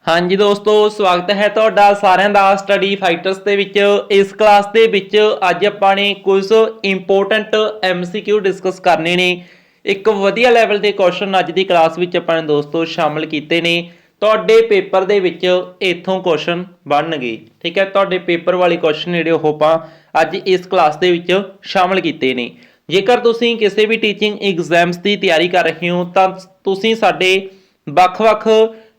हाँ जी दोस्तों, स्वागत है ਤੁਹਾਡਾ ਸਾਰਿਆਂ ਦਾ ਸਟੱਡੀ ਫਾਈਟਰਸ ਦੇ ਵਿੱਚ। ਇਸ ਕਲਾਸ ਦੇ ਵਿੱਚ ਅੱਜ ਆਪਾਂ ਨੇ ਕੁਝ ਇੰਪੋਰਟੈਂਟ MCQ ਡਿਸਕਸ ਕਰਨੇ ਨੇ। ਇੱਕ ਵਧੀਆ ਲੈਵਲ ਦੇ ਕੁਐਸਚਨ ਅੱਜ ਦੀ ਕਲਾਸ ਵਿੱਚ ਆਪਾਂ ਨੇ ਦੋਸਤੋ ਸ਼ਾਮਲ ਕੀਤੇ ਨੇ। ਤੁਹਾਡੇ ਪੇਪਰ ਦੇ ਵਿੱਚ ਇੱਥੋਂ ਕੁਐਸਚਨ ਬਣਨਗੇ, ਠੀਕ ਹੈ। ਤੁਹਾਡੇ ਪੇਪਰ ਵਾਲੇ ਕੁਐਸਚਨ ਜਿਹੜੇ ਉਹ ਆਪਾਂ ਅੱਜ ਇਸ ਕਲਾਸ ਦੇ ਵਿੱਚ ਸ਼ਾਮਲ ਕੀਤੇ ਨੇ। ਜੇਕਰ ਤੁਸੀਂ ਕਿਸੇ ਵੀ ਟੀਚਿੰਗ ਐਗਜ਼ਾਮਸ ਦੀ ਤਿਆਰੀ ਕਰ ਰਹੇ ਹੋ ਤਾਂ ਤੁਸੀਂ ਸਾਡੇ ਵੱਖ-ਵੱਖ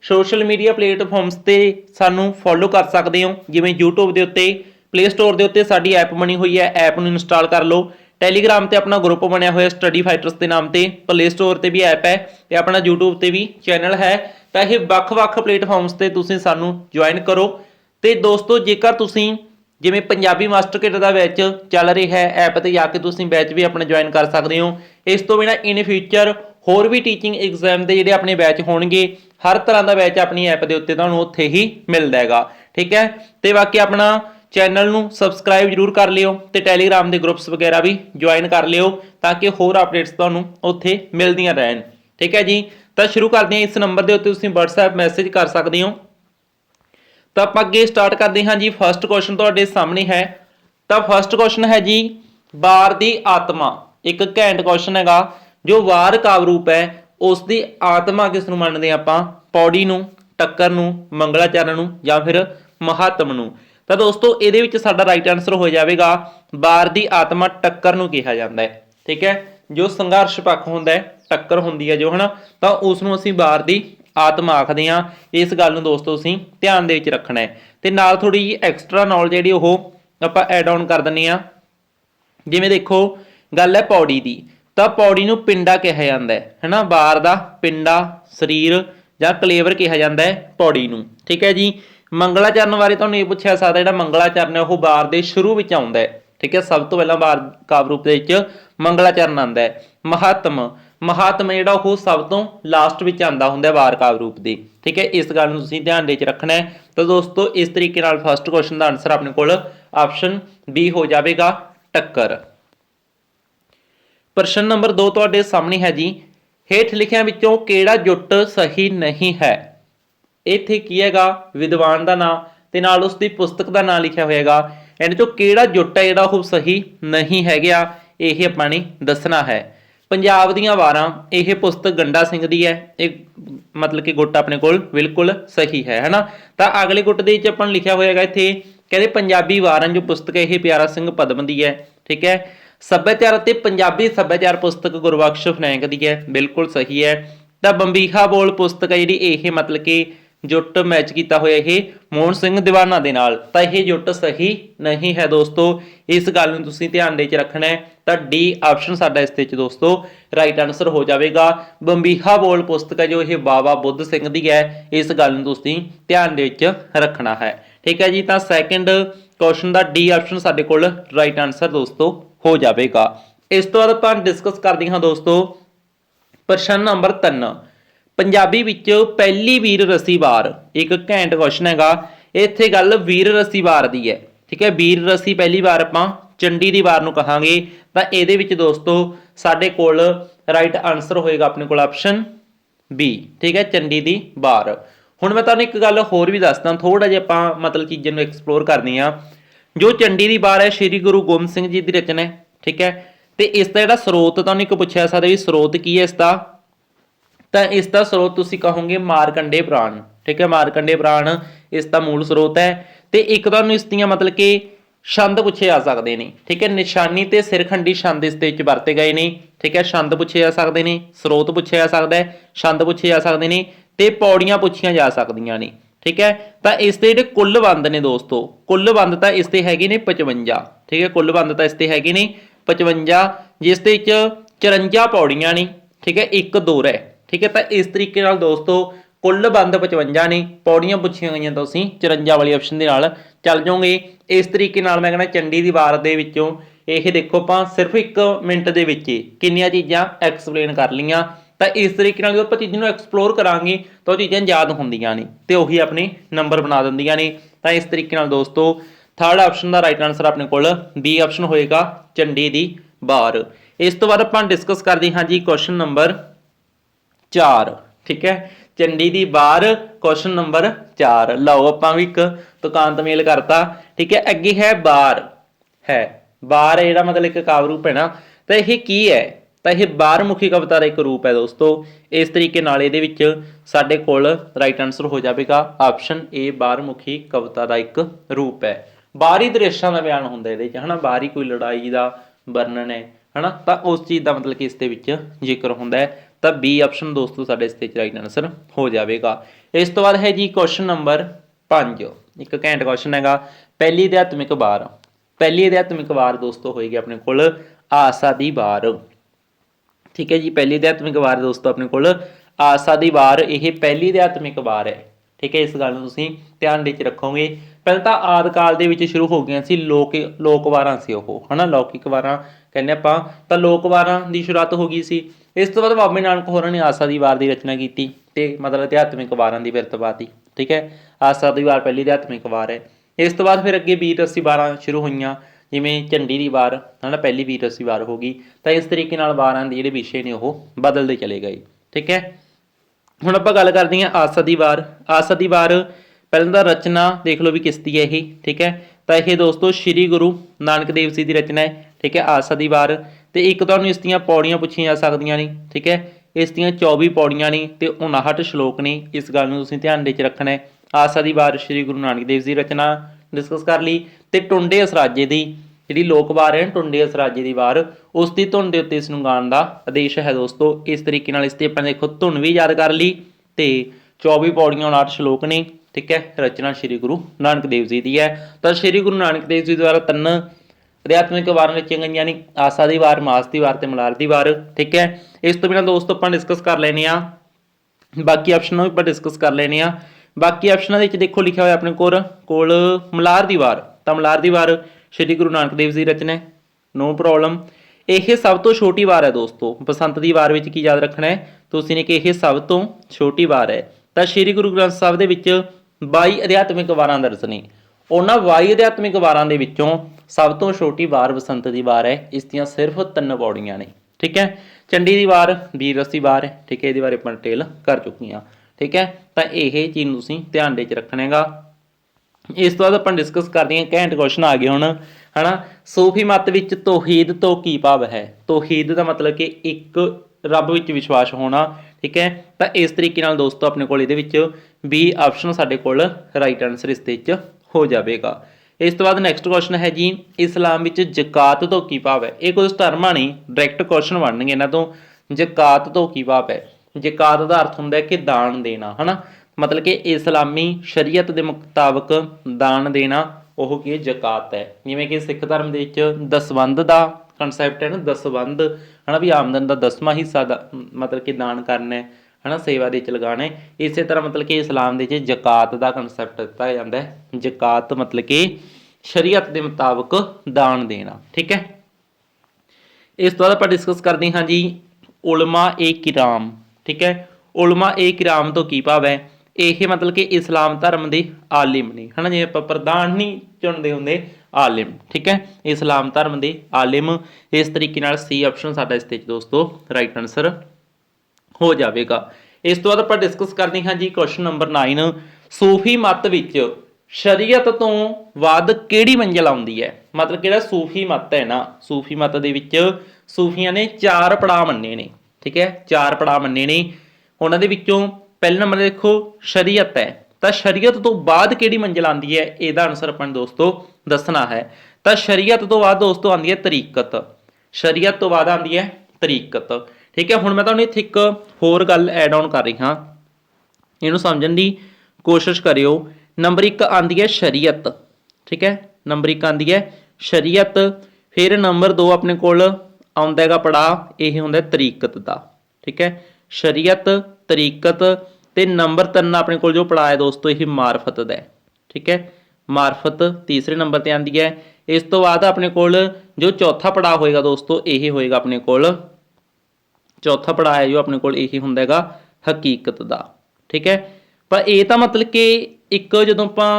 सोशल मीडिया प्लेटफॉर्म्स ते सानू फॉलो कर सकते हो, जिवें यूट्यूब के उत्ते प्ले स्टोर के उत्ते साडी ऐप बनी हुई है, ऐप नूं इंस्टॉल कर लो। टैलीग्राम ते अपना ग्रुप बनया हुआ स्टडी फाइटर्स के नाम से, प्ले स्टोर ते भी ऐप है ते अपना यूट्यूब ते भी चैनल है। तो यह ਵੱਖ-ਵੱਖ प्लेटफॉर्म्स ते तुसीं सानू ज्वाइन करो। तो दोस्तों जेकर तुसीं जिवें पंजाबी मास्टर किट का बैच चल रहा है, ऐप ते जाके तुसीं बैच भी अपना ज्वाइन कर सकते हो। इस तो बिना इन फ्यूचर होर भी टीचिंग एग्जाम के जिहड़े अपने बैच होणगे, हर तरह का बैच अपनी ऐप के उत्ते तुहानूं उत्थे ही मिलदा हैगा, ठीक है। तो बाकी अपना चैनल नूं सबसक्राइब जरूर कर लिओ ते टैलीग्राम के ग्रुप्स वगैरह भी ज्वाइन कर लिओ ताकि होर अपडेट्स तुहानूं उत्थे मिलदियां रहन, ठीक है जी। तो शुरू करते हैं। इस नंबर के उत्ते तुसीं WhatsApp मैसेज कर सकते हो। तो आपां अगे स्टार्ट करते हैं जी। फर्स्ट क्वेश्चन तुहाडे सामने है। तो फर्स्ट क्वेश्चन है जी, वार दी आत्मा। एक घैंट क्वेश्चन हैगा। जो वार कावरूप है उसकी आत्मा किस नूं मनदे आपां? पौड़ी नूं, टक्कर नूं, मंगलाचरण नूं जां फिर महात्म नूं। तो दोस्तों इहदे विच साडा राइट आंसर हो जाएगा वार दी आत्मा टक्कर नूं कहा जाता है, ठीक है। जो संघर्ष पक्ष हुंदा है, टक्कर हुंदी है जो है ना, तो उसनूं असीं वार दी आत्मा आखदे हां। इस गल नूं दोस्तों असीं ध्यान दे विच रखना है। ते नाल थोड़ी जी एक्सट्रा नॉलेज जिहड़ी ओह आपां ऐड ऑन कर दिंदे हां। जिवें देखो गल है पौड़ी दी, तो पौड़ी नूं पिंडा कहा जाता है ना। वार दा पिंडा शरीर जां कलेवर कहा जाता है पौड़ी नूं, ठीक है जी। मंगलाचरण बारे तुहानूं ये पुछया सकदा, जिहड़ा मंगलाचरण है वो वार दे शुरू विच आउंदा है, ठीक है। सब तो पहलां वार कावरूप दे विच मंगलाचरण आंदा है। महात्म महात्म जिहड़ा वो सब तो लास्ट विच आंदा हुंदा है वार कावरूप दे, ठीक है। इस गल नूं तुसीं ध्यान दे विच रखना है। तो दोस्तों इस तरीके नाल फर्स्ट क्वेश्चन दा आंसर अपने कोल ऑप्शन बी हो जाएगा, टक्कर। प्रश्न नंबर 2 तुहाडे सामने है जी, हेठ लिखियां विचों किहड़ा जुट सही नहीं है। इत्थे की हैगा विद्वान का नाम ते नाल उसकी पुस्तक का नाम लिखा होएगा। इन्हां चों किहड़ा जुट है जिहड़ा ओह सही नहीं है, यह आपां ने दसना है। पंजाब दीआं वारां, यह पुस्तक गंडा सिंह दी है। एक मतलब कि गुट अपने कोल बिल्कुल सही है ना। तो अगले गुट दे विच आपां लिखा होएगा इत्थे कहते पंजाबी वारां जो पुस्तक है यह प्यारा सिंह पदम दी है, ठीक है। सभ्याचार ते पंजाबी सभ्याचार पुस्तक गुरबख्श फरैंक दी है, बिल्कुल सही है। तो बंबीहा बोल पुस्तक है जी, ये मतलब कि जुट मैच किया होया ये मोहन सिंह दीवाना दे नाल, तो यह जुट सही नहीं है दोस्तों। इस गल नूं तुसीं ध्यान दे रखना है। तो डी ऑप्शन साडा इस दे दोस्तों राइट आंसर हो जाएगा। बंबीहा बोल पुस्तक है जो ये बाबा बुद्ध सिंह दी है, इस गल नूं तुसीं ध्यान दे रखना है, ठीक है जी। तो सैकेंड क्वेश्चन का डी ऑप्शन साडे कोल राइट आंसर दोस्तों हो जाएगा। इस तो बाद आपां डिस्कस करते हैं दोस्तों प्रश्न नंबर 3। पंजाबी विच पहली वीर रसी वार। एक घैंट क्वेश्चन हैगा। इत्थे गल वीर रसी वार दी है, ठीक है। वीर रसी पहली वार आपां चंडी दी वार नूं कहांगे। तो इहदे विच दोस्तों साडे कोल राइट आंसर होएगा अपने कोल ऑप्शन बी, ठीक है, चंडी दी वार। हुण मैं तुहानूं एक गल होर भी दसदा, थोड़ा जिहा आपां मतलब चीज़ां नूं एक्सप्लोर करनी आ। जो चंडी दी वार है श्री गुरु गोबिंद सिंह जी की रचना है, ठीक है। तो इसका जिहड़ा स्रोत तुहानूं एक पुछया सकदा भी स्रोत की है इसका, तो इसका स्रोत तुसीं कहोगे मारकंडे पुराण, ठीक है। मारकंडे पुराण इसका मूल स्रोत है। तो एक तुहानूं इस दियां मतलब कि छंद पूछे जा सकते हैं, ठीक है। निशानी ते सिरखंडी छंद इस वरते गए ने, ठीक है। छंद पूछे जा सकते हैं, स्रोत पूछे जा सकता है, छंद पूछे जा सकते हैं, तो पौड़ियां पूछिया जा सकदियां ने, ठीक है। तो इसके जो कुल बंद ने दोस्तों, कुल बंद तो इसके है ने 55, ठीक है। कुल बंद तो इसके है ने 55, जिस 54 पौड़ियां ने, ठीक है, एक दौर है, ठीक है। तो इस तरीके नाल दोस्तों कुल बंद 55 ने, पौड़ियां पूछिया गई तो 54 वाली ऑप्शन के नाल चल जाओगे। इस तरीके नाल मैं कहना चंडी दी वार दे विचों यह देखो आपां सिर्फ 1 मिनट दे विच कितनियां चीज़ां एक्सप्लेन कर लियां। तो इस तरीके नाल जो आपां चीज़ां नूं एक्सप्लोर करांगे तो चीज़ां याद होंदियां ने ते उही अपने नंबर बना दिंदियां ने। तो इस तरीके नाल दोस्तों थर्ड ऑप्शन का राइट आंसर अपने कोल बी ऑप्शन होएगा, चंडी दी वार। इस तो बाद आपां डिस्कस करते हाँ जी क्वेश्चन नंबर 4, ठीक है। चंडी दी बार क्वेश्चन नंबर 4। लो आपां भी एक तुकांत मेल करता। ठीक है, अगे है बार। है बार है जिहड़ा मतलब एक काव्य रूप है ना, तो यह की है, तो यह बारमुखी कविता का एक रूप है दोस्तों। इस तरीके नाल इहदे विच साडे कोल राइट आंसर हो जाएगा ऑप्शन ए, बारमुखी कविता का एक रूप है। बाहरी दृश्यां का बयान हुंदा इहदे च, है ना, बाहरी कोई लड़ाई का वर्णन है ना, तो उस चीज़ का मतलब कि इसके विच जिक्र हुंदा है। तो बी ऑप्शन दोस्तों साडे इसते राइट आंसर हो जाएगा। इस तो बाद है जी क्वेश्चन नंबर 5, एक घैंट क्वेश्चन हैगा। पहली अध्यात्मिक वार, पहली अध्यात्मिक वार दोस्तों होएगी अपने कोल आसा दी वार। ठीक है जी, पहली अध्यात्मिक वार दोस्तों अपने कोल आसा दी वार, यह पहली अध्यात्मिक वार है। ठीक है, इस गल तुसीं ध्यान विच रखोगे। पहले तो आदि काल दे विच शुरू हो गई सी लोक वारां सी ओह, है ना, लौकिक वारां कहने आपां, तां लोक वारां दी शुरुआत हो गई सी। इस तो बाद बाबे नानक होरां ने आसा दी वार की रचना की, ते मतलब अध्यात्मिक वारां की बिरत पाती। ठीक है, आसा दी वार पहली अध्यात्मिक वार है। इस तो बाद फिर अगे वीर रसी वारां शुरू होईयां, जिवें झंडी की वार है ना, पहली वीर रसी वार हो गई। तो इस तरीके नाल वारां दे जिहड़े विषय ने वो बदलते चले गए। ठीक है, हुण आपां गल करदे हां आसा दी वार। आसा दी वार पहले तो रचना देख लो भी किसदी है यही। ठीक है, तो यह दोस्तों श्री गुरु नानक देव जी की रचना है। ठीक है, आसा दी वार, तो एक तुहानूं इस दियां पौड़ियां पूछियां जा सकदियां ने। ठीक है, इस दियां 24 पौड़ियां ने ते 59 श्लोक ने। इस गल नूं तुसीं ध्यान दे रखना है। आसा दी वार श्री गुरु नानक देव जी रचना डिस्कस कर ली। तो टुंडे असराजे की जी लोक वार है, टुंडे असराजे की वार, उसकी धुन के उत्ते इसनूं गाउण का आदेश है दोस्तों। इस तरीके नाल इसकी आपां देखो धुन भी याद कर ली, तो 24 पौड़ियां 59 श्लोक ने। ठीक है, रचना श्री गुरु नानक देव जी की है। तो श्री गुरु नानक देव जी द्वारा 3 अध्यात्मिक वारां रचियां गईयां ने, आसा दी वार, मास दी वार ते मलार दी वार। ठीक है, इस तो बिना दोस्तों आपां डिस्कस कर लैने आ बाकी ऑप्शन भी आपां डिस्कस कर लैने आ। बाकी ऑप्शनां दे विच देखो लिखा होया अपने कोल मलार दी वार। तो मलार दी वार श्री गुरु नानक देव जी रचना है, नो प्रॉब्लम। यह सब तो छोटी वार है दोस्तों। बसंत की वार में की याद रखना है तुसीं ने कि यह सब तो छोटी वार है। तो श्री गुरु ग्रंथ साहिब दे विच 22 अध्यात्मिक वारां दर्ज ने। उन्हां 22 अध्यात्मिक वारां दे विचों सब तो छोटी वार बसंत की वार है। इस दियां सिर्फ 3 पौड़ियां ने। ठीक है, चंडी की वार वीर रसी वार है। ठीक है, ये बारे अपन डिटेल कर चुकी हाँ। ठीक है, तो यह चीज़ तुसीं ध्यान दे रखना हैगा। इस तो बाद अपन डिस्कस करते हैं, घैंट क्वेश्चन आ गए हुण, है ना। सूफी मत विच तौहीद तो की भाव है? तौहीद का मतलब कि एक रब विच विश्वास होना। ठीक है, तो इस तरीके नाल दोस्तों अपने कोल इहदे विच बी ऑप्शन साडे कोल राइट आंसर इस दे विच हो जाएगा। इस तो बाद नैक्सट क्वेश्चन है जी, इस्लाम विच जकात तो की भाव है? ये कुछ टर्मां नहीं, डायरैक्ट क्वेश्चन बनणगे इन्हां तो। जकात तो की भाव है? जकात का अर्थ हुंदा है कि दान देना, है ना, मतलब कि इस्लामी शरीयत के मुताबिक दान देना ਉਹ ਕੀ जकात है। जिवें कि सिख धर्म ਦੇ ਵਿੱਚ दसवंध का कंसैप्ट है ना, दसवंध है ना, भी आमदन का 10वां हिस्सा मतलब कि दान करना है ना, सेवा ਦੇ ਵਿੱਚ ਲਗਾਉਣਾ है। इस तरह मतलब कि इस्लाम ਦੇ ਵਿੱਚ जकात का कंसैप्ट ਦਿੱਤਾ ਜਾਂਦਾ है। जकात मतलब कि शरीयत के मुताबिक दान देना। ठीक है, इस तो बाद आप डिस्कस करते हाँ जी उलमा ए किराम। ठीक है, उलमा ए किराम तो की भाव है? यह मतलब कि इस्लाम धर्म के आलिम ने, है ना, जिवें आपां प्रधान नहीं चुनते होंगे, आलिम। ठीक है, इस्लाम धर्म के आलिम। इस तरीके नाल सी ऑप्शन साडा इस दोस्तों राइट आंसर हो जाएगा। इस तो बाद आप डिस्कस करते हाँ जी क्वेश्चन नंबर 9, सूफी मत विच शरीयत तो बाद किहड़ी मंजिल आउंदी है? मतलब कि सूफी मत है ना, सूफी मत दे विच सूफियां ने 4 पड़ाव मन्ने ने। ठीक है, 4 पड़ाव मन्ने ने। उन्हां दे विचों पहले नंबर देखो शरीयत है, तो शरीयत तो बाद किहड़ी मंजिल आती है? इसका आंसर अपन दोस्तों दसना है। तो शरीयत तो बाद दोस्तों आती है तरीकत। शरीयत तो बाद आती है तरीकत। ठीक है, हुण मैं तुहानूं इत्थे एक होर गल ऐड ऑन कर रहा, इहनूं समझण दी कोशिश करियो। नंबर 1 आती है शरीयत। ठीक है, नंबर 1 आती है शरीयत। फिर नंबर 2 अपने कोल आउंदा हैगा पड़ाव, यह हुंदा तरीकत का। ठीक है, शरीयत, तरीकत, ते नंबर 3 अपने कोल जो पड़ाव है दोस्तों यह मार्फत का है। ठीक है, मार्फत तीसरे नंबर पर आती है। इस तो बाद अपने कोल जो चौथा पड़ाव होएगा दोस्तों यह होएगा अपने कोल, चौथा पड़ाव है जो अपने कोल यही हुंदा हैगा हकीकत का। ठीक है, पर यह तो मतलब कि एक जदों आपां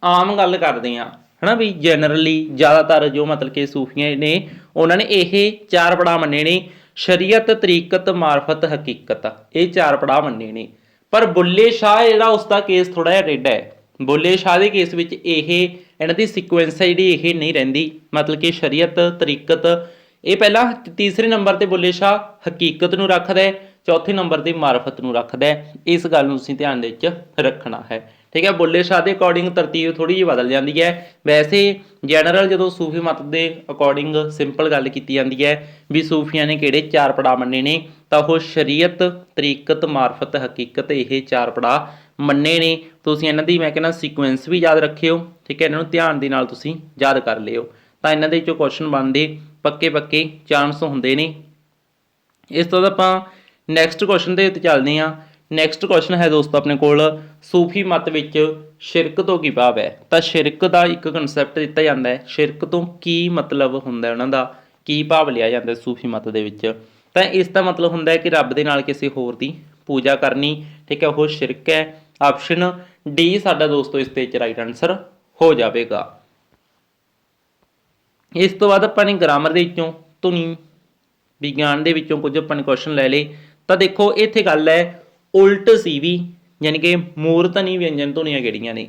आम गल करते हैं, है ना, भी जनरली ज़्यादातर जो मतलब कि सूफियां ने उन्होंने ये 4 पड़ाव मन्ने ने, शरीयत, तरीकत, मार्फत, हकीकत, ये 4 पड़ाव मन्ने ने। ਪਰ ਬੁੱਲੇ ਸ਼ਾਹ ਜਿਹੜਾ ਉਸਦਾ ਕੇਸ ਥੋੜਾ ਜਿਹਾ ਟੇਢਾ ਹੈ। ਬੁੱਲੇ ਸ਼ਾਹ ਦੇ ਕੇਸ ਵਿੱਚ ਇਹਨਾਂ ਦੀ ਸੀਕੁਐਂਸ ਹੈ ਜਿਹੜੀ ਇਹ ਨਹੀਂ ਰਹਿੰਦੀ, ਮਤਲਬ ਕਿ ਸ਼ਰੀਅਤ ਤਰੀਕਤ ਇਹ ਪਹਿਲਾਂ ਤੀਸਰੇ ਨੰਬਰ ਤੇ ਬੁੱਲੇ ਸ਼ਾਹ ਹਕੀਕਤ ਨੂੰ ਰੱਖਦਾ ਹੈ, ਚੌਥੇ ਨੰਬਰ ਤੇ ਮਾਰਫਤ ਨੂੰ ਰੱਖਦਾ ਹੈ। ਇਸ ਗੱਲ ਨੂੰ ਤੁਸੀਂ ਧਿਆਨ ਦੇ ਵਿੱਚ ਰੱਖਣਾ ਹੈ। ਠੀਕ ਹੈ, ਬੁੱਲੇ ਸ਼ਾਹ ਦੇ ਅਕੋਰਡਿੰਗ ਤਰਤੀਬ ਥੋੜੀ ਜਿਹੀ ਬਦਲ ਜਾਂਦੀ ਹੈ। ਵੈਸੇ ਜਨਰਲ ਜਦੋਂ ਸੂਫੀ ਮਤ ਦੇ ਅਕੋਰਡਿੰਗ ਸਿੰਪਲ ਗੱਲ ਕੀਤੀ ਜਾਂਦੀ ਹੈ ਵੀ ਸੂਫੀਆਂ ਨੇ ਕਿਹੜੇ 4 ਪੜਾਅ ਮੰਨੇ ਨੇ, ਤਾਂ ਉਹ ਸ਼ਰੀਅਤ ਤਰੀਕਤ ਮਾਰਫਤ ਹਕੀਕਤ ਇਹ 4 ਪੜਾਅ ਮੰਨੇ ਨੇ। ਤੁਸੀਂ ਇਹਨਾਂ ਦੀ ਮੈਂ ਕਹਿੰਦਾ ਸੀਕੁਐਂਸ ਵੀ ਯਾਦ ਰੱਖਿਓ। ਠੀਕ ਹੈ, ਇਹਨਾਂ ਨੂੰ ਧਿਆਨ ਦੇ ਨਾਲ ਤੁਸੀਂ ਯਾਦ ਕਰ ਲਿਓ ਤਾਂ ਇਹਨਾਂ ਦੇ ਵਿੱਚੋਂ ਕੁਐਸਚਨ ਬਣਦੇ ਪੱਕੇ ਚਾਂਸ ਹੁੰਦੇ ਨੇ। ਇਸ ਤੋਂ ਬਾਅਦ ਆਪਾਂ ਨੈਕਸਟ ਕੁਐਸਚਨ ਦੇ ਉੱਤੇ ਚੱਲਦੇ ਹਾਂ। ਨੈਕਸਟ ਕੁਐਸਚਨ ਹੈ ਦੋਸਤੋ ਆਪਣੇ ਕੋਲ, ਸੂਫੀ ਮਤ ਵਿੱਚ ਸ਼ਿਰਕ ਤੋਂ ਕੀ ਭਾਵ ਹੈ। ਤਾਂ ਸ਼ਿਰਕ ਦਾ ਇੱਕ ਕਨਸੈਪਟ ਦਿੱਤਾ ਜਾਂਦਾ ਹੈ, ਸ਼ਿਰਕ ਤੋਂ ਕੀ ਮਤਲਬ ਹੁੰਦਾ, ਉਹਨਾਂ ਦਾ ਕੀ ਭਾਵ ਲਿਆ ਜਾਂਦਾ ਸੂਫੀ ਮਤ ਦੇ ਵਿੱਚ। ਤਾਂ ਇਸ ਦਾ ਮਤਲਬ ਹੁੰਦਾ ਹੈ ਕਿ ਰੱਬ ਦੇ ਨਾਲ ਕਿਸੇ ਹੋਰ ਦੀ ਪੂਜਾ ਕਰਨੀ। ਠੀਕ ਹੈ, ਉਹ ਸ਼ਿਰਕ ਹੈ। ਆਪਸ਼ਨ ਡੀ ਸਾਡਾ ਦੋਸਤੋ ਇਸ ਦੇ ਰਾਈਟ ਆਨਸਰ ਹੋ ਜਾਵੇਗਾ। ਇਸ ਤੋਂ ਬਾਅਦ ਆਪਾਂ ਨੇ ਗ੍ਰਾਮਰ ਦੇ ਵਿੱਚੋਂ ਧੁਨੀ ਵਿਗਿਆਨ ਦੇ ਵਿੱਚੋਂ ਕੁਝ ਆਪਾਂ ਨੇ ਕੁਐਸਚਨ ਲੈ ਲਏ। ਤਾਂ ਦੇਖੋ ਇੱਥੇ ਗੱਲ ਹੈ ਉਲਟ ਸੀਵੀ ਯਾਨੀ ਕਿ ਮੂਰਧਨੀ ਵਿਅੰਜਨ ਧੁਨੀਆਂ ਕਿਹੜੀਆਂ ਨੇ।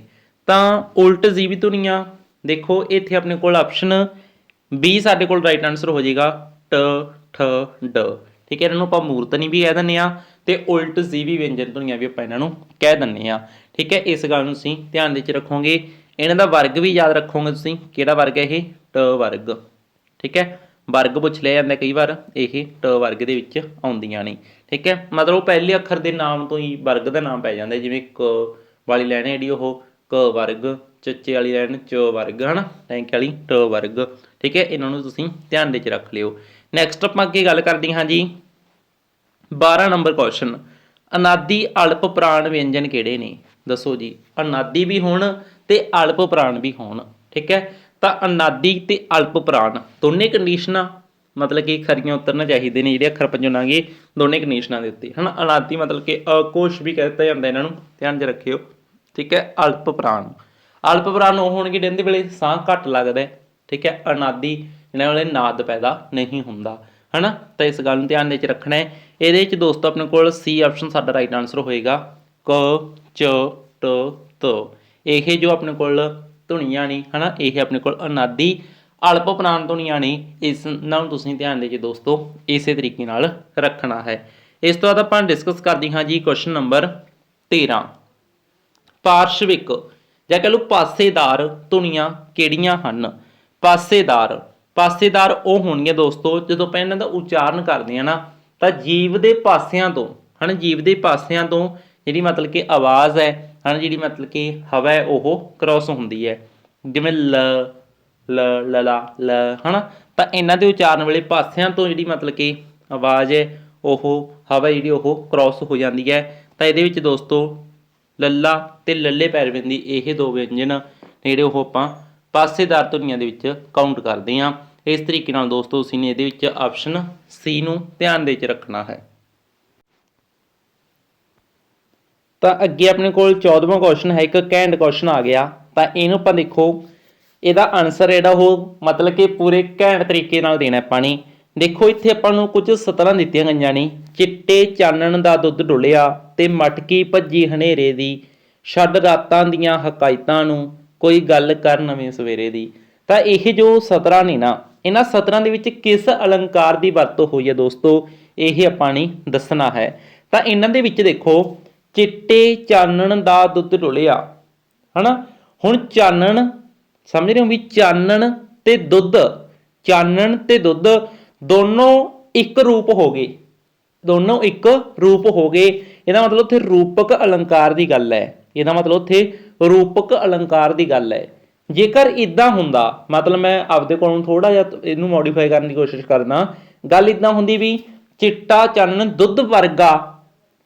ਤਾਂ ਉਲਟ ਸੀਵੀ ਧੁਨੀਆਂ ਦੇਖੋ ਇੱਥੇ ਆਪਣੇ ਕੋਲ ਆਪਸ਼ਨ ਬੀ ਸਾਡੇ ਕੋਲ ਰਾਈਟ ਆਨਸਰ ਹੋ ਜਾਏਗਾ ਟ ਠ ਡ। ਠੀਕ ਹੈ, ਇਹਨਾਂ ਨੂੰ ਆਪਾਂ ਮੂਰਧਨੀ ਵੀ ਕਹਿ ਦਿੰਦੇ ਹਾਂ ਤੇ ਉਲਟ ਸੀਵੀ ਵਿਅੰਜਨ ਧੁਨੀਆਂ ਵੀ ਆਪਾਂ ਇਹਨਾਂ ਨੂੰ ਕਹਿ ਦਿੰਦੇ ਹਾਂ। ਠੀਕ ਹੈ, ਇਸ ਗੱਲ ਨੂੰ ਤੁਸੀਂ ਧਿਆਨ ਦੇ ਵਿੱਚ ਰੱਖੋਗੇ। ਇਹਨਾਂ ਦਾ ਵਰਗ ਵੀ ਯਾਦ ਰੱਖੋਗੇ ਤੁਸੀਂ, ਕਿਹੜਾ ਵਰਗ ਹੈ ਇਹ, ਟ ਵਰਗ। ਠੀਕ ਹੈ, ਵਰਗ ਪੁੱਛ ਲਿਆ ਜਾਂਦਾ ਕਈ ਵਾਰ, ਇਹ ਟ ਵਰਗ ਦੇ ਵਿੱਚ ਆਉਂਦੀਆਂ ਨੇ। ਠੀਕ ਹੈ, ਮਤਲਬ ਪਹਿਲੇ ਅੱਖਰ ਦੇ ਨਾਮ ਤੋਂ ਹੀ ਵਰਗ ਦਾ ਨਾਮ ਪੈ ਜਾਂਦਾ, ਜਿਵੇਂ ਕ ਵਾਲੀ ਲਾਈਨ ਹੈ ਜਿਹੜੀ ਉਹ ਕ ਵਰਗ, ਚੱਚੇ ਵਾਲੀ ਲਾਈਨ ਚ ਵਰਗ, ਹੈ ਨਾ, ਟੈਂਕ ਵਾਲੀ ਟ ਵਰਗ। ਠੀਕ ਹੈ, ਇਹਨਾਂ ਨੂੰ ਤੁਸੀਂ ਧਿਆਨ ਦੇ ਵਿੱਚ ਰੱਖ ਲਿਓ। ਨੈਕਸਟ ਆਪਾਂ ਅੱਗੇ ਗੱਲ ਕਰਦੇ ਹਾਂ ਜੀ 12 ਨੰਬਰ ਕੁਐਸਚਨ, ਅਨਾਦੀ ਅਲਪ ਪ੍ਰਾਣ ਵਿਅੰਜਨ ਕਿਹੜੇ ਨੇ। ਦੱਸੋ ਜੀ, ਅਨਾਦੀ ਵੀ ਹੋਣ ਤੇ ਅਲਪ ਪ੍ਰਾਣ ਵੀ ਹੋਣ। ਠੀਕ ਹੈ, ਤਾਂ ਅਨਾਦੀ ਤੇ ਅਲਪ ਪ੍ਰਾਣ ਦੋਨੇ ਕੰਡੀਸ਼ਨਾਂ ਮਤਲਬ ਕਿ ਖਰੀਆਂ ਉਤਰਨਾ ਚਾਹੀਦੇ ਨੇ ਜਿਹੜੇ ਅੱਖਰ ਆਪਾਂ ਚੁਣਾਂਗੇ ਦੋਨੇ ਕੰਡੀਸ਼ਨਾਂ ਦੇ ਉੱਤੇ, ਹੈ ਨਾ। ਅਨਾਦੀ ਮਤਲਬ ਕਿ ਅਕੋਸ਼ ਵੀ ਕਹਿ ਦਿੱਤਾ ਜਾਂਦਾ, ਇਹਨਾਂ ਨੂੰ ਧਿਆਨ 'ਚ ਰੱਖਿਓ। ਠੀਕ ਹੈ, ਅਲਪ ਪ੍ਰਾਣ ਉਹ ਹੋਣਗੇ ਜਿਹਦੇ ਵੇਲੇ ਸਾਹ ਘੱਟ ਲੱਗਦਾ। ਠੀਕ ਹੈ, ਅਨਾਦੀ ਇਹਨਾਂ ਵੇਲੇ ਨਾਦ ਪੈਦਾ ਨਹੀਂ ਹੁੰਦਾ, ਹੈ ਨਾ। ਤਾਂ ਇਸ ਗੱਲ ਨੂੰ ਧਿਆਨ ਦੇ ਵਿੱਚ ਰੱਖਣਾ ਹੈ। ਇਹਦੇ ਵਿੱਚ ਦੋਸਤੋ ਆਪਣੇ ਕੋਲ ਸੀ ਆਪਸ਼ਨ ਸਾਡਾ ਰਾਈਟ ਆਨਸਰ ਹੋਏਗਾ, ਕ ਚ ਟ ਤ। ਇਹ ਜੋ ਆਪਣੇ ਕੋਲ ਧੁਨੀਆਂ ਨੇ, ਹੈ ਨਾ, ਇਹ ਆਪਣੇ ਕੋਲ ਅਨਾਦੀ ਅਲਪ ਪ੍ਰਾਣ ਧੁਨੀਆਂ ਨੇ। ਇਸ ਨਾਲ ਤੁਸੀਂ ਧਿਆਨ ਦੇ ਕੇ ਦੋਸਤੋ ਇਸੇ ਤਰੀਕੇ ਨਾਲ ਰੱਖਣਾ ਹੈ। ਇਸ ਤੋਂ ਬਾਅਦ ਆਪਾਂ ਡਿਸਕਸ ਕਰਦੇ ਹਾਂ ਜੀ ਕੁਐਸਚਨ ਨੰਬਰ 13, ਪਾਰਸ਼ਵਿਕ ਜਾਂ ਕਹਿ ਲਓ ਪਾਸੇਦਾਰ ਧੁਨੀਆਂ ਕਿਹੜੀਆਂ ਹਨ। ਪਾਸੇਦਾਰ ਉਹ ਹੋਣਗੀਆਂ ਦੋਸਤੋ ਜਦੋਂ ਆਪਾਂ ਇਹਨਾਂ ਦਾ ਉਚਾਰਨ ਕਰਦੇ ਹਾਂ ਨਾ, ਤਾਂ ਜੀਵ ਦੇ ਪਾਸਿਆਂ ਤੋਂ, ਹੈ ਨਾ, ਜੀਵ ਦੇ ਪਾਸਿਆਂ ਤੋਂ ਜਿਹੜੀ ਮਤਲਬ ਕਿ ਆਵਾਜ਼ ਹੈ, ਹੈ ਨਾ, ਜਿਹੜੀ ਮਤਲਬ ਕਿ ਹਵਾ ਹੈ ਉਹ ਕ੍ਰੋਸ ਹੁੰਦੀ ਹੈ। ਜਿਵੇਂ ਲ ਲ ਹੈ ਨਾ। ਤਾਂ ਇਹਨਾਂ ਦੇ ਉਚਾਰਨ ਵੇਲੇ ਪਾਸਿਆਂ ਤੋਂ ਜਿਹੜੀ ਮਤਲਬ ਕਿ ਆਵਾਜ਼ ਹੈ ਉਹ ਹਵਾ ਜਿਹੜੀ ਉਹ ਕ੍ਰੋਸ ਹੋ ਜਾਂਦੀ ਹੈ। ਤਾਂ ਇਹਦੇ ਵਿੱਚ ਦੋਸਤੋ ਲੱਲਾ ਤੇ ਲੱਲੇ ਪੈਰਵਿੰਦੀ ਇਹ ਦੋ ਵਿਅੰਜਨ ਜਿਹੜੇ ਉਹ ਆਪਾਂ ਪਾਸੇਦਾਰ ਧੁਨੀਆਂ ਦੇ ਵਿੱਚ ਕਾਊਂਟ ਕਰਦੇ ਹਾਂ। ਇਸ ਤਰੀਕੇ ਨਾਲ ਦੋਸਤੋ ਤੁਸੀਂ ਨੇ ਇਹਦੇ ਵਿੱਚ ਆਪਸ਼ਨ ਸੀ ਨੂੰ ਧਿਆਨ ਦੇ ਵਿੱਚ ਰੱਖਣਾ ਹੈ। ਤਾਂ ਅੱਗੇ ਆਪਣੇ ਕੋਲ 14ਵਾਂ ਕੁਐਸਚਨ ਹੈ, ਇੱਕ ਘੈਂਟ ਕੁਐਸਚਨ ਆ ਗਿਆ। ਤਾਂ ਇਹਨੂੰ ਆਪਾਂ ਦੇਖੋ, ਇਹਦਾ ਆਨਸਰ ਜਿਹੜਾ ਉਹ ਮਤਲਬ ਕਿ ਪੂਰੇ ਘੈਂਟ ਤਰੀਕੇ ਨਾਲ ਦੇਣਾ ਆਪਾਂ ਨੇ। ਦੇਖੋ ਇੱਥੇ ਆਪਾਂ ਨੂੰ ਕੁਝ ਸਤਰਾਂ ਦਿੱਤੀਆਂ ਗਈਆਂ ਨੇ, ਚਿੱਟੇ ਚਾਨਣ ਦਾ ਦੁੱਧ ਡੁੱਲਿਆ ਤੇ ਮਟਕੀ ਭੱਜੀ ਹਨੇਰੇ ਦੀ, ਛੱਡ ਰਾਤਾਂ ਦੀਆਂ ਹਕਾਇਤਾਂ ਨੂੰ ਕੋਈ ਗੱਲ ਕਰ ਨਵੇਂ ਸਵੇਰੇ ਦੀ। ਤਾਂ ਇਹ ਜੋ ਸਤਰਾਂ ਨੇ ਨਾ, ਇਹਨਾਂ ਸਤਰਾਂ ਦੇ ਵਿੱਚ ਕਿਸ ਅਲੰਕਾਰ ਦੀ ਵਰਤੋਂ ਹੋਈ ਹੈ ਦੋਸਤੋ, ਇਹ ਆਪਾਂ ਨੇ ਦੱਸਣਾ ਹੈ। ਤਾਂ ਇਹਨਾਂ ਦੇ ਵਿੱਚ ਦੇਖੋ, ਚਿੱਟੇ ਚਾਨਣ ਦਾ ਦੁੱਧ ਡੁੱਲਿਆ, ਹੈ ਨਾ। ਹੁਣ ਚਾਨਣ ਸਮਝ ਰਹੇ ਹੋ ਵੀ ਚਾਨਣ ਤੇ ਦੁੱਧ ਦੋਨੋਂ ਇੱਕ ਰੂਪ ਹੋ ਗਏ, ਇਹਦਾ ਮਤਲਬ ਉੱਥੇ ਰੂਪਕ ਅਲੰਕਾਰ ਦੀ ਗੱਲ ਹੈ। ਜੇਕਰ ਇਦਾਂ ਹੁੰਦਾ, ਮਤਲਬ ਮੈਂ ਆਪਦੇ ਕੋਲੋਂ ਥੋੜਾ ਜਿਹਾ ਇਹਨੂੰ ਮੋਡੀਫਾਈ ਕਰਨ ਦੀ ਕੋਸ਼ਿਸ਼ ਕਰਦਾ, ਗੱਲ ਇਦਾਂ ਹੁੰਦੀ ਵੀ ਚਿੱਟਾ ਚਾਨਣ ਦੁੱਧ ਵਰਗਾ,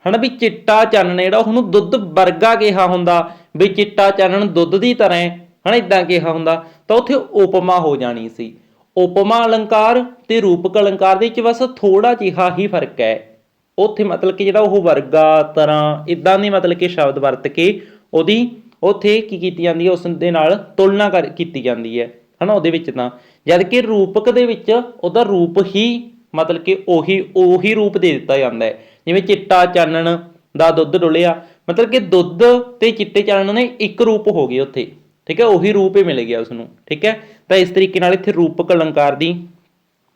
ਹਨਾ, ਵੀ ਚਿੱਟਾ ਚਾਨਣ ਜਿਹੜਾ ਉਹਨੂੰ ਦੁੱਧ ਵਰਗਾ ਕਿਹਾ ਹੁੰਦਾ, ਵੀ ਚਿੱਟਾ ਚਾਨਣ ਦੁੱਧ ਦੀ ਤਰ੍ਹਾਂ, ਹਨਾ, ਇਦਾਂ ਕਿਹਾ ਹੁੰਦਾ, ਤਾਂ ਉੱਥੇ ਉਪਮਾ ਹੋ ਜਾਣੀ ਸੀ। ਉਪਮਾ ਅਲੰਕਾਰ ਤੇ ਰੂਪਕ ਅਲੰਕਾਰ ਦੇ ਵਿੱਚ ਬਸ ਥੋੜਾ ਜਿਹਾ ਹੀ ਫਰਕ ਹੈ। ਉੱਥੇ ਮਤਲਬ ਕਿ ਜਿਹੜਾ ਉਹ ਵਰਗਾ, ਤਰ੍ਹਾਂ, ਇਦਾਂ ਦੀ ਮਤਲਬ ਕਿ ਸ਼ਬਦ ਵਰਤ ਕੇ ਉਹਦੀ ਉੱਥੇ ਕੀ ਕੀਤੀ ਜਾਂਦੀ ਹੈ, ਉਸ ਦੇ ਨਾਲ ਤੁਲਨਾ ਕੀਤੀ ਜਾਂਦੀ ਹੈ, ਹਨਾ, ਉਹਦੇ ਵਿੱਚ। ਤਾਂ ਜਦ ਕਿ ਰੂਪਕ ਦੇ ਵਿੱਚ ਉਹਦਾ ਰੂਪ ਹੀ ਮਤਲਬ ਕਿ ਉਹੀ ਰੂਪ ਦੇ ਦਿੱਤਾ ਜਾਂਦਾ ਹੈ। ਜਿਵੇਂ ਚਿੱਟਾ ਚਾਨਣ ਦਾ ਦੁੱਧ ਡੁੱਲਿਆ, मतलब कि दुੱਧ ਤੇ ਚਿੱਟੇ ਚਾਨਣ ਨੇ ਇੱਕ ਰੂਪ ਹੋ ਗਏ ਉੱਥੇ, ਠੀਕ ਹੈ, ਉਹੀ ਰੂਪ ਹੀ ਮਿਲ ਗਿਆ ਉਸਨੂੰ, ਠੀਕ ਹੈ। ਤਾਂ ਇਸ ਤਰੀਕੇ ਨਾਲ ਇੱਥੇ ਰੂਪਕ ਅਲੰਕਾਰ ਦੀ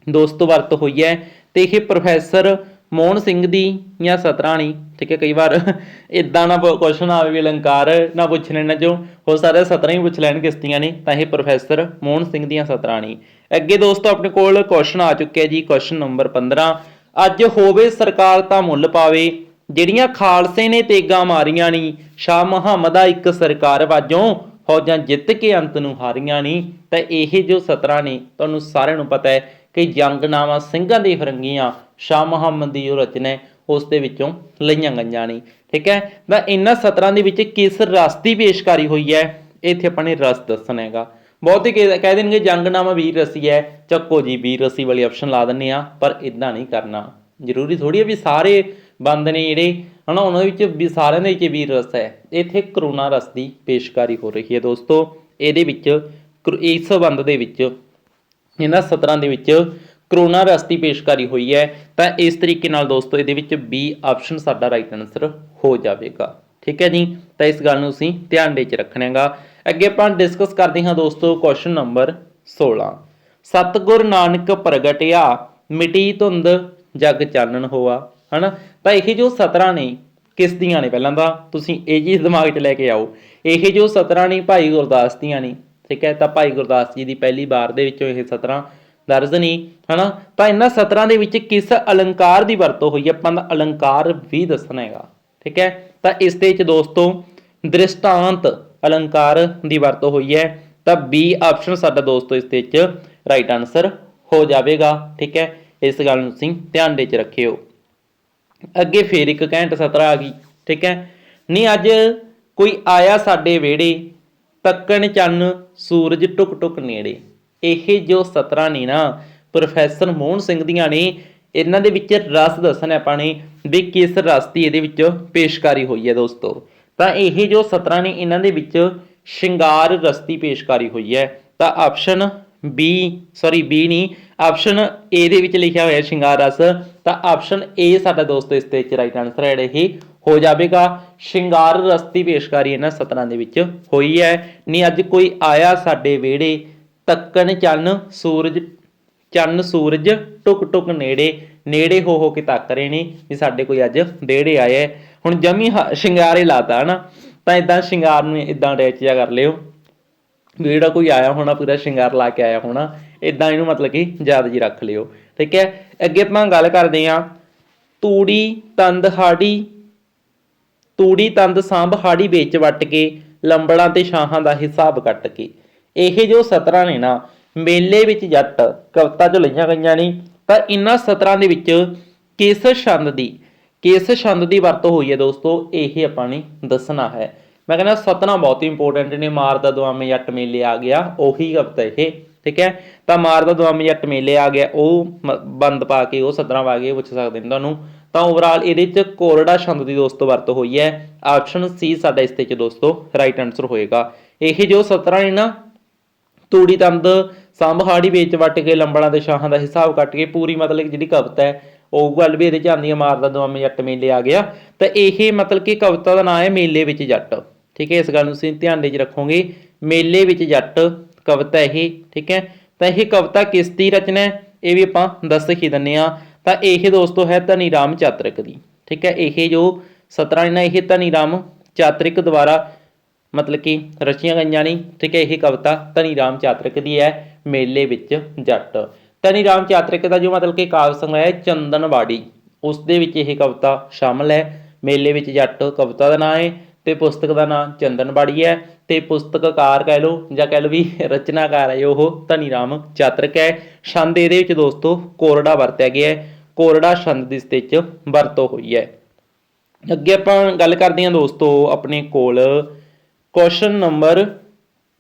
ਦੋਸਤੋ ਵਰਤ ਹੋਈ ਹੈ। ਤੇ ਇਹ ਪ੍ਰੋਫੈਸਰ ਮੋਹਨ ਸਿੰਘ ਦੀ ਜਾਂ ਸਤਰਾਣੀ, ਠੀਕ ਹੈ, ਕਈ ਵਾਰ ਇਦਾਂ ਨਾ ਕੁਐਸਚਨ ਆਵੇ ਵੀ ਅਲੰਕਾਰ ਨਾ ਪੁੱਛ ਲੈਣਾ ਜੋ ਹੋ ਸਕਦਾ ਸਤਰਾਂ ਹੀ ਪੁੱਛ ਲੈਣ ਕਿਸ਼ਤੀਆਂ ਨੇ, ਤਾਂ ਇਹ ਪ੍ਰੋਫੈਸਰ ਮੋਹਨ ਸਿੰਘ ਦੀਆਂ ਸਤਰਾਣੀ। ਅੱਗੇ ਦੋਸਤੋ ਆਪਣੇ ਕੋਲ ਕੁਐਸਚਨ ਆ ਚੁੱਕਿਆ ਜੀ, ਕੁਐਸਚਨ ਨੰਬਰ 15। ਅੱਜ ਹੋਵੇ ਸਰਕਾਰ ਤਾਂ ਮੁੱਲ ਪਾਵੇ, ਜਿਹੜੀਆਂ ਖਾਲਸੇ ਨੇ ਤੇਗਾਂ ਮਾਰੀਆਂ ਨੀ, ਸ਼ਾਹ ਮੁਹੰਮਦਾ ਇੱਕ ਸਰਕਾਰ ਵਾਜੋਂ ਫੌਜਾਂ ਜਿੱਤ ਕੇ ਅੰਤ ਨੂੰ ਹਾਰੀਆਂ ਨੀ। ਤਾਂ ਇਹ ਜੋ ਸਤਰਾਂ ਨੇ ਤੁਹਾਨੂੰ ਸਾਰਿਆਂ ਨੂੰ ਪਤਾ ਹੈ ਕਿ ਜੰਗਨਾਮਾ ਸਿੰਘਾਂ ਦੀ ਫਿਰੰਗੀਆਂ ਸ਼ਾਹ ਮੁਹੰਮਦ ਦੀ ਜੋ ਰਚਨਾ ਹੈ ਉਸ ਦੇ ਵਿੱਚੋਂ ਲਈਆਂ ਗਈਆਂ ਨੇ, ਠੀਕ ਹੈ। ਤਾਂ ਇਹਨਾਂ ਸਤਰਾਂ ਦੇ ਵਿੱਚ ਕਿਸ ਰਸ ਦੀ ਪੇਸ਼ਕਾਰੀ ਹੋਈ ਹੈ, ਇੱਥੇ ਆਪਾਂ ਨੇ ਰਸ ਦੱਸਣਾ ਹੈਗਾ। ਬਹੁਤ ਹੀ ਕਹਿ ਦੇਣਗੇ ਜੰਗਨਾਮਾ ਵੀਰ ਰਸੀ ਹੈ, ਚੱਕੋ ਜੀ ਵੀਰ ਰਸੀ ਵਾਲੀ ਆਪਸ਼ਨ ਲਾ ਦਿੰਦੇ ਆ, ਪਰ ਇੱਦਾਂ ਨਹੀਂ ਕਰਨਾ। ਜ਼ਰੂਰੀ ਥੋੜ੍ਹੀ ਹੈ ਵੀ ਸਾਰੇ ਬੰਦ ਨੇ ਜਿਹੜੇ ਹੈ ਨਾ ਉਹਨਾਂ ਵਿੱਚ ਵੀ ਸਾਰਿਆਂ ਦੇ ਵਿੱਚ ਵੀਰ ਰਸ ਹੈ। ਇੱਥੇ ਕਰੁਣਾ ਰਸ ਦੀ ਪੇਸ਼ਕਾਰੀ ਹੋ ਰਹੀ ਹੈ ਦੋਸਤੋ। ਇਹਦੇ ਵਿੱਚ ਇਸ ਬੰਦ ਦੇ ਵਿੱਚ ਇਹਨਾਂ ਸਤਰਾਂ ਦੇ ਵਿੱਚ ਕਰੁਣਾ ਰਸ ਦੀ ਪੇਸ਼ਕਾਰੀ ਹੋਈ ਹੈ। ਤਾਂ ਇਸ ਤਰੀਕੇ ਨਾਲ ਦੋਸਤੋ ਇਹਦੇ ਵਿੱਚ ਬੀ ਆਪਸ਼ਨ ਸਾਡਾ ਰਾਈਟ ਆਨਸਰ ਹੋ ਜਾਵੇਗਾ, ਠੀਕ ਹੈ ਜੀ। ਤਾਂ ਇਸ ਗੱਲ ਨੂੰ ਅਸੀਂ ਧਿਆਨ ਦੇ ਵਿੱਚ ਰੱਖਣਾ ਹੈਗਾ। ਅੱਗੇ ਆਪਾਂ ਡਿਸਕਸ ਕਰਦੇ ਹਾਂ ਦੋਸਤੋ ਕੁਐਸਚਨ ਨੰਬਰ 16। ਸਤਿਗੁਰ ਨਾਨਕ ਪ੍ਰਗਟਿਆ, ਮਿਟੀ ਧੁੰਦ ਜਗ ਚਾਨਣ ਹੋਆ, ਹਨਾ। ਤਾਂ ਇਹ ਜੋ ਸਤਰਾਂ ਨੇ ਕਿਸ ਦੀਆਂ ਨੇ, ਪਹਿਲਾਂ ਤਾਂ ਤੁਸੀਂ ਇਹ ਚੀਜ਼ ਦਿਮਾਗ 'ਚ ਲੈ ਕੇ ਆਓ। ਇਹ ਜੋ ਸਤਰਾਂ ਨੇ ਭਾਈ ਗੁਰਦਾਸ ਦੀਆਂ ਨੇ, ਠੀਕ ਹੈ। ਤਾਂ ਭਾਈ ਗੁਰਦਾਸ ਜੀ ਦੀ ਪਹਿਲੀ ਵਾਰ ਦੇ ਵਿੱਚੋਂ ਇਹ ਸਤਰਾਂ ਦਰਜ ਨਹੀਂ, ਹਨਾ। ਤਾਂ ਇਹਨਾਂ ਸਤਰਾਂ ਦੇ ਵਿੱਚ ਕਿਸ ਅਲੰਕਾਰ ਦੀ ਵਰਤੋਂ ਹੋਈ ਹੈ, ਆਪਾਂ ਦਾ ਅਲੰਕਾਰ ਵੀ ਦੱਸਣਾ ਹੈਗਾ, ਠੀਕ ਹੈ। ਤਾਂ ਇਸ ਦੇ ਵਿੱਚ ਦੋਸਤੋ ਦ੍ਰਿਸ਼ਟਾਂਤ ਅਲੰਕਾਰ ਦੀ ਵਰਤੋਂ ਹੋਈ ਹੈ। ਤਾਂ ਬੀ ਆਪਸ਼ਨ ਸਾਡਾ ਦੋਸਤੋ ਇਸ ਦੇ ਵਿੱਚ ਰਾਈਟ ਆਨਸਰ ਹੋ ਜਾਵੇਗਾ, ਠੀਕ ਹੈ। ਇਸ ਗੱਲ ਨੂੰ ਤੁਸੀਂ ਧਿਆਨ ਦੇ ਵਿੱਚ ਰੱਖਿਓ। ਅੱਗੇ ਫੇਰ ਇੱਕ ਘੈਂਟ ਸਤਰਾ ਆ ਗਈ, ਠੀਕ ਹੈ। ਨਹੀਂ ਅੱਜ ਕੋਈ ਆਇਆ ਸਾਡੇ ਵਿਹੜੇ, ਤੱਕਣ ਚੰਨ ਸੂਰਜ ਟੁਕ ਟੁਕ ਨੇੜੇ। ਇਹ ਜੋ ਸਤਰਾਂ ਨੇ ਨਾ ਪ੍ਰੋਫੈਸਰ ਮੋਹਨ ਸਿੰਘ ਦੀਆਂ ਨੇ, ਇਹਨਾਂ ਦੇ ਵਿੱਚ ਰਸ ਦੱਸਣਾ ਆਪਾਂ ਨੇ ਵੀ ਕਿਸ ਰਸ ਦੀ ਇਹਦੇ ਵਿੱਚ ਪੇਸ਼ਕਾਰੀ ਹੋਈ ਹੈ ਦੋਸਤੋ। ਤਾਂ ਇਹ ਜੋ ਸਤਰਾਂ ਨੇ ਇਹਨਾਂ ਦੇ ਵਿੱਚ ਸ਼ਿੰਗਾਰ ਰਸ ਦੀ ਪੇਸ਼ਕਾਰੀ ਹੋਈ ਹੈ। ਤਾਂ ਆਪਸ਼ਨ ਬੀ ਨਹੀਂ, ਆਪਸ਼ਨ ਏ ਦੇ ਵਿੱਚ ਲਿਖਿਆ ਹੋਇਆ ਸ਼ਿੰਗਾਰ ਰਸ। ਤਾਂ ਆਪਸ਼ਨ ਏ ਸਾਡਾ ਦੋਸਤੋ ਇਸ ਦੇ ਵਿੱਚ ਰਾਈਟ ਆਨਸਰ ਹੈ ਇਹ ਹੋ ਜਾਵੇਗਾ। ਸ਼ਿੰਗਾਰ ਰਸ ਦੀ ਪੇਸ਼ਕਾਰੀ ਇਹਨਾਂ ਸਤਰਾਂ ਦੇ ਵਿੱਚ ਹੋਈ ਹੈ। ਨਹੀਂ ਅੱਜ ਕੋਈ ਆਇਆ ਸਾਡੇ ਵਿਹੜੇ, ਤੱਕਣ ਚੰਨ ਸੂਰਜ ਟੁਕ ਟੁਕ ਨੇੜੇ, ਨੇੜੇ ਹੋ ਕੇ ਤੱਕ ਰਹੇ ਨੇ ਵੀ ਸਾਡੇ ਕੋਈ ਅੱਜ ਵਿਹੜੇ ਆਏ ਹੈ। ਹੁਣ ਜਮੀ ਸ਼ਿੰਗਾਰ ਹੀ ਲਾਤਾ ਹਨਾ। ਤਾਂ ਇਦਾਂ ਸ਼ਿੰਗਾਰ ਨੂੰ ਇਦਾਂ ਅਟੈਚ ਜਿਹਾ ਕਰ ਲਿਓ ਵੀ ਜਿਹੜਾ ਕੋਈ ਆਇਆ ਹੋਣਾ ਪੂਰਾ ਸ਼ਿੰਗਾਰ ਲਾ ਕੇ ਆਇਆ ਹੋਣਾ, ਇਦਾਂ ਇਹਨੂੰ ਮਤਲਬ ਕਿ ਯਾਦ ਜੀ ਰੱਖ ਲਿਓ, ਠੀਕ ਹੈ। ਅੱਗੇ ਆਪਾਂ ਗੱਲ ਕਰਦੇ ਹਾਂ ਤੂੜੀ ਤੰਦ ਸਾਂਭ ਹਾੜੀ ਵਿੱਚ ਵੱਟ ਕੇ, ਲੰਬੜਾਂ ਤੇ ਸ਼ਾਹਾਂ ਦਾ ਹਿਸਾਬ ਕੱਟ ਕੇ। ਇਹ ਜੋ ਸਤਰਾਂ ਨੇ ਨਾ ਮੇਲੇ ਵਿੱਚ ਜੱਟ ਕਵਿਤਾ 'ਚੋਂ ਲਈਆਂ ਗਈਆਂ ਨੇ। ਤਾਂ ਇਹਨਾਂ ਸਤਰਾਂ ਦੇ ਵਿੱਚ ਕਿਸ ਛੰਦ ਦੀ ਵਰਤੋਂ ਹੋਈ ਹੈ ਦੋਸਤੋ, ਇਹ ਆਪਾਂ ਨੇ ਦੱਸਣਾ ਹੈ। ਮੈਂ ਕਹਿੰਦਾ ਸਤਰਾਂ ਬਹੁਤ ਹੀ ਇੰਪੋਰਟੈਂਟ ਨੇ। ਮਾਰਦਾ ਦੁਆਮੇ ਜੱਟ ਮੇਲੇ ਆ ਗਿਆ, ਉਹੀ ਕਵਿਤਾ ਇਹ, ਠੀਕ ਹੈ। ਤਾਂ ਮਾਰਦਾ ਦੁਆਮੇ ਜੱਟ ਮੇਲੇ ਆ ਗਿਆ, ਉਹ ਬੰਦ ਪਾ ਕੇ ਉਹ ਸਤਰਾਂ ਪਾ ਕੇ ਪੁੱਛ ਸਕਦੇ ਨੇ ਤੁਹਾਨੂੰ। ਤਾਂ ਓਵਰਆਲ ਇਹਦੇ 'ਚ ਕੋਰੜਾ ਛੰਦ ਦੀ ਦੋਸਤੋ ਵਰਤੋਂ ਹੋਈ ਹੈ। ਆਪਸ਼ਨ ਸੀ ਸਾਡਾ ਇਸ ਦੇ 'ਚ ਦੋਸਤੋ ਰਾਈਟ ਆਨਸਰ ਹੋਏਗਾ। ਇਹ ਜੋ ਸਤਰਾਂ ਨੇ ਨਾ ਤੂੜੀ ਤੰਦ ਸਾਂਭ ਹਾੜੀ ਵੇਚ ਵੱਟ ਕੇ, ਲੰਬੜਾਂ ਤੇ ਸ਼ਾਹਾਂ ਦਾ ਹਿਸਾਬ ਕੱਟ ਕੇ, ਪੂਰੀ ਮਤਲਬ ਜਿਹੜੀ ਕਵਿਤਾ ਹੈ ਉਹ ਗੱਲ ਵੀ ਇਹਦੇ 'ਚ ਆਉਂਦੀ ਹੈ। ਮਾਰਦਾ ਦੁਆਮੇ ਜੱਟ ਮੇਲੇ ਆ ਗਿਆ, ਤਾਂ ਇਹ ਮਤਲਬ ਕਿ ਕਵਿਤਾ ਦਾ ਨਾਂ ਹੈ ਮੇਲੇ ਵਿੱਚ ਜੱਟ, ਠੀਕ ਹੈ। ਇਸ ਗੱਲ ਨੂੰ ਤੁਸੀਂ ਧਿਆਨ ਦੇ 'ਚ ਰੱਖੋਗੇ, ਮੇਲੇ ਵਿੱਚ ਜੱਟ ਕਵਿਤਾ ਇਹ, ਠੀਕ ਹੈ। ਤਾਂ ਇਹ ਕਵਿਤਾ ਕਿਸ ਦੀ ਰਚਨਾ ਹੈ ਇਹ ਵੀ ਆਪਾਂ ਦੱਸ ਹੀ ਦਿੰਦੇ ਹਾਂ। ਤਾਂ ਇਹ ਦੋਸਤੋ ਹੈ ਧਨੀ ਰਾਮ ਚਾਤਰਿਕ ਦੀ, ਠੀਕ ਹੈ। ਇਹ ਜੋ ਸਤਰਾਂ ਨੇ ਨਾ ਇਹ ਧਨੀ ਰਾਮ ਚਾਤਰਿਕ ਦੁਆਰਾ ਮਤਲਬ ਕਿ ਰਚੀਆਂ ਗਈਆਂ ਨੇ, ਠੀਕ ਹੈ। ਇਹ ਕਵਿਤਾ ਧਨੀ ਰਾਮ ਚਾਤਰਿਕ ਦੀ ਹੈ, ਮੇਲੇ ਵਿੱਚ ਜੱਟ। ਧਨੀ ਰਾਮ ਚਾਤਰਿਕ ਦਾ ਜੋ ਮਤਲਬ ਕਿ ਕਾਵਿ ਸੰਗ੍ਰਹਿ ਹੈ ਚੰਦਨਵਾੜੀ, ਉਸ ਦੇ ਵਿੱਚ ਇਹ ਕਵਿਤਾ ਸ਼ਾਮਲ ਹੈ। ਮੇਲੇ ਵਿੱਚ ਜੱਟ ਕਵਿਤਾ ਦਾ ਨਾਂ ਹੈ ਤੇ ਪੁਸਤਕ ਦਾ ਨਾਂ ਚੰਦਨਵਾੜੀ ਹੈ। ਤੇ ਪੁਸਤਕਕਾਰ ਕਹਿ ਲਓ ਜਾਂ ਕਹਿ ਲਓ ਵੀ ਰਚਨਾਕਾਰ ਹੈ ਉਹ ਧਨੀ ਰਾਮ ਚਾਤਰਿਕ ਹੈ। ਛੰਦ ਇਹਦੇ ਵਿੱਚ ਦੋਸਤੋ ਕੋਰੜਾ ਵਰਤਿਆ ਗਿਆ ਹੈ, ਕੋਰੜਾ ਛੰਦ ਦੀ ਇਸ ਵਿੱਚ ਵਰਤੋਂ ਹੋਈ ਹੈ। ਅੱਗੇ ਆਪਾਂ ਗੱਲ ਕਰਦੇ ਹਾਂ ਦੋਸਤੋ ਆਪਣੇ ਕੋਲ ਕੁਐਸਚਨ ਨੰਬਰ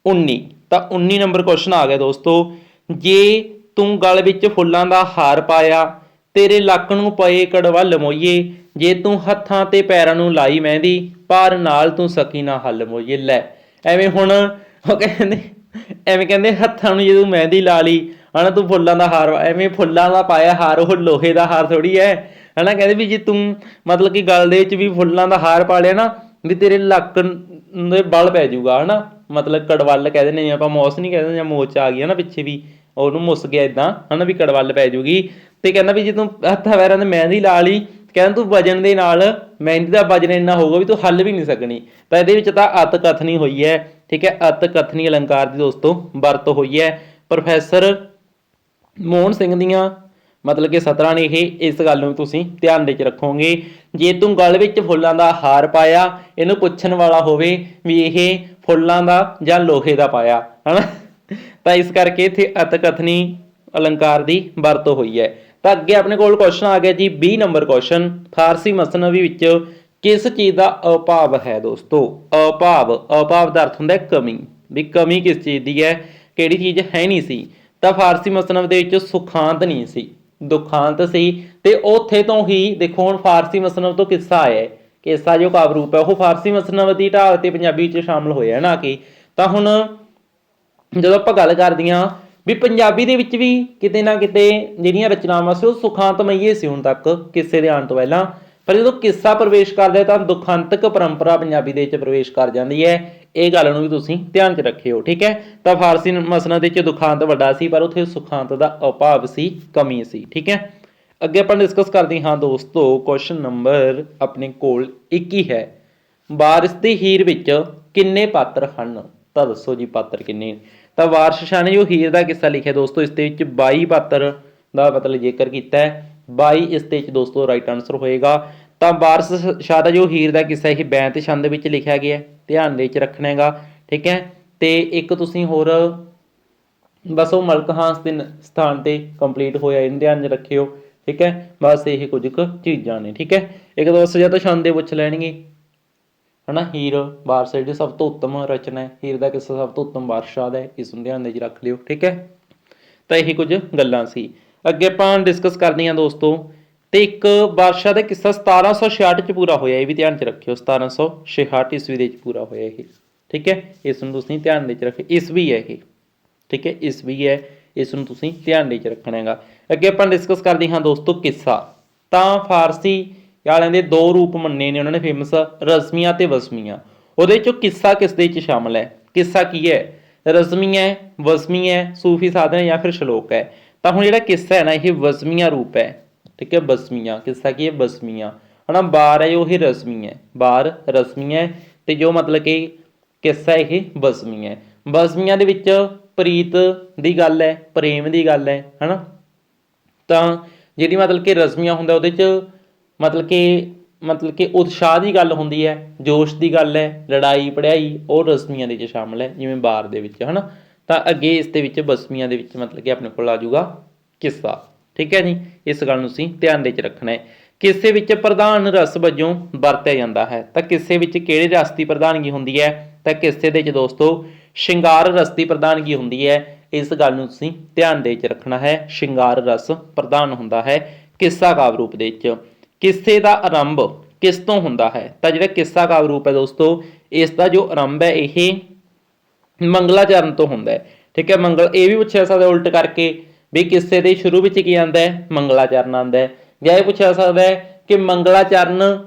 19। ਤਾਂ 19 ਨੰਬਰ ਕੁਐਸਚਨ ਆ ਗਿਆ ਦੋਸਤੋ। ਜੇ ਤੂੰ ਗਲ ਵਿੱਚ ਫੁੱਲਾਂ ਦਾ ਹਾਰ ਪਾਇਆ, ਤੇਰੇ ਲੱਕ ਨੂੰ ਪਏ ਕੜਵੱਲ ਮੋਈਏ। ਜੇ ਤੂੰ ਹੱਥਾਂ ਤੇ ਪੈਰਾਂ ਨੂੰ ਲਾਈ ਮਹਿੰਦੀ, ਭਾਰ ਨਾਲ ਤੂੰ ਸਕੀ ਨਾ ਹੱਲ ਮੋਈਏ। ਲੈ ਐਵੇਂ ਹੁਣ ਉਹ ਕਹਿੰਦੇ ਹੱਥਾਂ ਨੂੰ ਜੇ ਤੂੰ ਮਹਿੰਦੀ ਲਾ ਲਈ ਹਨਾ, ਤੂੰ ਫੁੱਲਾਂ ਦਾ ਹਾਰ, ਐਵੇਂ ਫੁੱਲਾਂ ਦਾ ਪਾਇਆ ਹਾਰ ਉਹ ਲੋਹੇ ਦਾ ਹਾਰ ਥੋੜ੍ਹੀ ਹੈ, है ना। कहते भी जे तू मतलब कि गल दे विच भी फुल्लां दा हार पा लिया ना भी तेरे लक दे बल पै जूगा, है ना। मतलब कड़वल कह दिंदे, आपां मौस नहीं कहते, ਜਾਂ ਮੋਚ ਆ ਗਈ ਹੈ ਨਾ ਪਿੱਛੇ ਵੀ ਉਹਨੂੰ ਮੁੱਸ ਗਿਆ ਇਦਾਂ, ਹੈ ਨਾ, ਵੀ ਕੜਵਲ ਪੈ ਜੂਗੀ। ਤੇ ਕਹਿੰਦਾ ਵੀ ਜੇ ਤੂੰ ਹੱਥਾਂ ਪੈਰਾਂ ਤੇ ਮਹਿੰਦੀ ਲਾ ਲਈ, ਕਹਿੰਦਾ ਤੂੰ ਵਜਨ ਦੇ ਨਾਲ ਮਹਿੰਦੀ ਦਾ ਵਜਨ ਇੰਨਾ ਹੋਊਗਾ ਵੀ ਤੂੰ ਹੱਲ ਵੀ ਨਹੀਂ ਸਕਣੀ। ਤਾਂ ਇਹਦੇ ਵਿੱਚ ਤਾਂ ਅਤ ਕਥਨੀ ਹੋਈ ਹੈ, ਠੀਕ ਹੈ। ਅਤ ਕਥਨੀ ਅਲੰਕਾਰ ਦੀ ਦੋਸਤੋ ਵਰਤੋਂ ਹੋਈ ਹੈ। ਪ੍ਰੋਫੈਸਰ ਮੋਹਨ ਸਿੰਘ ਦੀਆਂ मतलब कि सतरां ने इस गल नूं तुसीं ध्यान दे च रखोगे। जे तू गल विच फुल्लां दा हार पाया, इहनूं पुछण वाला होवे भी इह फुल्लां दा जां लोहे दा पाया, है ना। तां इस करके इत्थे अत कथनी अलंकार दी वरतों होई है। तां अगे अपने कोल क्वेश्चन आ गया जी 20 नंबर क्वेश्चन, फारसी मसनवी विच किस चीज़ का अभाव है दोस्तों। अभाव, अभाव का अर्थ हुंदा कमी, भी कमी किस चीज़ की है, किहड़ी चीज़ है नहीं सी। तां फारसी मसनव दे विच सुखांत नहीं सी, दुखांत सी। ते उत्थे तो ही देखो हुण फारसी मसनव तो किस्सा आया है, किस्सा जो काव्य रूप है वो फारसी मसनव की ढाल ते पंजाबी च शामिल होया ना कि। तां हुण जदों आपां गल करदे हां भी पंजाबी दे विच भी किते ना किते जिहड़ियां रचनावां सी वो सुखांतमई सी हुण तक किस्से दे आउण तो पहलां, पर जदों किस्सा प्रवेश करदा तां दुखांतक परंपरा पंजाबी दे विच प्रवेश कर जांदी है। ਇਹ ਗੱਲ ਨੂੰ ਵੀ ਤੁਸੀਂ ਧਿਆਨ 'ਚ ਰੱਖਿਓ, ਠੀਕ ਹੈ। ਤਾਂ ਫਾਰਸੀ ਮਸਨਦ ਦੇ 'ਚ ਦੁਖਾਂਤ ਵੱਡਾ ਸੀ, ਪਰ ਉੱਥੇ ਸੁਖਾਂਤ ਦਾ ਅਭਾਵ ਸੀ, ਕਮੀ ਸੀ, ਠੀਕ ਹੈ। ਅੱਗੇ ਆਪਾਂ ਡਿਸਕਸ ਕਰਦੇ ਹਾਂ ਦੋਸਤੋ, ਕੁਐਸਚਨ ਨੰਬਰ ਆਪਣੇ ਕੋਲ 21 ਹੈ। ਵਾਰਿਸ ਦੀ ਹੀਰ ਵਿੱਚ ਕਿੰਨੇ ਪਾਤਰ ਹਨ, ਤਾਂ ਦੱਸੋ ਜੀ ਪਾਤਰ ਕਿੰਨੇ। ਤਾਂ ਵਾਰਿਸ ਸ਼ਾਹ ਨੇ ਜੋ ਹੀਰ ਦਾ ਕਿੱਸਾ ਲਿਖਿਆ ਦੋਸਤੋ, ਇਸ ਦੇ ਵਿੱਚ 22 ਪਾਤਰ ਦਾ ਮਤਲਬ ਜ਼ਿਕਰ ਕੀਤਾ ਹੈ। 22 ਇਸ ਦੇ ਵਿੱਚ ਦੋਸਤੋ ਰਾਈਟ ਆਨਸਰ ਹੋਏਗਾ। ਤਾਂ ਵਾਰਿਸ ਸ਼ਾਹ ਦਾ ਜੋ ਹੀਰ ਦਾ ਕਿੱਸਾ ਇਹ ਬੈਂਤ ਛੰਦ ਵਿੱਚ ਲਿਖਿਆ ਗਿਆ, ਧਿਆਨ ਦੇ ਵਿੱਚ ਰੱਖਣਾ ਹੈਗਾ, ਠੀਕ ਹੈ। ਤੇ ਇੱਕ ਤੁਸੀਂ ਹੋਰ ਬਸ ਉਹ ਮਲਕ ਹਾਂਸ ਦੇ ਸਥਾਨ ਤੇ ਕੰਪਲੀਟ ਹੋਇਆ, ਇਹਨੂੰ ਧਿਆਨ 'ਚ ਰੱਖਿਓ, ਠੀਕ ਹੈ। ਬਸ ਇਹ ਕੁਝ ਕੁ ਚੀਜ਼ਾਂ ਨੇ, ਠੀਕ ਹੈ। ਇੱਕ ਦੋ ਜਾਂ ਤਾਂ ਛੰਦ ਦੇ ਪੁੱਛ ਲੈਣਗੇ, ਹੈ ਨਾ। ਹੀਰ ਵਾਰਿਸ ਜਿਹੜੀ ਸਭ ਤੋਂ ਉੱਤਮ ਰਚਨਾ ਹੈ, ਹੀਰ ਦਾ ਕਿੱਸਾ ਸਭ ਤੋਂ ਉੱਤਮ ਵਾਰਿਸ ਸ਼ਾਹ ਦਾ ਹੈ, ਇਸ ਨੂੰ ਧਿਆਨ ਦੇ ਵਿੱਚ ਰੱਖ ਲਿਓ, ਠੀਕ ਹੈ। ਤਾਂ ਇਹੀ ਕੁਝ ਗੱਲਾਂ ਸੀ। ਅੱਗੇ ਆਪਾਂ ਡਿਸਕਸ ਕਰਦੇ ਹਾਂ ਦੋਸਤੋ। ਤੇ ਇੱਕ ਵਾਰਿਸ ਸ਼ਾਹ ਦਾ ਕਿੱਸਾ 1766 'ਚ ਪੂਰਾ ਹੋਇਆ, ਇਹ ਵੀ ਧਿਆਨ 'ਚ ਰੱਖਿਓ। 1766 ਈਸਵੀ ਦੇ ਵਿੱਚ ਪੂਰਾ ਹੋਇਆ ਇਹ, ਠੀਕ ਹੈ। ਇਸ ਨੂੰ ਤੁਸੀਂ ਧਿਆਨ ਦੇ 'ਚ ਰੱਖਿਓ, ਈਸਵੀ ਹੈ ਇਹ, ਠੀਕ ਹੈ, ਈਸਵੀ ਹੈ, ਇਸ ਨੂੰ ਤੁਸੀਂ ਧਿਆਨ ਦੇ 'ਚ ਰੱਖਣਾ ਹੈਗਾ। ਅੱਗੇ ਆਪਾਂ ਡਿਸਕਸ ਕਰਦੇ ਹਾਂ ਦੋਸਤੋ ਕਿੱਸਾ। ਤਾਂ ਫਾਰਸੀ ਵਾਲਿਆਂ ਦੇ ਦੋ ਰੂਪ ਮੰਨੇ ਨੇ ਉਹਨਾਂ ਨੇ ਫੇਮਸ, ਰਜ਼ਮੀਆਂ ਤੇ ਵਜ਼ਮੀਆਂ। ਉਹਦੇ 'ਚੋਂ ਕਿੱਸਾ ਕਿਸ ਦੇ 'ਚ ਸ਼ਾਮਲ ਹੈ, ਕਿੱਸਾ ਕੀ ਹੈ, ਰਜ਼ਮੀ ਹੈ, ਵਜ਼ਮੀ ਹੈ, ਸੂਫੀ ਸਾਧਨ ਜਾਂ ਫਿਰ ਸ਼ਲੋਕ ਹੈ। ਤਾਂ ਹੁਣ ਜਿਹੜਾ ਕਿੱਸਾ ਹੈ ਨਾ ਇਹ ਵਜ਼ਮੀਆਂ ਰੂਪ ਹੈ, ठीक है। बसमियाँ किस्सा की है, बसमियाँ, है ना। बार है जो ही रस्मी है, बार रस्मी है, तो जो मतलब कि किस्सा ये बसमी है। बसमियाँ दे विच प्रीत दी गल है, प्रेम दी गल है ना। तो जिहड़ी मतलब कि रस्मियाँ हुंदा उहदे च मतलब कि उत्साह की गल हुंदी है, जोश की गल है, लड़ाई पढ़ाई वो रस्मियाँ दे विच शामिल है, जिवें बार दे विच, है ना। तो अगे इस दे विच बसमियाँ दे विच मतलब कि अपने कोल आ जाऊगा किस्सा, ठीक है जी। इस गल नूं तुसीं ध्यान दे 'च रखना है। किस्से विच प्रधान रस वजों वरतिया जांदा है, तां किस्से विच किहड़े रस की प्रधानगी हुंदी है, तां किस्से दे 'च दोस्तों शिंगार रस की प्रधानगी हुंदी है। इस गल नूं तुसीं ध्यान दे 'च रखना है, शिंगार रस प्रधान हुंदा है किस्सा काव्य रूप दे 'च। किस्से दा आरंभ किस तों हुंदा है, तां जिहड़ा किस्सा काव्य रूप है दोस्तों इसका जो आरंभ है यह मंगलाचरण तो हुंदा है, ठीक है। मंगल ये भी पूछा सकदा उल्ट करके भी किस्से दे शुरू विच की आंदा है, मंगलाचरण आंदा है। जां ये पूछा सकदा है कि मंगलाचरण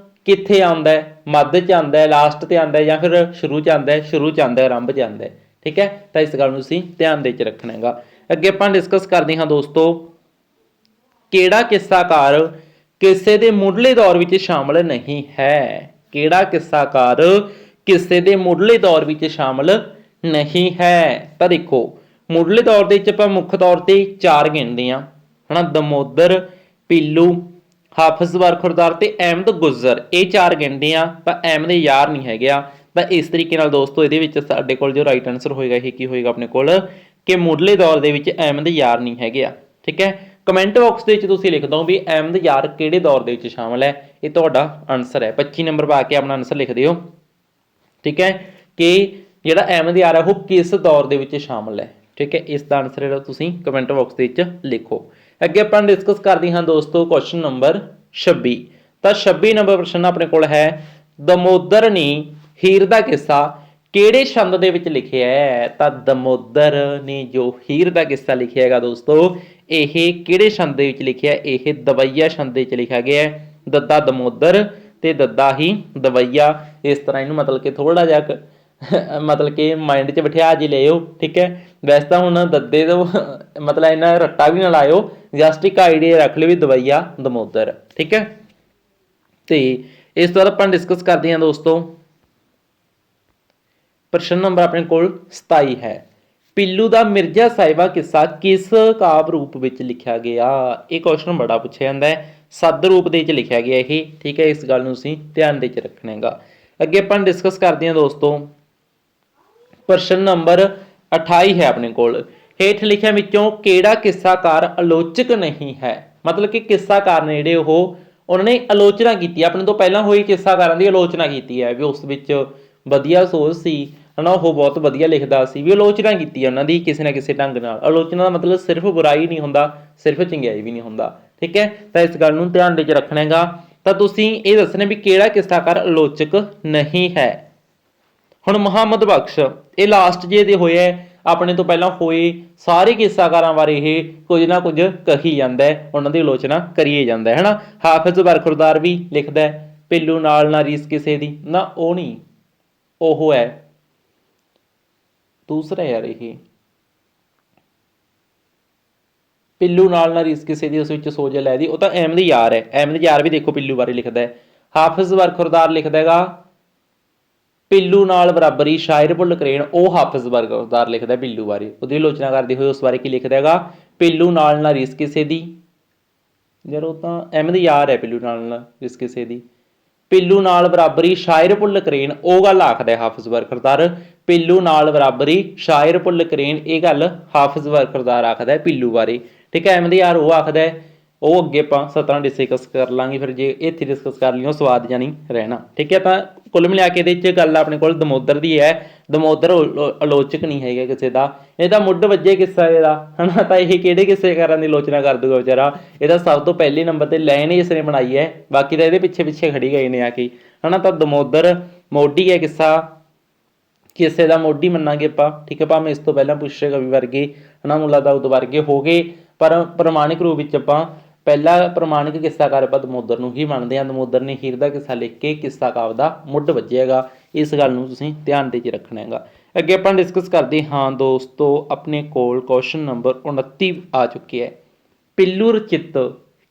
कित्थे आंदा है, मध्य च आंदा है, लास्ट ते आंदा है, या फिर शुरू च आंदा है, शुरू च आंदा है, आरंभ च आंदा है, ठीक है। तो इस गल नूं तुसीं ध्यान दे 'च रखना हैगा। अगे आपां डिस्कस करदे हां दोस्तों किहड़ा किस्साकार किस्से दे मुढ़ले दौर विच शामिल नहीं है, किहड़ा किस्साकार किस्से दे मुढ़ले दौर विच शामिल नहीं है। तो देखो मुढ़ले दौर के आपां मुख तौर पर 4 गिणदे हां, है ना। दमोदर, पीलू, हाफिज बरखुरदार ते अहमद गुजर, ये 4 गिणदे हां। तां अहमद यार नहीं हैगा। तां इस तरीके नाल दोस्तों इहदे विच साडे कोल जो राइट आंसर होएगा ये की होएगा अपने कोल कि मुढ़ले दौर दे विच अहमद यार नहीं हैगे, ठीक है। कमेंट बॉक्स दे विच तुसीं लिख दो भी अहमद यार किहड़े दौर दे विच शामिल है, ये तुहाडा आंसर है। 25 नंबर पा के अपना आंसर लिख दिओ, ठीक है, कि जिहड़ा अहमद यार है वो किस दौर दे विच शामिल है, ठीक है। इसका आंसर है तुसीं कमेंट बॉक्स के लिखो। अगे अपन डिस्कस करते हैं दोस्तों क्वेश्चन नंबर 26। तो 26 नंबर प्रश्न अपने कोल है दमोदर ने हीर का किस्सा ਕਿਹੜੇ ਛੰਦ ਦੇ ਵਿੱਚ ਲਿਖਿਆ ਹੈ? ਤਾਂ ਦਮੋਦਰ ਨੇ ਜੋ ਹੀਰ ਦਾ ਕਿੱਸਾ ਲਿਖਿਆ ਹੈਗਾ ਦੋਸਤੋ, ਇਹ ਕਿਹੜੇ ਛੰਦ ਦੇ ਵਿੱਚ ਲਿਖਿਆ? ਇਹ ਦਵਈਆ ਛੰਦ ਵਿੱਚ ਲਿਖਿਆ ਗਿਆ ਹੈ। ਦੱਦਾ ਦਮੋਦਰ ਤੇ ਦੱਦਾ ਹੀ ਦਵਈਆ, ਇਸ ਤਰ੍ਹਾਂ ਇਹਨੂੰ ਮਤਲਬ ਕਿ ਥੋੜਾ ਜਿਹਾ ਮਤਲਬ ਕਿ ਮਾइंड 'ਚ ਬਿਠਾ ਜੀ ਲਿਓ, ਠੀਕ ਹੈ। ਵੈਸੇ ਤਾਂ ਹੁਣ ਦੱਦੇ ਤੋਂ ਮਤਲਬ ਇਹਨਾਂ ਰੱਟਾ ਵੀ ਨਾ ਲਾਇਓ, ਜਸਟ ਇੱਕ ਆਈਡੀਆ ਰੱਖ ਲਿਓ ਵੀ ਦਵਈਆ ਦਮੋਦਰ, ਠੀਕ ਹੈ। ਤੇ ਇਸ ਤੋਂ ਬਾਅਦ ਆਪਾਂ ਡਿਸਕਸ ਕਰਦੇ ਹਾਂ ਦੋਸਤੋ, ਪ੍ਰਸ਼ਨ ਨੰਬਰ ਆਪਣੇ ਕੋਲ 27 ਹੈ। ਪੀਲੂ ਦਾ ਮਿਰਜ਼ਾ ਸਾਹਿਬਾ ਕਿੱਸਾ ਕਿਸ ਕਾਵਿ ਰੂਪ ਵਿੱਚ ਲਿਖਿਆ ਗਿਆ? ਇਹ ਕੁਐਸਚਨ ਬੜਾ ਪੁੱਛਿਆ ਜਾਂਦਾ ਹੈ। ਸੱਦ ਰੂਪ ਦੇ ਵਿੱਚ ਲਿਖਿਆ ਗਿਆ ਇਹ, ਠੀਕ ਹੈ। ਇਸ ਗੱਲ ਨੂੰ ਤੁਸੀਂ ਧਿਆਨ ਦੇ ਵਿੱਚ ਰੱਖਣਾ ਹੈਗਾ। ਅੱਗੇ ਆਪਾਂ ਡਿਸਕਸ ਕਰਦੇ ਹਾਂ ਦੋਸਤੋ, ਪ੍ਰਸ਼ਨ ਨੰਬਰ 28 ਹੈ ਆਪਣੇ ਕੋਲ। ਹੇਠ ਲਿਖਿਆਂ ਵਿੱਚੋਂ ਕਿਹੜਾ ਕਿੱਸਾਕਾਰ ਆਲੋਚਕ ਨਹੀਂ ਹੈ? ਮਤਲਬ ਕਿ ਕਿੱਸਾਕਾਰ ਨੇ ਜਿਹੜੇ ਉਹਨਾਂ ਨੇ ਆਲੋਚਨਾ ਕੀਤੀ, ਆਪਣੇ ਤੋਂ ਪਹਿਲਾਂ ਹੋਈ ਕਿੱਸਾਕਾਰਾਂ ਦੀ ਆਲੋਚਨਾ ਕੀਤੀ ਹੈ ਵੀ ਉਸ ਵਿੱਚ ਵਧੀਆ ਸੋਚ ਸੀ, ਹਨਾ, ਉਹ ਬਹੁਤ ਵਧੀਆ ਲਿਖਦਾ ਸੀ, ਵੀ ਆਲੋਚਨਾ ਕੀਤੀ ਹੈ ਉਹਨਾਂ ਦੀ ਕਿਸੇ ਨਾ ਕਿਸੇ ਢੰਗ ਨਾਲ। ਆਲੋਚਨਾ ਦਾ ਮਤਲਬ ਸਿਰਫ ਬੁਰਾਈ ਨਹੀਂ ਹੁੰਦਾ, ਸਿਰਫ ਚੰਗਿਆਈ ਵੀ ਨਹੀਂ ਹੁੰਦਾ, ਠੀਕ ਹੈ। ਤਾਂ ਇਸ ਗੱਲ ਨੂੰ ਧਿਆਨ ਦੇ ਵਿੱਚ ਰੱਖਣਾ ਹੈਗਾ। ਤਾਂ ਤੁਸੀਂ ਇਹ ਦੱਸਣਾ ਵੀ ਕਿਹੜਾ ਕਿੱਸਾਕਾਰ ਆਲੋਚਕ ਨਹੀਂ ਹੈ। ਹੁਣ ਮੁਹੰਮਦ ਬਖਸ਼, ਇਹ ਲਾਸਟ ਜੇ ਦੇ ਹੋਏ ਆਪਣੇ ਤੋਂ ਪਹਿਲਾਂ ਹੋਏ ਸਾਰੇ ਕਿੱਸਾਕਾਰਾਂ ਬਾਰੇ ਇਹ ਕੁਝ ਨਾ ਕੁਝ ਕਹੀ ਜਾਂਦਾ ਹੈ, ਉਹਨਾਂ ਦੀ ਆਲੋਚਨਾ ਕਰੀਏ ਜਾਂਦਾ ਹੈ, ਹਨਾ। ਹਾਫਿਜ਼ ਬਰਖੁਰਦਾਰ ਵੀ ਲਿਖਦਾ ਹੈ ਪੀਲੂ ਨਾਲ ਨਾ ਰੀਸ ਕਿਸੇ ਦੀ, ਨਾ ਉਹ ਨਹੀਂ, ਉਹ ਹੈ ਦੂਸਰਾ ਯਾਰ, ਇਹ ਪਿੱਲੂ ਨਾਲ ਨਾ ਰੀਸ ਕਿਸੇ ਦੀ, ਉਸ ਵਿੱਚ ਸੋਚ ਲੈ ਦੀ, ਉਹ ਤਾਂ ਅਹਿਮਦ ਯਾਰ ਹੈ। ਅਹਿਮਦ ਯਾਰ ਵੀ ਦੇਖੋ ਪਿੱਲੂ ਬਾਰੇ ਲਿਖਦਾ ਹੈ। ਹਾਫਿਜ਼ ਬਰਖੁਰਦਾਰ ਲਿਖਦਾ ਹੈਗਾ ਪਿੱਲੂ ਨਾਲ ਬਰਾਬਰੀ ਸ਼ਾਇਰ ਭੁੱਲ ਕਰੇਨ, ਉਹ ਹਾਫਿਜ਼ ਬਰਖੁਰਦਾਰ ਲਿਖਦਾ ਪਿੱਲੂ ਬਾਰੇ, ਉਹਦੀ ਆਲੋਚਨਾ ਕਰਦੇ ਹੋਏ ਉਸ ਬਾਰੇ ਕੀ ਲਿਖਦਾ ਹੈਗਾ? ਪਿੱਲੂ ਨਾਲ ਨਾ ਰੀਸ ਕਿਸੇ ਦੀ, ਯਾਰ ਉਹ ਤਾਂ ਅਹਿਮਦ ਯਾਰ ਹੈ ਪਿੱਲੂ ਨਾਲ ਨਾ ਰੀਸ ਕਿਸੇ ਦੀ। ਪਿੱਲੂ ਨਾਲ ਬਰਾਬਰੀ ਸ਼ਾਇਰ ਭੁੱਲ ਕਰੇਨ, ਉਹ ਗੱਲ ਆਖਦਾ ਹਾਫਿਜ਼ ਬਰਖੁਰਦਾਰ। ਪਿੱਲੂ ਨਾਲ ਬਰਾਬਰੀ ਸ਼ਾਇਰ ਭੁੱਲ ਕਰੇਨ, ਇਹ ਗੱਲ ਹਾਫਿਜ਼ ਬਰਖੁਰਦਾਰ ਆਖਦਾ ਪਿੱਲੂ ਬਾਰੇ, ਠੀਕ ਹੈ। ਅਹਿਮਦ ਯਾਰ ਉਹ ਆਖਦਾ, ਉਹ ਅੱਗੇ ਆਪਾਂ 17 ਡਿਸਕਸ ਕਰ ਲਾਂਗੇ, ਫਿਰ ਜੇ ਇੱਥੇ ਡਿਸਕਸ ਕਰ ਲਈਓ ਸਵਾਦ ਜਾਨੀ ਰਹਿਣਾ, ਠੀਕ ਹੈ। ਤਾਂ ਕੁੱਲ ਮਿਲਾ ਕੇ ਇਹਦੇ 'ਚ ਗੱਲ ਆਪਣੇ ਕੋਲ ਦਮੋਦਰ ਦੀ ਹੈ। ਦਮੋਦਰ ਆਲੋਚਕ ਨਹੀਂ ਹੈਗਾ ਕਿਸੇ ਦਾ, ਇਹ ਤਾਂ ਮੁੱਢ ਵੱਜੇ ਕਿੱਸਾ ਇਹਦਾ, ਹਨਾ। ਤਾਂ ਇਹ ਕਿਹੜੇ ਕਿੱਸੇਕਾਰਾਂ ਦੀ ਆਲੋਚਨਾ ਕਰ ਦੂਗਾ ਵਿਚਾਰਾ? ਇਹਦਾ ਸਭ ਤੋਂ ਪਹਿਲੇ ਨੰਬਰ ਤੇ ਲਾਈਨ ਇਸ ਨੇ ਬਣਾਈ ਹੈ, ਬਾਕੀ ਤਾਂ ਇਹਦੇ ਪਿੱਛੇ ਪਿੱਛੇ ਖੜੀ ਗਏ ਨੇ ਆ ਕੇ, ਹਨਾ। ਤਾਂ ਦਮੋਦਰ ਮੋਢੀ ਹੈ ਕਿੱਸਾ, ਕਿਸੇ ਦਾ ਮੋਢੀ ਮੰਨਾਂਗੇ ਆਪਾਂ, ਠੀਕ ਹੈ। ਭਾਵੇਂ ਇਸ ਤੋਂ ਪਹਿਲਾਂ ਪੁੱਛੇ ਕਵੀ ਵਰਗੇ, ਹਨਾ, ਮੁੱਲਾ ਦਾਊਦ ਵਰਗੇ ਹੋ ਗਏ, ਪਰ ਪ੍ਰਮਾਣਿਕ ਰੂਪ ਵਿੱਚ ਆਪਾਂ ਪਹਿਲਾ ਪ੍ਰਮਾਣਿਕ ਕਿੱਸਾਕਾਰ ਆਪਾਂ ਦਮੋਦਰ ਨੂੰ ਹੀ ਮੰਨਦੇ ਹਾਂ। ਦਮੋਦਰ ਨੇ ਹੀਰ ਦਾ ਕਿੱਸਾ ਲਿਖ ਕੇ ਕਿੱਸਾ ਕਾਵਿ ਦਾ ਮੁੱਢ ਵੱਜਿਆ ਹੈਗਾ, ਇਸ ਗੱਲ ਨੂੰ ਤੁਸੀਂ ਧਿਆਨ ਦੇ 'ਚ ਰੱਖਣਾ ਹੈਗਾ। ਅੱਗੇ ਆਪਾਂ ਡਿਸਕਸ ਕਰਦੇ ਹਾਂ ਦੋਸਤੋ, ਆਪਣੇ ਕੋਲ ਕੁਐਸਚਨ ਨੰਬਰ 29 ਆ ਚੁੱਕਿਆ ਹੈ। ਪੀਲੂ ਰਚਿਤ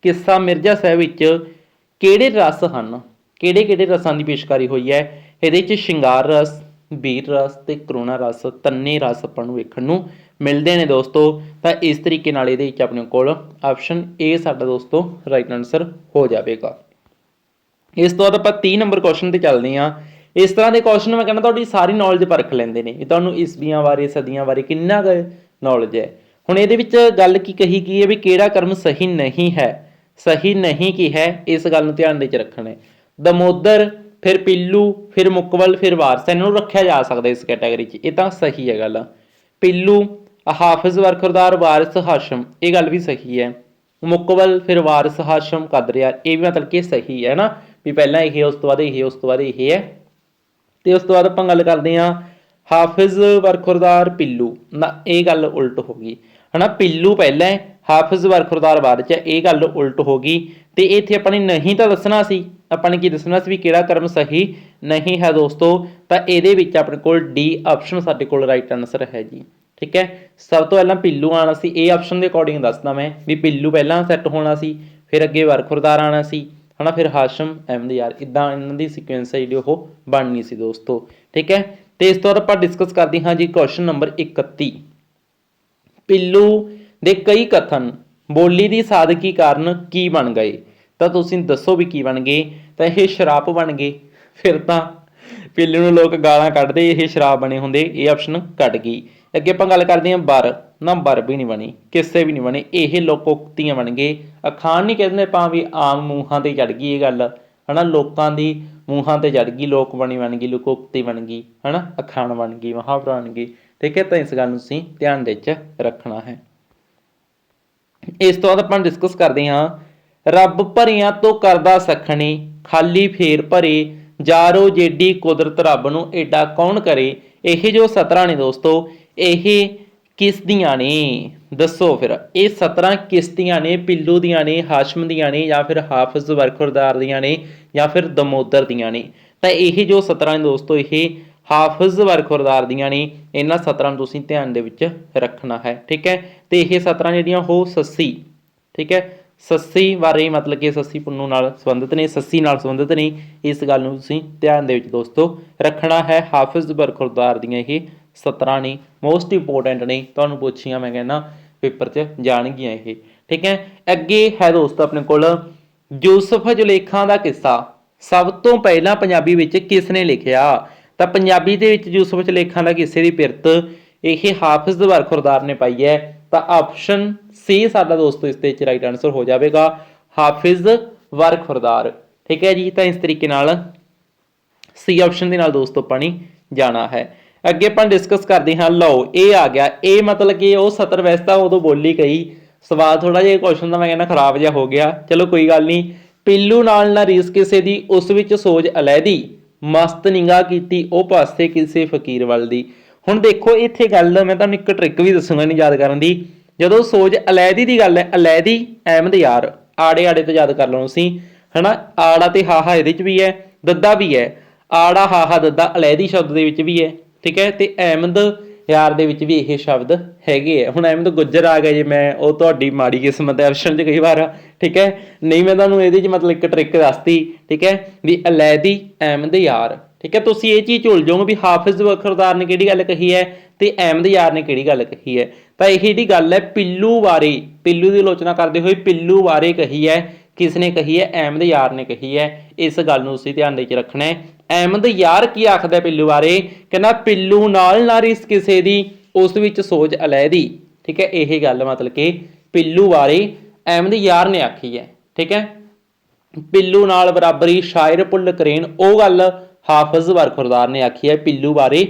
ਕਿੱਸਾ ਮਿਰਜ਼ਾ ਸਾਹਿਬ ਵਿੱਚ ਕਿਹੜੇ ਰਸ ਹਨ? ਕਿਹੜੇ ਕਿਹੜੇ ਰਸਾਂ ਦੀ ਪੇਸ਼ਕਾਰੀ ਹੋਈ ਹੈ? ਇਹਦੇ 'ਚ ਸ਼ਿੰਗਾਰ ਰਸ, ਵੀਰ ਰਸ ਤੇ ਕਰੁਣਾ ਰਸ, ਤਿੰਨੇ ਰਸ ਆਪਾਂ ਨੂੰ ਵੇਖਣ ਨੂੰ ਮਿਲਦੇ ਨੇ ਦੋਸਤੋ। ਤਾਂ ਇਸ ਤਰੀਕੇ ਨਾਲ ਇਹਦੇ ਵਿੱਚ ਆਪਣੇ ਕੋਲ ਆਪਸ਼ਨ ਏ ਸਾਡਾ ਦੋਸਤੋ ਰਾਈਟ ਆਨਸਰ ਹੋ ਜਾਵੇਗਾ। ਇਸ ਤੋਂ ਬਾਅਦ ਆਪਾਂ 30 ਨੰਬਰ ਕੁਐਸਚਨ ਤੇ ਚੱਲਦੇ ਹਾਂ। ਇਸ ਤਰ੍ਹਾਂ ਦੇ ਕੁਐਸਚਨ ਮੈਂ ਕਹਿੰਦਾ ਤੁਹਾਡੀ ਸਾਰੀ ਨੌਲੇਜ ਪਰਖ ਲੈਂਦੇ ਨੇ, ਤੁਹਾਨੂੰ ਈਸਵੀਆਂ ਬਾਰੇ ਸਦੀਆਂ ਬਾਰੇ ਕਿੰਨਾ ਕੁ ਨੌਲੇਜ ਹੈ। ਹੁਣ ਇਹਦੇ ਵਿੱਚ ਗੱਲ ਕੀ ਕਹੀ ਗਈ ਹੈ ਵੀ ਕਿਹੜਾ ਕਰਮ ਸਹੀ ਨਹੀਂ ਹੈ? ਸਹੀ ਨਹੀਂ ਕੀ ਹੈ, ਇਸ ਗੱਲ ਨੂੰ ਧਿਆਨ ਦੇ 'ਚ ਰੱਖਣਾ ਹੈ। ਦਮੋਦਰ, ਫਿਰ ਪੀਲੂ, ਫਿਰ ਮੁਕਬਲ, ਫਿਰ ਵਾਰਸ, ਇਹਨਾਂ ਨੂੰ ਰੱਖਿਆ ਜਾ ਸਕਦਾ ਇਸ ਕੈਟਾਗਰੀ 'ਚ, ਇਹ ਤਾਂ ਸਹੀ ਹੈ ਗੱਲ। ਪੀਲੂ, ਹਾਫਿਜ਼ ਬਰਖੁਰਦਾਰ, ਵਾਰਿਸ ਹਾਸ਼ਮ, ਇਹ ਗੱਲ ਵੀ ਸਹੀ ਹੈ। ਮੁਕਬਲ, ਫਿਰ ਵਾਰਿਸ ਹਾਸ਼ਮ, ਕਦਰਿਆਰ, ਇਹ ਵੀ ਮਤਲਬ ਕਿ ਸਹੀ ਹੈ ਨਾ, ਵੀ ਪਹਿਲਾਂ ਇਹ ਉਸ ਤੋਂ ਬਾਅਦ ਇਹ, ਉਸ ਤੋਂ ਬਾਅਦ ਇਹ ਹੈ। ਤੇ ਉਸ ਤੋਂ ਬਾਅਦ ਆਪਾਂ ਗੱਲ ਕਰਦੇ ਹਾਂ ਹਾਫਿਜ਼ ਬਰਖੁਰਦਾਰ ਪੀਲੂ, ਨਾ ਇਹ ਗੱਲ ਉਲਟ ਹੋ ਗਈ, ਹਨਾ। ਪੀਲੂ ਪਹਿਲਾਂ, ਹਾਫਿਜ਼ ਬਰਖੁਰਦਾਰ ਬਾਅਦ 'ਚ, ਇਹ ਗੱਲ ਉਲਟ ਹੋ ਗਈ। ਤੇ ਇੱਥੇ ਆਪਾਂ ਨੇ ਨਹੀਂ ਤਾਂ ਦੱਸਣਾ ਸੀ, ਆਪਾਂ ਨੇ ਕੀ ਦੱਸਣਾ ਸੀ ਵੀ ਕਿਹੜਾ ਕਰਮ ਸਹੀ ਨਹੀਂ ਹੈ ਦੋਸਤੋ। ਤਾਂ ਇਹਦੇ ਵਿੱਚ ਆਪਣੇ ਕੋਲ ਡੀ ਆਪਸ਼ਨ ਸਾਡੇ ਕੋਲ ਰਾਈਟ ਆਨਸਰ ਹੈ ਜੀ, ਠੀਕ ਹੈ। ਸਭ ਤੋਂ ਪਹਿਲਾਂ ਪੀਲੂ ਆਉਣਾ ਸੀ, ਇਹ ਆਪਸ਼ਨ ਦੇ ਅਕੋਰਡਿੰਗ ਦੱਸਦਾ ਮੈਂ ਵੀ ਪੀਲੂ ਪਹਿਲਾਂ ਸੈੱਟ ਹੋਣਾ ਸੀ, ਫਿਰ ਅੱਗੇ ਬਰਖੁਰਦਾਰ ਆਉਣਾ ਸੀ, ਹਨਾ, ਫਿਰ ਹਾਸ਼ਮ, ਅਹਿਮਦ ਯਾਰ, ਇੱਦਾਂ ਇਹਨਾਂ ਦੀ ਸੀਕੁਐਂਸ ਹੈ ਜਿਹੜੀ ਉਹ ਬਣਨੀ ਸੀ ਦੋਸਤੋ, ਠੀਕ ਹੈ। ਤੇ ਇਸ ਤੋਂ ਬਾਅਦ ਆਪਾਂ ਡਿਸਕਸ ਕਰਦੇ ਹਾਂ ਜੀ ਕੁਐਸਚਨ ਨੰਬਰ 31। ਪੀਲੂ ਦੇ ਕਈ ਕਥਨ ਬੋਲੀ ਦੀ ਸਾਦਗੀ ਕਾਰਨ ਕੀ ਬਣ ਗਏ? ਤਾਂ ਤੁਸੀਂ ਦੱਸੋ ਵੀ ਕੀ ਬਣ ਗਏ? ਤਾਂ ਇਹ ਸ਼ਰਾਪ ਬਣ ਗਏ। ਫਿਰ ਤਾਂ ਪੀਲੂ ਨੂੰ ਲੋਕ ਗਾਲਾਂ ਕੱਢਦੇ, ਇਹ ਸ਼ਰਾਪ ਬਣੇ ਹੁੰਦੇ, ਇਹ ਆਪਸ਼ਨ ਕੱਟ ਗਈ। ਅੱਗੇ ਆਪਾਂ ਗੱਲ ਕਰਦੇ ਹਾਂ ਬਰ, ਨਾ ਬਰ ਵੀ ਨਹੀਂ ਬਣੀ, ਕਿਸੇ ਵੀ ਨਹੀਂ ਬਣੇ, ਇਹ ਲੋਕੋਕਤੀਆਂ ਬਣ ਗਏ। ਅਖਾਣ ਨਹੀਂ ਕਹਿੰਦੇ ਆਪਾਂ ਵੀ ਆਮ ਮੂੰਹਾਂ ਤੇ ਚੜ ਗਈ ਇਹ ਗੱਲ, ਹਨਾ, ਲੋਕਾਂ ਦੀ ਮੂੰਹਾਂ ਤੇ ਚੜ ਗਈ, ਲੋਕ ਬਣੀ ਬਣ ਗਈ, ਲੋਕੋਕਤੀ ਬਣ ਗਈ, ਹਨਾ, ਅਖਾਣ ਬਣ ਗਈ, ਮੁਹਾਵਰਾ ਬਣ ਗਈ, ਠੀਕ ਹੈ। ਤਾਂ ਇਸ ਗੱਲ ਨੂੰ ਤੁਸੀਂ ਧਿਆਨ ਦੇ 'ਚ ਰੱਖਣਾ ਹੈ। ਇਸ ਤੋਂ ਬਾਅਦ ਆਪਾਂ ਡਿਸਕਸ ਕਰਦੇ ਹਾਂ ਰੱਬ ਭਰਿਆਂ ਤੋਂ ਕਰਦਾ ਸਖਣੀ, ਖਾਲੀ ਫੇਰ ਭਰੇ, ਜਾਰੋ ਜੇਡੀ ਕੁਦਰਤ ਰੱਬ ਨੂੰ ਏਡਾ ਕੌਣ ਕਰੇ। ਇਹ ਜੋ 17 ਨੇ ਦੋਸਤੋ ਇਹ ਕਿਸ ਦੀਆਂ ਨੇ ਦੱਸੋ ਫਿਰ। ਇਹ 17 ਕਿਸ ਦੀਆਂ ਨੇ? ਪਿੱਲੂ ਦੀਆਂ ਨੇ, ਹਾਸ਼ਮ ਦੀਆਂ ਨੇ, ਜਾਂ ਫਿਰ ਹਾਫਿਜ਼ ਬਰਖੁਰਦਾਰ ਦੀਆਂ ਨੇ, ਜਾਂ ਫਿਰ ਦਮੋਦਰ ਦੀਆਂ ਨੇ। ਤਾਂ ਇਹ ਜੋ 17 ਨੇ ਦੋਸਤੋ ਇਹ ਹਾਫਿਜ਼ ਬਰਖੁਰਦਾਰ ਦੀਆਂ ਨੇ। ਇਹਨਾਂ 17 ਨੂੰ ਤੁਸੀਂ ਧਿਆਨ ਦੇ ਵਿੱਚ ਰੱਖਣਾ ਹੈ, ਠੀਕ ਹੈ। ਤੇ ਇਹ 17 ਜਿਹੜੀਆਂ ਉਹ ਸੱਸੀ, ਠੀਕ ਹੈ, ਸੱਸੀ ਬਾਰੇ ਮਤਲਬ ਕਿ ਸੱਸੀ ਪੁੰਨੂ ਨਾਲ ਸੰਬੰਧਿਤ ਨੇ, ਸੱਸੀ ਨਾਲ ਸੰਬੰਧਿਤ ਨੇ। ਇਸ ਗੱਲ ਨੂੰ ਤੁਸੀਂ ਧਿਆਨ ਦੇ ਵਿੱਚ ਦੋਸਤੋ ਰੱਖਣਾ ਹੈ। ਹਾਫਿਜ਼ ਬਰਖੁਰਦਾਰ ਦੀਆਂ ਇਹ 17 ਨੇ, ਮੋਸਟ ਇੰਪੋਰਟੈਂਟ ਨੇ, ਤੁਹਾਨੂੰ ਪੁੱਛੀਆਂ ਮੈਂ ਕਹਿੰਦਾ ਪੇਪਰ 'ਚ ਜਾਣਗੀਆਂ ਇਹ, ਠੀਕ ਹੈ। ਅੱਗੇ ਹੈ ਦੋਸਤੋ ਆਪਣੇ ਕੋਲ ਯੂਸਫ ਜ਼ੁਲੇਖਾਂ ਦਾ ਕਿੱਸਾ ਸਭ ਤੋਂ ਪਹਿਲਾਂ ਪੰਜਾਬੀ ਵਿੱਚ ਕਿਸ ਨੇ ਲਿਖਿਆ? ਤਾਂ ਪੰਜਾਬੀ ਦੇ ਵਿੱਚ ਯੂਸਫ ਜ਼ੁਲੇਖਾਂ ਦਾ ਕਿੱਸੇ ਦੀ ਪਿਰਤ ਇਹ ਹਾਫਿਜ਼ ਬਰਖੁਰਦਾਰ ਨੇ ਪਾਈ ਹੈ। ਤਾਂ ਆਪਸ਼ਨ ਸੀ ਸਾਡਾ ਦੋਸਤੋ ਇਸ ਦੇ ਵਿੱਚ ਰਾਈਟ ਆਨਸਰ ਹੋ ਜਾਵੇਗਾ, ਹਾਫਿਜ਼ ਬਰਖੁਰਦਾਰ, ਠੀਕ ਹੈ ਜੀ। ਤਾਂ ਇਸ ਤਰੀਕੇ ਨਾਲ ਸੀ ਆਪਸ਼ਨ ਦੇ ਨਾਲ ਦੋਸਤੋ ਆਪਾਂ ਨੇ ਜਾਣਾ ਹੈ। ਅੱਗੇ ਆਪਾਂ ਡਿਸਕਸ ਕਰਦੇ ਹਾਂ। ਲਓ ਇਹ ਆ ਗਿਆ, ਇਹ ਮਤਲਬ ਕਿ ਉਹ 70 ਵੈਸੇ ਤਾਂ ਉਦੋਂ ਬੋਲੀ ਗਈ, ਸਵਾਲ ਥੋੜਾ ਜਿਹਾ ਕੁਐਸਚਨ ਦਾ ਮੈਂ ਕਹਿੰਦਾ ਖਰਾਬ ਜਿਹਾ ਹੋ ਗਿਆ, ਚਲੋ ਕੋਈ ਗੱਲ ਨਹੀਂ। ਪਿੱਲੂ ਨਾਲ ਨਾ ਰੀਸ ਕਿਸੇ ਦੀ, ਉਸ ਵਿੱਚ ਸੋਚ ਅਲੈਦੀ, ਮਸਤ ਨਿਗਾਹ ਕੀਤੀ ਉਹ ਪਾਸੇ ਕਿਸੇ ਫਕੀਰ ਵੱਲ ਦੀ। ਹੁਣ ਦੇਖੋ ਇੱਥੇ ਗੱਲ ਮੈਂ ਤੁਹਾਨੂੰ ਇੱਕ ਟ੍ਰਿਕ ਵੀ ਦੱਸੂਗਾ ਨਹੀਂ ਯਾਦ ਕਰਨ ਦੀ। ਜਦੋਂ ਸੋਚ ਅਲੈਦੀ ਦੀ ਗੱਲ ਹੈ, ਅਲੈਦੀ ਅਹਿਮਦ ਯਾਰ, ਆੜੇ ਆੜੇ ਤੋਂ ਯਾਦ ਕਰ ਲਓ ਤੁਸੀਂ, ਹਨਾ। ਆੜਾ ਤੇ ਹਾਹਾ ਇਹਦੇ 'ਚ ਵੀ ਹੈ, ਦੱਦਾ ਵੀ ਹੈ, ਆੜਾ ਹਾਹਾ ਦੱਦਾ ਅਲੈਦੀ ਸ਼ਬਦ ਦੇ ਵਿੱਚ ਵੀ ਹੈ, ਠੀਕ ਹੈ। ਤੇ ਅਹਿਮਦ ਯਾਰ ਦੇ ਵਿੱਚ ਵੀ ਇਹ ਸ਼ਬਦ ਹੈਗੇ ਆ। ਹੁਣ ਅਹਿਮਦ ਗੁੱਜਰ ਆ ਗਿਆ ਜੇ, ਮੈਂ ਉਹ ਤੁਹਾਡੀ ਮਾੜੀ ਕਿਸਮਤ ਹੈ ਆਪਸ਼ਨ 'ਚ ਕਈ ਵਾਰ, ਠੀਕ ਹੈ। ਨਹੀਂ ਮੈਂ ਤੁਹਾਨੂੰ ਇਹਦੇ 'ਚ ਮਤਲਬ ਇੱਕ ਟ੍ਰਿਕ ਦੱਸਤੀ, ਠੀਕ ਹੈ, ਵੀ ਅਲੈਦੀ ਅਹਿਮਦ ਯਾਰ, ਠੀਕ ਹੈ। ਤੁਸੀਂ ਇਹ ਚੀਜ਼ ਭੁੱਲ ਜਾਓਗੇ ਵੀ ਹਾਫਿਜ਼ ਬਰਖੁਰਦਾਰ ਨੇ ਕਿਹੜੀ ਗੱਲ ਕਹੀ ਹੈ ਤੇ ਅਹਿਮਦ ਯਾਰ ਨੇ ਕਿਹੜੀ ਗੱਲ ਕਹੀ ਹੈ। ਤਾਂ ਇਹ ਜਿਹੜੀ ਗੱਲ ਹੈ ਪਿੱਲੂ ਬਾਰੇ, ਪਿੱਲੂ ਦੀ ਆਲੋਚਨਾ ਕਰਦੇ ਹੋਏ ਪਿੱਲੂ ਬਾਰੇ ਕਹੀ ਹੈ, ਕਿਸ ਨੇ ਕਹੀ ਹੈ? ਅਹਿਮਦ ਯਾਰ ਨੇ ਕਹੀ ਹੈ। ਇਸ ਗੱਲ ਨੂੰ ਤੁਸੀਂ ਧਿਆਨ ਦੇ ਵਿੱਚ ਰੱਖਣਾ ਹੈ। ਅਹਿਮਦ ਯਾਰ ਕੀ ਆਖਦਾ ਪਿੱਲੂ ਬਾਰੇ? ਕਹਿੰਦਾ ਪਿੱਲੂ ਨਾਲ ਨਾ ਰੀਸ ਕਿਸੇ ਦੀ, ਉਸ ਵਿੱਚ ਸੋਚ ਅਲੈਦੀ, ਠੀਕ ਹੈ। ਇਹ ਗੱਲ ਮਤਲਬ ਕਿ ਪਿੱਲੂ ਬਾਰੇ ਅਹਿਮਦ ਯਾਰ ਨੇ ਆਖੀ ਹੈ, ਠੀਕ ਹੈ। ਪਿੱਲੂ ਨਾਲ ਬਰਾਬਰੀ ਸ਼ਾਇਰ ਭੁੱਲ ਕਰੇਨ, ਉਹ ਗੱਲ ਹਾਫਿਜ਼ ਬਰਖੁਰਦਾਰ ਨੇ ਆਖੀ ਹੈ ਪਿੱਲੂ ਬਾਰੇ,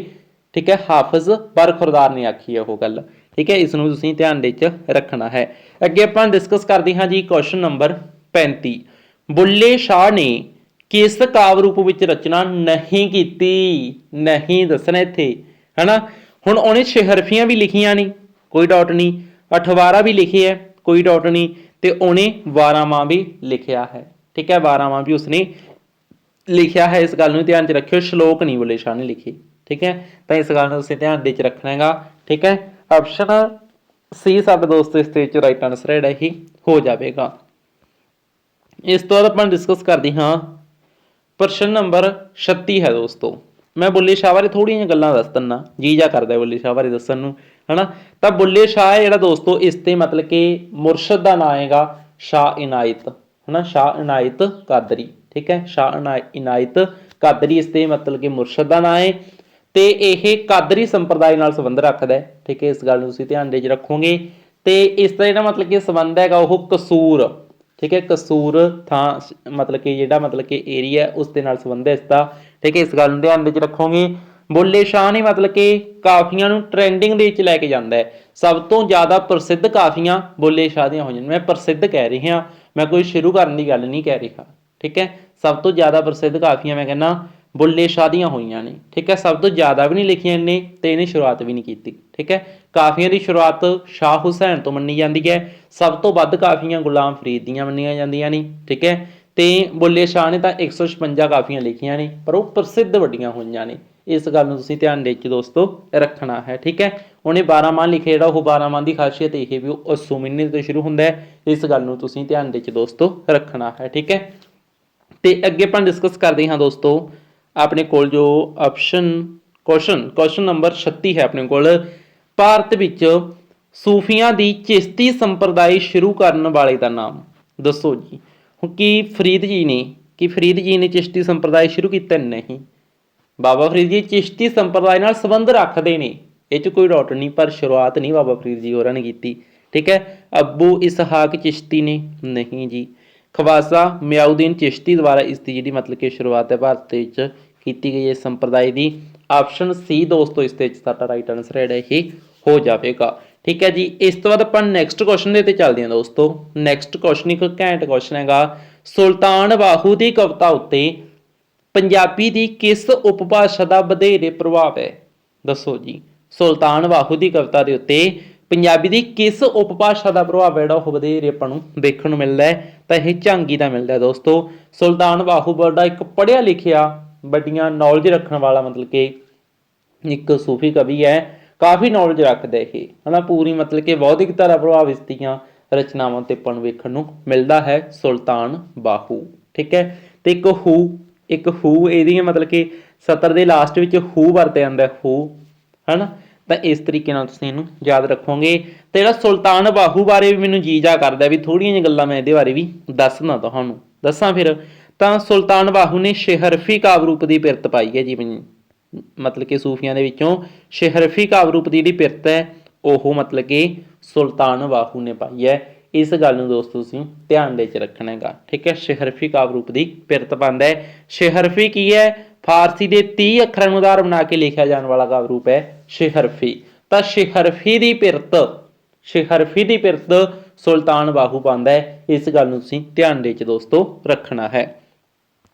ਠੀਕ ਹੈ। ਹਾਫਿਜ਼ ਬਰਖੁਰਦਾਰ ਨੇ ਆਖੀ ਹੈ ਉਹ ਗੱਲ, ਠੀਕ ਹੈ। ਇਸ ਨੂੰ ਤੁਸੀਂ ਧਿਆਨ ਦੇ ਵਿੱਚ ਰੱਖਣਾ ਹੈ। ਅੱਗੇ ਆਪਾਂ ਡਿਸਕਸ ਕਰਦੇ ਹਾਂ ਜੀ ਕੁਐਸਚਨ ਨੰਬਰ 35। ਬੁੱਲੇ ਸ਼ਾਹ ਨੇ ਕਿਸ ਕਾਵਿ ਰੂਪ ਵਿੱਚ ਰਚਨਾ ਨਹੀਂ ਕੀਤੀ? ਨਹੀਂ ਦੱਸਣਾ ਇੱਥੇ, ਹਨਾ। ਹੁਣ ਉਹਨੇ ਛਿਹਰਫੀਆਂ ਵੀ ਲਿਖੀਆਂ ਨਹੀਂ, ਕੋਈ ਡਾਊਟ ਨਹੀਂ, ਅਠਵਾਰਾ ਵੀ ਲਿਖੀ ਹੈ, ਕੋਈ ਡਾਊਟ ਨਹੀਂ, ਤੇ ਉਹਨੇ 12ਵਾਂ ਵੀ ਲਿਖਿਆ ਹੈ, ਠੀਕ ਹੈ। 12ਵਾਂ ਵੀ ਉਸਨੇ ਲਿਖਿਆ ਹੈ, ਇਸ ਗੱਲ ਨੂੰ ਧਿਆਨ 'ਚ ਰੱਖਿਓ। ਸ਼ਲੋਕ ਨਹੀਂ ਬੁੱਲੇ ਸ਼ਾਹ ਨੇ ਲਿਖੀ, ਠੀਕ ਹੈ। ਤਾਂ ਇਸ ਗੱਲ ਨੂੰ ਤੁਸੀਂ ਧਿਆਨ ਦੇ 'ਚ ਰੱਖਣਾ ਹੈਗਾ, ਠੀਕ ਹੈ। ਆਪਸ਼ਨ ਸੀ ਸਾਡਾ ਦੋਸਤੋ ਇਸ ਦੇ ਵਿੱਚ ਰਾਈਟ ਆਨਸਰ ਜਿਹੜਾ ਹੀ ਹੋ ਜਾਵੇਗਾ। ਇਸ ਤੋਂ ਬਾਅਦ ਆਪਾਂ ਡਿਸਕਸ ਕਰਦੇ ਹਾਂ ਪ੍ਰਸ਼ਨ ਨੰਬਰ 36 ਹੈ ਦੋਸਤੋ। ਮੈਂ ਬੁੱਲੇ ਸ਼ਾਹ ਬਾਰੇ ਥੋੜ੍ਹੀਆਂ ਜਿਹੀਆਂ ਗੱਲਾਂ ਦੱਸ ਦਿੰਦਾ, ਜੀ ਜਾ ਕਰਦਾ ਬੁੱਲੇ ਸ਼ਾਹ ਬਾਰੇ ਦੱਸਣ ਨੂੰ, ਹਨਾ। ਤਾਂ ਬੁੱਲੇ ਸ਼ਾਹ ਹੈ ਜਿਹੜਾ ਦੋਸਤੋ, ਇਸ ਤੇ ਮਤਲਬ ਕਿ ਮੁਰਸ਼ਦ ਦਾ ਨਾਂ ਹੈਗਾ ਸ਼ਾਹ ਇਨਾਇਤ, ਹਨਾ। ਸ਼ਾਹ ਇਨਾਇਤ ਕਾਦਰੀ, ਠੀਕ ਹੈ। ਸ਼ਾਹ ਇਨਾਇਤ ਕਾਦਰੀ ਇਸ ਤੇ ਮਤਲਬ ਕਿ ਮੁਰਸ਼ਦ ਦਾ ਨਾਂ ਹੈ, ਤੇ ਇਹ ਕਾਦਰੀ ਸੰਪਰਦਾਇ ਨਾਲ ਸੰਬੰਧ ਰੱਖਦਾ ਹੈ, ਠੀਕ ਹੈ। ਇਸ ਗੱਲ ਨੂੰ ਤੁਸੀਂ ਧਿਆਨ ਦੇ 'ਚ ਰੱਖੋਗੇ। ਤੇ ਇਸ ਦਾ ਜਿਹੜਾ ਮਤਲਬ ਕਿ ਸੰਬੰਧ ਹੈਗਾ ਉਹ ਕਸੂਰ, ਠੀਕ ਹੈ, ਕਸੂਰ ਥਾਂ ਮਤਲਬ ਕਿ ਜਿਹੜਾ ਮਤਲਬ ਕਿ ਏਰੀਆ ਉਸ ਦੇ ਨਾਲ ਸੰਬੰਧ ਹੈ ਇਸਦਾ, ਠੀਕ ਹੈ। ਇਸ ਗੱਲ ਨੂੰ ਧਿਆਨ ਦੇ 'ਚ ਰੱਖੋਗੇ। ਬੁੱਲੇ ਸ਼ਾਹ ਨੇ ਮਤਲਬ ਕਿ ਕਾਫੀਆਂ ਨੂੰ ਟ੍ਰੈਂਡਿੰਗ ਦੇ ਵਿੱਚ ਲੈ ਕੇ ਜਾਂਦਾ ਹੈ। ਸਭ ਤੋਂ ਜ਼ਿਆਦਾ ਪ੍ਰਸਿੱਧ ਕਾਫੀਆਂ ਬੁੱਲੇ ਸ਼ਾਹ ਦੀਆਂ ਹੋਈਆਂ, ਮੈਂ ਪ੍ਰਸਿੱਧ ਕਹਿ ਰਿਹਾ, ਮੈਂ ਕੋਈ ਸ਼ੁਰੂ ਕਰਨ ਦੀ ਗੱਲ ਨਹੀਂ ਕਹਿ ਰਿਹਾ, ਠੀਕ ਹੈ। ਸਭ ਤੋਂ ਜ਼ਿਆਦਾ ਪ੍ਰਸਿੱਧ ਕਾਫੀਆਂ ਮੈਂ ਕਹਿੰਦਾ ਬੁੱਲੇ ਸ਼ਾਹ ਦੀਆਂ ਹੋਈਆਂ ਨੇ, ਠੀਕ ਹੈ। ਸਭ ਤੋਂ ਜ਼ਿਆਦਾ ਵੀ ਨਹੀਂ ਲਿਖੀਆਂ ਇਹਨੇ, ਤੇ ਇਹਨੇ ਸ਼ੁਰੂਆਤ ਵੀ ਨਹੀਂ ਕੀਤੀ, ਠੀਕ ਹੈ। ਕਾਫੀਆਂ ਦੀ ਸ਼ੁਰੂਆਤ ਸ਼ਾਹ ਹੁਸੈਨ ਤੋਂ ਮੰਨੀ ਜਾਂਦੀ ਹੈ। ਸਭ ਤੋਂ ਵੱਧ ਕਾਫੀਆਂ ਗੁਲਾਮ ਫਰੀਦ ਦੀਆਂ ਮੰਨੀਆਂ ਜਾਂਦੀਆਂ ਨੇ, ਠੀਕ ਹੈ। ਤੇ ਬੁੱਲੇ ਸ਼ਾਹ ਨੇ ਤਾਂ 156 ਕਾਫੀਆਂ ਲਿਖੀਆਂ ਨੇ, ਪਰ ਉਹ ਪ੍ਰਸਿੱਧ ਵੱਡੀਆਂ ਹੋਈਆਂ ਨੇ। ਇਸ ਗੱਲ ਨੂੰ ਤੁਸੀਂ ਧਿਆਨ ਦੇ 'ਚ ਦੋਸਤੋ ਰੱਖਣਾ ਹੈ, ਠੀਕ ਹੈ। ਉਹਨੇ 12 ਮਾਹ ਲਿਖੇ, ਜਿਹੜਾ ਉਹ 12 ਮਾਹ ਦੀ ਖਾਸੀਅਤ ਇਹ ਵੀ ਉਹ ਅੱਸੂ ਮਹੀਨੇ ਤੋਂ ਸ਼ੁਰੂ ਹੁੰਦਾ ਹੈ। ਇਸ ਗੱਲ ਨੂੰ ਤੁਸੀਂ ਧਿਆਨ ਦੇ 'ਚ ਦੋਸਤੋ ਰੱਖਣਾ ਹੈ, ਠੀਕ ਹੈ। ਤੇ ਅੱਗੇ ਆਪਾਂ ਡਿਸਕਸ ਕਰਦੇ ਹਾਂ ਦੋਸਤੋ ਆਪਣੇ ਕੋਲ ਜੋ ਆਪਸ਼ਨ ਕੁਐਸਚਨ ਨੰਬਰ 36 ਹੈ ਆਪਣੇ ਕੋਲ। ਭਾਰਤ ਵਿੱਚ ਸੂਫੀਆਂ ਦੀ ਚਿਸ਼ਤੀ ਸੰਪਰਦਾਇ ਸ਼ੁਰੂ ਕਰਨ ਵਾਲੇ ਦਾ ਨਾਮ ਦੱਸੋ ਜੀ। ਹੁਣ ਕੀ ਫਰੀਦ ਜੀ ਨੇ ਚਿਸ਼ਤੀ ਸੰਪਰਦਾਇ ਸ਼ੁਰੂ ਕੀਤਾ? ਨਹੀਂ, ਬਾਬਾ ਫਰੀਦ ਜੀ ਚਿਸ਼ਤੀ ਸੰਪਰਦਾਇ ਨਾਲ ਸੰਬੰਧ ਰੱਖਦੇ ਨੇ, ਇਹ 'ਚ ਕੋਈ ਡਾਊਟ ਨਹੀਂ, ਪਰ ਸ਼ੁਰੂਆਤ ਨਹੀਂ ਬਾਬਾ ਫਰੀਦ ਜੀ ਹੋਰਾਂ ਨੇ ਕੀਤੀ, ਠੀਕ ਹੈ। ਅੱਬੂ ਇਸਹਾਕ ਚਿਸ਼ਤੀ ਨੇ? ਨਹੀਂ ਜੀ। ਖਵਾਸਾ ਮਿਆਉਦੀਨ ਚਿਸ਼ਤੀ ਦੁਆਰਾ ਇਸ ਦੀ ਜਿਹੜੀ ਮਤਲਬ ਕਿ ਸ਼ੁਰੂਆਤ ਹੈ ਭਾਰਤ ਦੇ ਵਿੱਚ ਕੀਤੀ ਗਈ ਹੈ ਸੰਪਰਦਾਇ ਦੀ। ਆਪਸ਼ਨ ਸੀ ਦੋਸਤੋ ਇਸ ਦੇ ਵਿੱਚ ਸਾਡਾ ਰਾਈਟ ਆਨਸਰ ਜਿਹੜਾ ਇਹ ਹੋ ਜਾਵੇਗਾ, ਠੀਕ ਹੈ ਜੀ। ਇਸ ਤੋਂ ਬਾਅਦ ਆਪਾਂ ਨੈਕਸਟ ਕੁਐਸਚਨ ਦੇ ਉੱਤੇ ਚੱਲਦੇ ਹਾਂ ਦੋਸਤੋ। ਨੈਕਸਟ ਕੁਐਸਚਨ ਇੱਕ ਘੈਂਟ ਕੁਐਸਚਨ ਹੈਗਾ, ਸੁਲਤਾਨ ਬਾਹੂ ਦੀ ਕਵਿਤਾ ਉੱਤੇ ਪੰਜਾਬੀ ਦੀ ਕਿਸ ਉਪਭਾਸ਼ਾ ਦਾ ਵਧੇਰੇ ਪ੍ਰਭਾਵ ਹੈ? ਦੱਸੋ ਜੀ। ਸੁਲਤਾਨ ਬਾਹੂ ਦੀ ਕਵਿਤਾ ਦੇ ਉੱਤੇ ਪੰਜਾਬੀ ਦੀ ਕਿਸ ਉਪਭਾਸ਼ਾ ਦਾ ਪ੍ਰਭਾਵ ਹੈ ਜਿਹੜਾ ਉਹ ਵਧੇਰੇ ਆਪਾਂ ਨੂੰ ਦੇਖਣ ਨੂੰ ਮਿਲਦਾ ਹੈ, ਤਾਂ ਇਹ ਝਾਂਗੀ ਦਾ ਮਿਲਦਾ ਹੈ ਦੋਸਤੋ। ਸੁਲਤਾਨ ਬਾਹੂ ਬੜਾ ਇੱਕ ਪੜ੍ਹਿਆ ਲਿਖਿਆ, ਵੱਡੀਆਂ ਨੌਲੇਜ ਰੱਖਣ ਵਾਲਾ ਮਤਲਬ ਕਿ ਇੱਕ ਸੂਫੀ ਕਵੀ ਹੈ, ਕਾਫੀ ਨੌਲੇਜ ਰੱਖਦਾ ਇਹ, ਹਨਾ। ਪੂਰੀ ਮਤਲਬ ਕਿ ਬੌਧਿਕਤਾ ਦਾ ਪ੍ਰਭਾਵ ਇਸ ਦੀਆਂ ਰਚਨਾਵਾਂ ਤੇ ਆਪਾਂ ਨੂੰ ਵੇਖਣ ਨੂੰ ਮਿਲਦਾ ਹੈ, ਸੁਲਤਾਨ ਬਾਹੂ। ਠੀਕ ਹੈ। ਤੇ ਇੱਕ ਹੂ ਇਹਦੀਆਂ ਮਤਲਬ ਕਿ ਸਤਰ ਦੇ ਲਾਸਟ ਵਿੱਚ ਹੂ ਵਰਤਿਆ ਜਾਂਦਾ ਹੂ, ਹਨਾ। ਤਾਂ ਇਸ ਤਰੀਕੇ ਨਾਲ ਤੁਸੀਂ ਇਹਨੂੰ ਯਾਦ ਰੱਖੋਗੇ। ਤੇ ਜਿਹੜਾ ਸੁਲਤਾਨ ਬਾਹੂ ਬਾਰੇ ਵੀ ਮੈਨੂੰ ਜੀ ਜਾ ਕਰਦਾ ਵੀ ਥੋੜ੍ਹੀਆਂ ਜਿਹੀਆਂ ਗੱਲਾਂ ਮੈਂ ਇਹਦੇ ਬਾਰੇ ਵੀ ਦੱਸਦਾ ਤੁਹਾਨੂੰ। ਦੱਸਾਂ ਫਿਰ, ਤਾਂ ਸੁਲਤਾਨ ਬਾਹੂ ਨੇ ਸ਼ੇਹਰਫੀ ਕਾਵਿ ਰੂਪ ਦੀ ਪਿਰਤ ਪਾਈ ਹੈ ਜੀ। ਮਤਲਬ ਕਿ ਸੂਫੀਆਂ ਦੇ ਵਿੱਚੋਂ ਸ਼ੇਹਰਫੀ ਕਾਵਿ ਰੂਪ ਦੀ ਜਿਹੜੀ ਪਿਰਤ ਹੈ ਉਹ ਮਤਲਬ ਕਿ ਸੁਲਤਾਨ ਬਾਹੂ ਨੇ ਪਾਈ ਹੈ। ਇਸ ਗੱਲ ਨੂੰ ਦੋਸਤੋ ਤੁਸੀਂ ਧਿਆਨ ਦੇ ਵਿੱਚ ਰੱਖਣਾ ਹੈਗਾ। ਠੀਕ ਹੈ। ਸ਼ੇਹਰਫੀ ਕਾਵਿ ਰੂਪ ਦੀ ਪਿਰਤ ਪਾਉਂਦਾ ਹੈ। ਸ਼ੇਹਰਫੀ ਕੀ ਹੈ? ਫਾਰਸੀ ਦੇ 30 ਅੱਖਰਾਂ ਨੂੰ ਆਧਾਰ ਬਣਾ ਕੇ ਲਿਖਿਆ ਜਾਣ ਵਾਲਾ ਕਾਵਿ ਰੂਪ ਹੈ ਸ਼ੇਹਰਫੀ। ਤਾਂ ਸ਼ੇਹਰਫੀ ਦੀ ਪਿਰਤ ਸੁਲਤਾਨ ਬਾਹੂ ਪਾਉਂਦਾ ਹੈ। ਇਸ ਗੱਲ ਨੂੰ ਤੁਸੀਂ ਧਿਆਨ ਦੇ ਵਿੱਚ ਦੋਸਤੋ ਰੱਖਣਾ ਹੈ।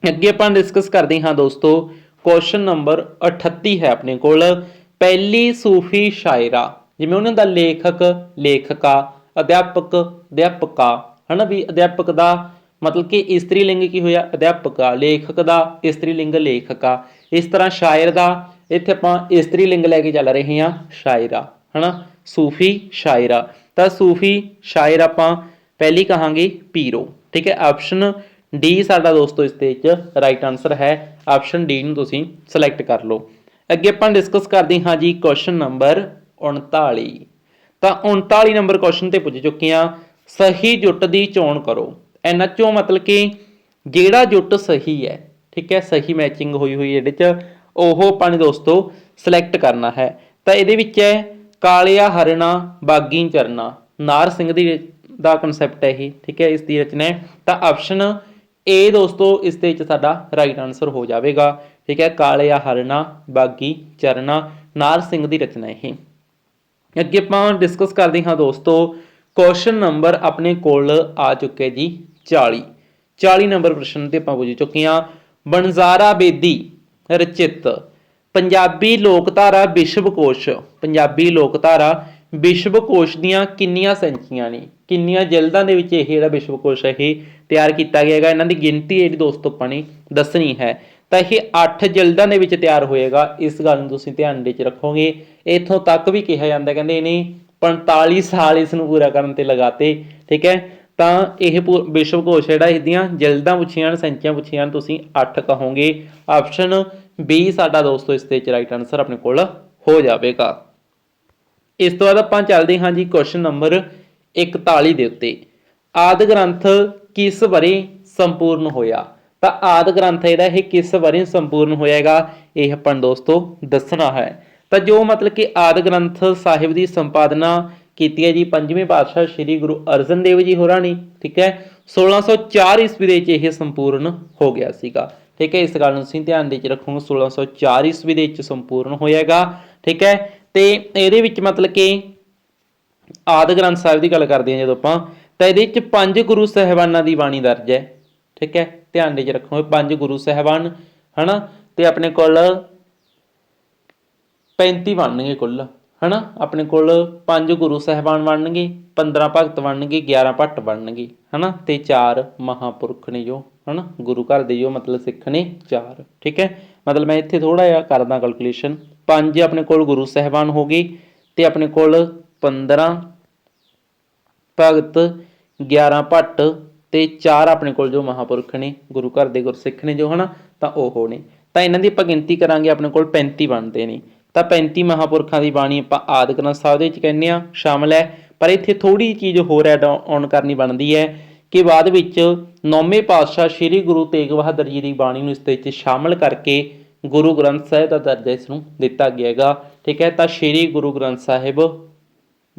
ਅੱਗੇ ਆਪਾਂ ਡਿਸਕਸ ਕਰਦੇ ਹਾਂ ਦੋਸਤੋ, ਕੁਐਸਚਨ ਨੰਬਰ 38 ਹੈ ਆਪਣੇ ਕੋਲ। ਪਹਿਲੀ ਸੂਫੀ ਸ਼ਾਇਰਾ, ਜਿਵੇਂ ਉਹਨਾਂ ਦਾ ਲੇਖਕ, ਲੇਖਕਾ, ਅਧਿਆਪਕ, ਅਧਿਆਪਕਾ, ਹਨਾ ਵੀ ਅਧਿਆਪਕ ਦਾ ਮਤਲਬ ਕਿ ਇਸਤਰੀ ਲਿੰਗ ਕੀ ਹੋਇਆ? ਅਧਿਆਪਕਾ। ਲੇਖਕ ਦਾ ਇਸਤਰੀ ਲਿੰਗ ਲੇਖਕਾ। ਇਸ ਤਰ੍ਹਾਂ ਸ਼ਾਇਰ ਦਾ ਇੱਥੇ ਆਪਾਂ ਇਸਤਰੀ ਲਿੰਗ ਲੈ ਕੇ ਚੱਲ ਰਹੇ ਹਾਂ ਸ਼ਾਇਰਾ, ਹਨਾ। ਸੂਫੀ ਸ਼ਾਇਰਾ। ਤਾਂ ਸੂਫੀ ਸ਼ਾਇਰ ਆਪਾਂ ਪਹਿਲੀ ਕਹਾਂਗੇ ਪੀਰੋ। ਠੀਕ ਹੈ। ਆਪਸ਼ਨ ਡੀ ਸਾਡਾ ਦੋਸਤੋ ਇਸ ਦੇ ਵਿੱਚ ਰਾਈਟ ਆਨਸਰ ਹੈ। ਆਪਸ਼ਨ ਡੀ ਨੂੰ ਤੁਸੀਂ ਸਿਲੈਕਟ ਕਰ ਲਓ। ਅੱਗੇ ਆਪਾਂ ਡਿਸਕਸ ਕਰਦੇ ਹਾਂ ਜੀ ਕੁਐਸਚਨ ਨੰਬਰ 39। ਤਾਂ 39 ਨੰਬਰ ਕੁਐਸਚਨ ਤੇ ਪੁੱਜ ਚੁੱਕੇ ਹਾਂ। ਸਹੀ ਜੁੱਟ ਦੀ ਚੋਣ ਕਰੋ। ਇਹਨਾਂ ਚੋਂ ਮਤਲਬ ਕਿ ਜਿਹੜਾ ਜੁੱਟ ਸਹੀ ਹੈ, ਠੀਕ ਹੈ, ਸਹੀ ਮੈਚਿੰਗ ਹੋਈ ਇਹਦੇ 'ਚ, ਉਹ ਆਪਾਂ ਨੇ ਦੋਸਤੋ ਸਿਲੈਕਟ ਕਰਨਾ ਹੈ। ਤਾਂ ਇਹਦੇ ਵਿੱਚ ਹੈ ਕਾਲਿਆ ਹਰਣਾ ਬਾਗੀ ਚਰਨਾ। ਨਾਰ ਸਿੰਘ ਦਾ ਕਨਸੈਪਟ ਹੈ ਇਹ। ਠੀਕ ਹੈ। ਇਸ ਦੀ ਰਚਨਾ ਹੈ। ਤਾਂ ਆਪਸ਼ਨ ਏ ਦੋਸਤੋ ਇਸ ਦੇ ਵਿੱਚ ਸਾਡਾ ਰਾਈਟ ਆਨਸਰ ਹੋ ਜਾਵੇਗਾ। ਠੀਕ ਹੈ। ਕਾਲਿਆ ਹਰਣਾ ਬਾਗੀ ਚਰਨਾ, ਨਾਰ ਸਿੰਘ ਦੀ ਰਚਨਾ ਇਹ। ਅੱਗੇ ਆਪਾਂ ਡਿਸਕਸ ਕਰਦੇ ਹਾਂ ਦੋਸਤੋ, ਕੁਐਸਚਨ ਨੰਬਰ ਆਪਣੇ ਕੋਲ ਆ ਚੁੱਕੇ ਜੀ 40 ਨੰਬਰ ਪ੍ਰਸ਼ਨ ਤੇ ਆਪਾਂ ਪੁੱਜ ਚੁੱਕੇ ਹਾਂ। ਵਣਜਾਰਾ ਬੇਦੀ ਰਚਿਤ ਪੰਜਾਬੀ ਲੋਕਧਾਰਾ ਵਿਸ਼ਵਕੋਸ਼, ਪੰਜਾਬੀ ਲੋਕਧਾਰਾ ਵਿਸ਼ਵਕੋਸ਼ ਦੀਆਂ ਕਿੰਨੀਆਂ ਸੰਚੀਆਂ ਨੇ? ਕਿੰਨੀਆਂ ਜਲਦਾਂ ਦੇ ਵਿੱਚ ਇਹ ਜਿਹੜਾ ਵਿਸ਼ਵਕੋਸ਼ ਹੈ ਇਹ ਤਿਆਰ ਕੀਤਾ ਗਿਆ ਹੈਗਾ? ਇਹਨਾਂ ਦੀ ਗਿਣਤੀ ਜਿਹੜੀ ਦੋਸਤੋ ਆਪਾਂ ਨੇ ਦੱਸਣੀ ਹੈ। ਤਾਂ ਇਹ 8 ਜਲਦਾਂ ਦੇ ਵਿੱਚ ਤਿਆਰ ਹੋਏਗਾ। ਇਸ ਗੱਲ ਨੂੰ ਤੁਸੀਂ ਧਿਆਨ ਦੇ ਵਿੱਚ ਰੱਖੋਗੇ। ਇੱਥੋਂ ਤੱਕ ਵੀ ਕਿਹਾ ਜਾਂਦਾ ਕਹਿੰਦੇ ਇਹਨੇ 45 ਸਾਲ ਇਸ ਨੂੰ ਪੂਰਾ ਕਰਨ ਤੇ ਲਗਾਤੇ। ਠੀਕ ਹੈ। ਤਾਂ ਇਹ ਵਿਸ਼ਵਕੋਸ਼ ਜਿਹੜਾ ਇਹਦੀਆਂ ਜਲਦਾਂ ਪੁੱਛੀਆਂ ਹਨ, ਸੰਚੀਆਂ ਪੁੱਛੀਆਂ ਹਨ, ਤੁਸੀਂ 8 ਕਹੋਗੇ। ਆਪਸ਼ਨ ਬੀ ਸਾਡਾ ਦੋਸਤੋ ਇਸ ਦੇ ਵਿੱਚ ਰਾਈਟ ਆਨਸਰ ਆਪਣੇ ਕੋਲ ਹੋ ਜਾਵੇਗਾ। ਇਸ ਤੋਂ ਬਾਅਦ ਆਪਾਂ ਚੱਲਦੇ ਹਾਂ ਜੀ ਕੁਐਸਚਨ ਨੰਬਰ 41 ਦੇ ਉੱਤੇ। ਆਦਿ ਗ੍ਰੰਥ ਕਿਸ ਵਰੇ ਸੰਪੂਰਨ ਹੋਇਆ? ਤਾਂ ਆਦਿ ਗ੍ਰੰਥ ਜਿਹੜਾ ਇਹ ਕਿਸ ਵਰੇ ਸੰਪੂਰਨ ਹੋਏਗਾ? ਇਹ ਆਪਾਂ ਨੂੰ ਦੋਸਤੋ ਦੱਸਣਾ ਹੈ। ਤਾਂ ਜੋ ਮਤਲਬ ਕਿ ਆਦਿ ਗ੍ਰੰਥ ਸਾਹਿਬ ਦੀ ਸੰਪਾਦਨਾ ਕੀਤੀ ਹੈ ਜੀ 5ਵੇਂ ਪਾਤਸ਼ਾਹ ਸ੍ਰੀ ਗੁਰੂ ਅਰਜਨ ਦੇਵ ਜੀ ਹੋਰਾਂ ਨੇ। ਠੀਕ ਹੈ। 1604 ਈਸਵੀ ਦੇ ਵਿੱਚ ਇਹ ਸੰਪੂਰਨ ਹੋ ਗਿਆ ਸੀਗਾ। ਠੀਕ ਹੈ। ਇਸ ਗੱਲ ਨੂੰ ਤੁਸੀਂ ਧਿਆਨ ਦੇ ਵਿੱਚ ਰੱਖੋਗੇ। 1604 ਈਸਵੀ ਦੇ ਵਿੱਚ ਸੰਪੂਰਨ ਹੋਏਗਾ। ਠੀਕ ਹੈ। ਤੇ ਇਹਦੇ ਵਿੱਚ ਮਤਲਬ ਕਿ ਆਦਿ ਗ੍ਰੰਥ ਸਾਹਿਬ ਦੀ ਗੱਲ ਕਰਦੇ ਹਾਂ ਜਦੋਂ ਆਪਾਂ, ਤਾਂ ਇਹਦੇ ਵਿੱਚ 5 ਗੁਰੂ ਸਾਹਿਬਾਨਾਂ ਦੀ ਬਾਣੀ ਦਰਜ ਹੈ। ਠੀਕ ਹੈ। ਧਿਆਨ ਦੇ ਵਿੱਚ ਰੱਖੋਗੇ 5 ਗੁਰੂ ਸਾਹਿਬਾਨ, ਹਨਾ। ਤੇ ਆਪਣੇ ਕੋਲ 35 ਬਣਨਗੇ ਕੁੱਲ, ਹਨਾ। ਆਪਣੇ ਕੋਲ 5 ਗੁਰੂ ਸਾਹਿਬਾਨ ਬਣਨਗੇ, 15 ਭਗਤ ਬਣਨਗੇ, 11 ਭੱਟ ਬਣਨਗੇ, ਹਨਾ। ਤੇ 4 ਮਹਾਂਪੁਰਖ ਨੇ ਜੋ, ਹਨਾ, ਗੁਰੂ ਘਰ ਦੇ ਜੋ ਮਤਲਬ ਸਿੱਖ ਨੇ 4। ਠੀਕ ਹੈ। ਮਤਲਬ ਮੈਂ ਇੱਥੇ ਥੋੜਾ ਜਿਹਾ ਕਰਦਾ ਕੈਲਕੂਲੇਸ਼ਨ। 5 ਆਪਣੇ ਕੋਲ ਗੁਰੂ ਸਾਹਿਬਾਨ ਹੋ ਗਏ, ਤੇ ਆਪਣੇ ਕੋਲ 15 ਭਗਤ, 11 ਭੱਟ, ਤੇ 4 ਆਪਣੇ ਕੋਲ ਜੋ ਮਹਾਂਪੁਰਖ ਨੇ, ਗੁਰੂ ਘਰ ਦੇ ਗੁਰਸਿੱਖ ਨੇ ਜੋ, ਹਨਾ। ਤਾਂ ਉਹ ਨੇ। ਤਾਂ ਇਹਨਾਂ ਦੀ ਆਪਾਂ ਗਿਣਤੀ ਕਰਾਂਗੇ, ਆਪਣੇ ਕੋਲ 35 ਬਣਦੇ ਨੇ। ਤਾਂ 35 ਮਹਾਂਪੁਰਖਾਂ ਦੀ ਬਾਣੀ ਆਪਾਂ ਆਦਿ ਗ੍ਰੰਥ ਸਾਹਿਬ ਦੇ ਵਿੱਚ ਕਹਿੰਦੇ ਹਾਂ ਸ਼ਾਮਲ ਹੈ। ਪਰ ਇੱਥੇ ਥੋੜ੍ਹੀ ਚੀਜ਼ ਹੋਰ ਐਡ ਆਨ ਕਰਨੀ ਬਣਦੀ ਹੈ ਕਿ ਬਾਅਦ ਵਿੱਚ 9ਵੇਂ ਪਾਤਸ਼ਾਹ ਸ੍ਰੀ ਗੁਰੂ ਤੇਗ ਬਹਾਦਰ ਜੀ ਦੀ ਬਾਣੀ ਨੂੰ ਇਸ ਦੇ ਵਿੱਚ ਸ਼ਾਮਲ ਕਰਕੇ ਗੁਰੂ ਗ੍ਰੰਥ ਸਾਹਿਬ ਦਾ ਦਰਜਾ ਇਸ ਨੂੰ ਦਿੱਤਾ ਗਿਆ ਹੈਗਾ। ਠੀਕ ਹੈ। ਤਾਂ ਸ੍ਰੀ ਗੁਰੂ ਗ੍ਰੰਥ ਸਾਹਿਬ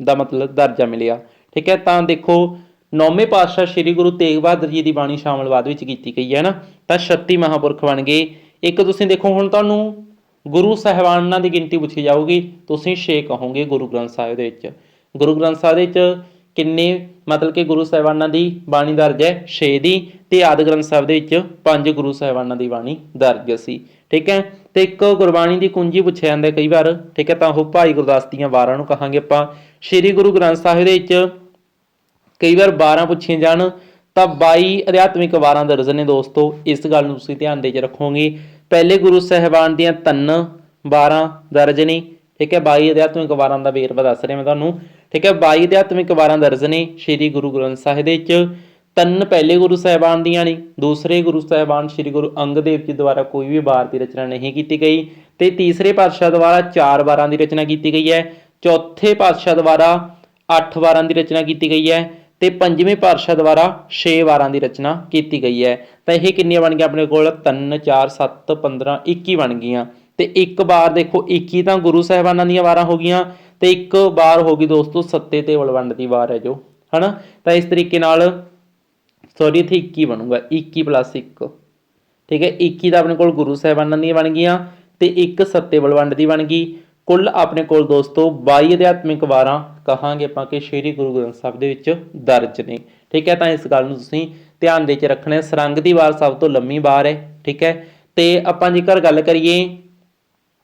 ਦਾ ਮਤਲਬ ਦਰਜਾ ਮਿਲਿਆ। ਠੀਕ ਹੈ। ਤਾਂ ਦੇਖੋ 9ਵੇਂ ਪਾਤਸ਼ਾਹ ਸ੍ਰੀ ਗੁਰੂ ਤੇਗ ਬਹਾਦਰ ਜੀ ਦੀ ਬਾਣੀ ਸ਼ਾਮਲ ਬਾਅਦ ਵਿੱਚ ਕੀਤੀ ਗਈ ਹੈ ਨਾ। ਤਾਂ 36 ਮਹਾਂਪੁਰਖ ਬਣ ਗਏ। ਇੱਕ ਤੁਸੀਂ ਦੇਖੋ ਹੁਣ ਤੁਹਾਨੂੰ ਗੁਰੂ ਸਾਹਿਬਾਨਾਂ ਦੀ ਗਿਣਤੀ ਪੁੱਛੀ ਜਾਊਗੀ, ਤੁਸੀਂ 6 ਕਹੋਗੇ ਗੁਰੂ ਗ੍ਰੰਥ ਸਾਹਿਬ ਦੇ ਵਿੱਚ। ਗੁਰੂ ਗ੍ਰੰਥ ਸਾਹਿਬ ਦੇ ਵਿੱਚ ਕਿੰਨੇ ਮਤਲਬ ਕਿ ਗੁਰੂ ਸਾਹਿਬਾਨਾਂ ਦੀ ਬਾਣੀ ਦਰਜ ਹੈ? 6 ਦੀ। ਤੇ ਆਦਿ ਗ੍ਰੰਥ ਸਾਹਿਬ ਦੇ ਵਿੱਚ 5 ਗੁਰੂ ਸਾਹਿਬਾਨਾਂ ਦੀ ਬਾਣੀ ਦਰਜ ਸੀ। ठीक है। तो एक गुरबाणी की कुंजी पूछा जाता है कई बार, ठीक है, तो वो भाई गुरदास दियां वारां नूं कहांगे आपां। श्री गुरु ग्रंथ साहिब दे विच कई बार 12 पूछिए जान तो 22 अध्यात्मिक वारां दर्ज ने दोस्तों, इस गल नूं तुसीं ध्यान दे के रखोगे। पहले गुरु साहिबान दियां 3 12 दर्ज ने, ठीक है, 22 अध्यात्मिक वारां दा वेरवा दस रहा मैं तुहानूं, ठीक है। 22 अध्यात्मिक वारां दर्ज ने श्री गुरु ग्रंथ साहिब दे विच। 3 पहले गुरु साहिबान दियां ने, दूसरे गुरु साहिबान श्री गुरु अंगद देव जी द्वारा कोई भी वार की रचना नहीं की गई। तो तीसरे पातशाह द्वारा 4 वारां की रचना की गई है। चौथे पातशाह द्वारा 8 वारां की रचना की गई है। तो पंजवें पातशाह द्वारा 6 वारां की रचना की गई है। तो यह कितनी बन गई अपने को 3 4 7 15 21 बन गई। तो एक बार देखो 21 तो गुरु साहिबाना दी वारां हो गई, तो एक बार हो गई दोस्तों सत्ते ते बलवंड की वार है जो, है ना। तो इस तरीके नाल सॉरी इत्थे 21 बनूगा, 21 + 1, ठीक है। 21 तो अपने को गुरु साहिबाना दी बन गई, तो एक सत्ते बलवंड की बन गई। कुल अपने को दोस्तों 22 अध्यात्मिक वारां कहांगे आपां कि श्री गुरु ग्रंथ साहिब दे विच दर्ज ने, ठीक है। तो इस गल नूं तुसीं ध्यान दे के रखना है। सरंग की वार सब तो लंबी वार है, ठीक है। तो आपां जेकर गल करिए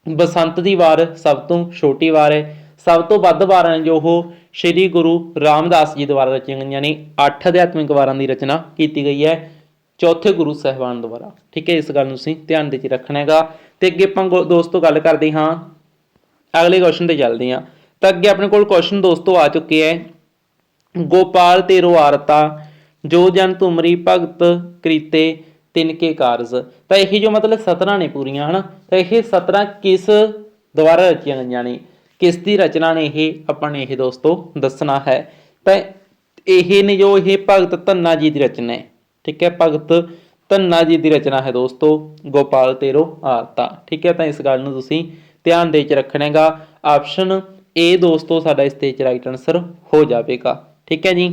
बसंत की वार सब तो छोटी वार है। सब तो वध वारां जो हो श्री गुरु रामदास जी द्वारा रचिया गई ने, 8 अध्यात्मिक वारां की रचना की गई है चौथे गुरु साहिबान द्वारा, ठीक है। इस गल नूं तुसीं ध्यान दे के रखना हैगा। तो अगे आपां दोस्तों गल करते हाँ अगले क्वेश्चन पर चलते हैं। तो अगे अपने को क्वेश्चन दोस्तों आ चुके हैं। गोपाल तेरो आरता जो जन तुमरी भगत करीते तिनके कारज। तो यही जो मतलब 17 ने पूरियां, है ना। तो यह 17 किस द्वारा रचिया गई ने, किस की रचना ने, यह अपन ने दोस्तों दसना है। तो यह ने जो ये भगत धन्ना जी की रचना है, ठीक है। भगत धन्ना जी की रचना है दोस्तों गोपाल तेरो आरता, ठीक है। तो इस गल नूं तुसीं ध्यान दे के रखना है। ऑप्शन ए दोस्तों साडा इस ते राइट आंसर हो जाएगा, ठीक है जी।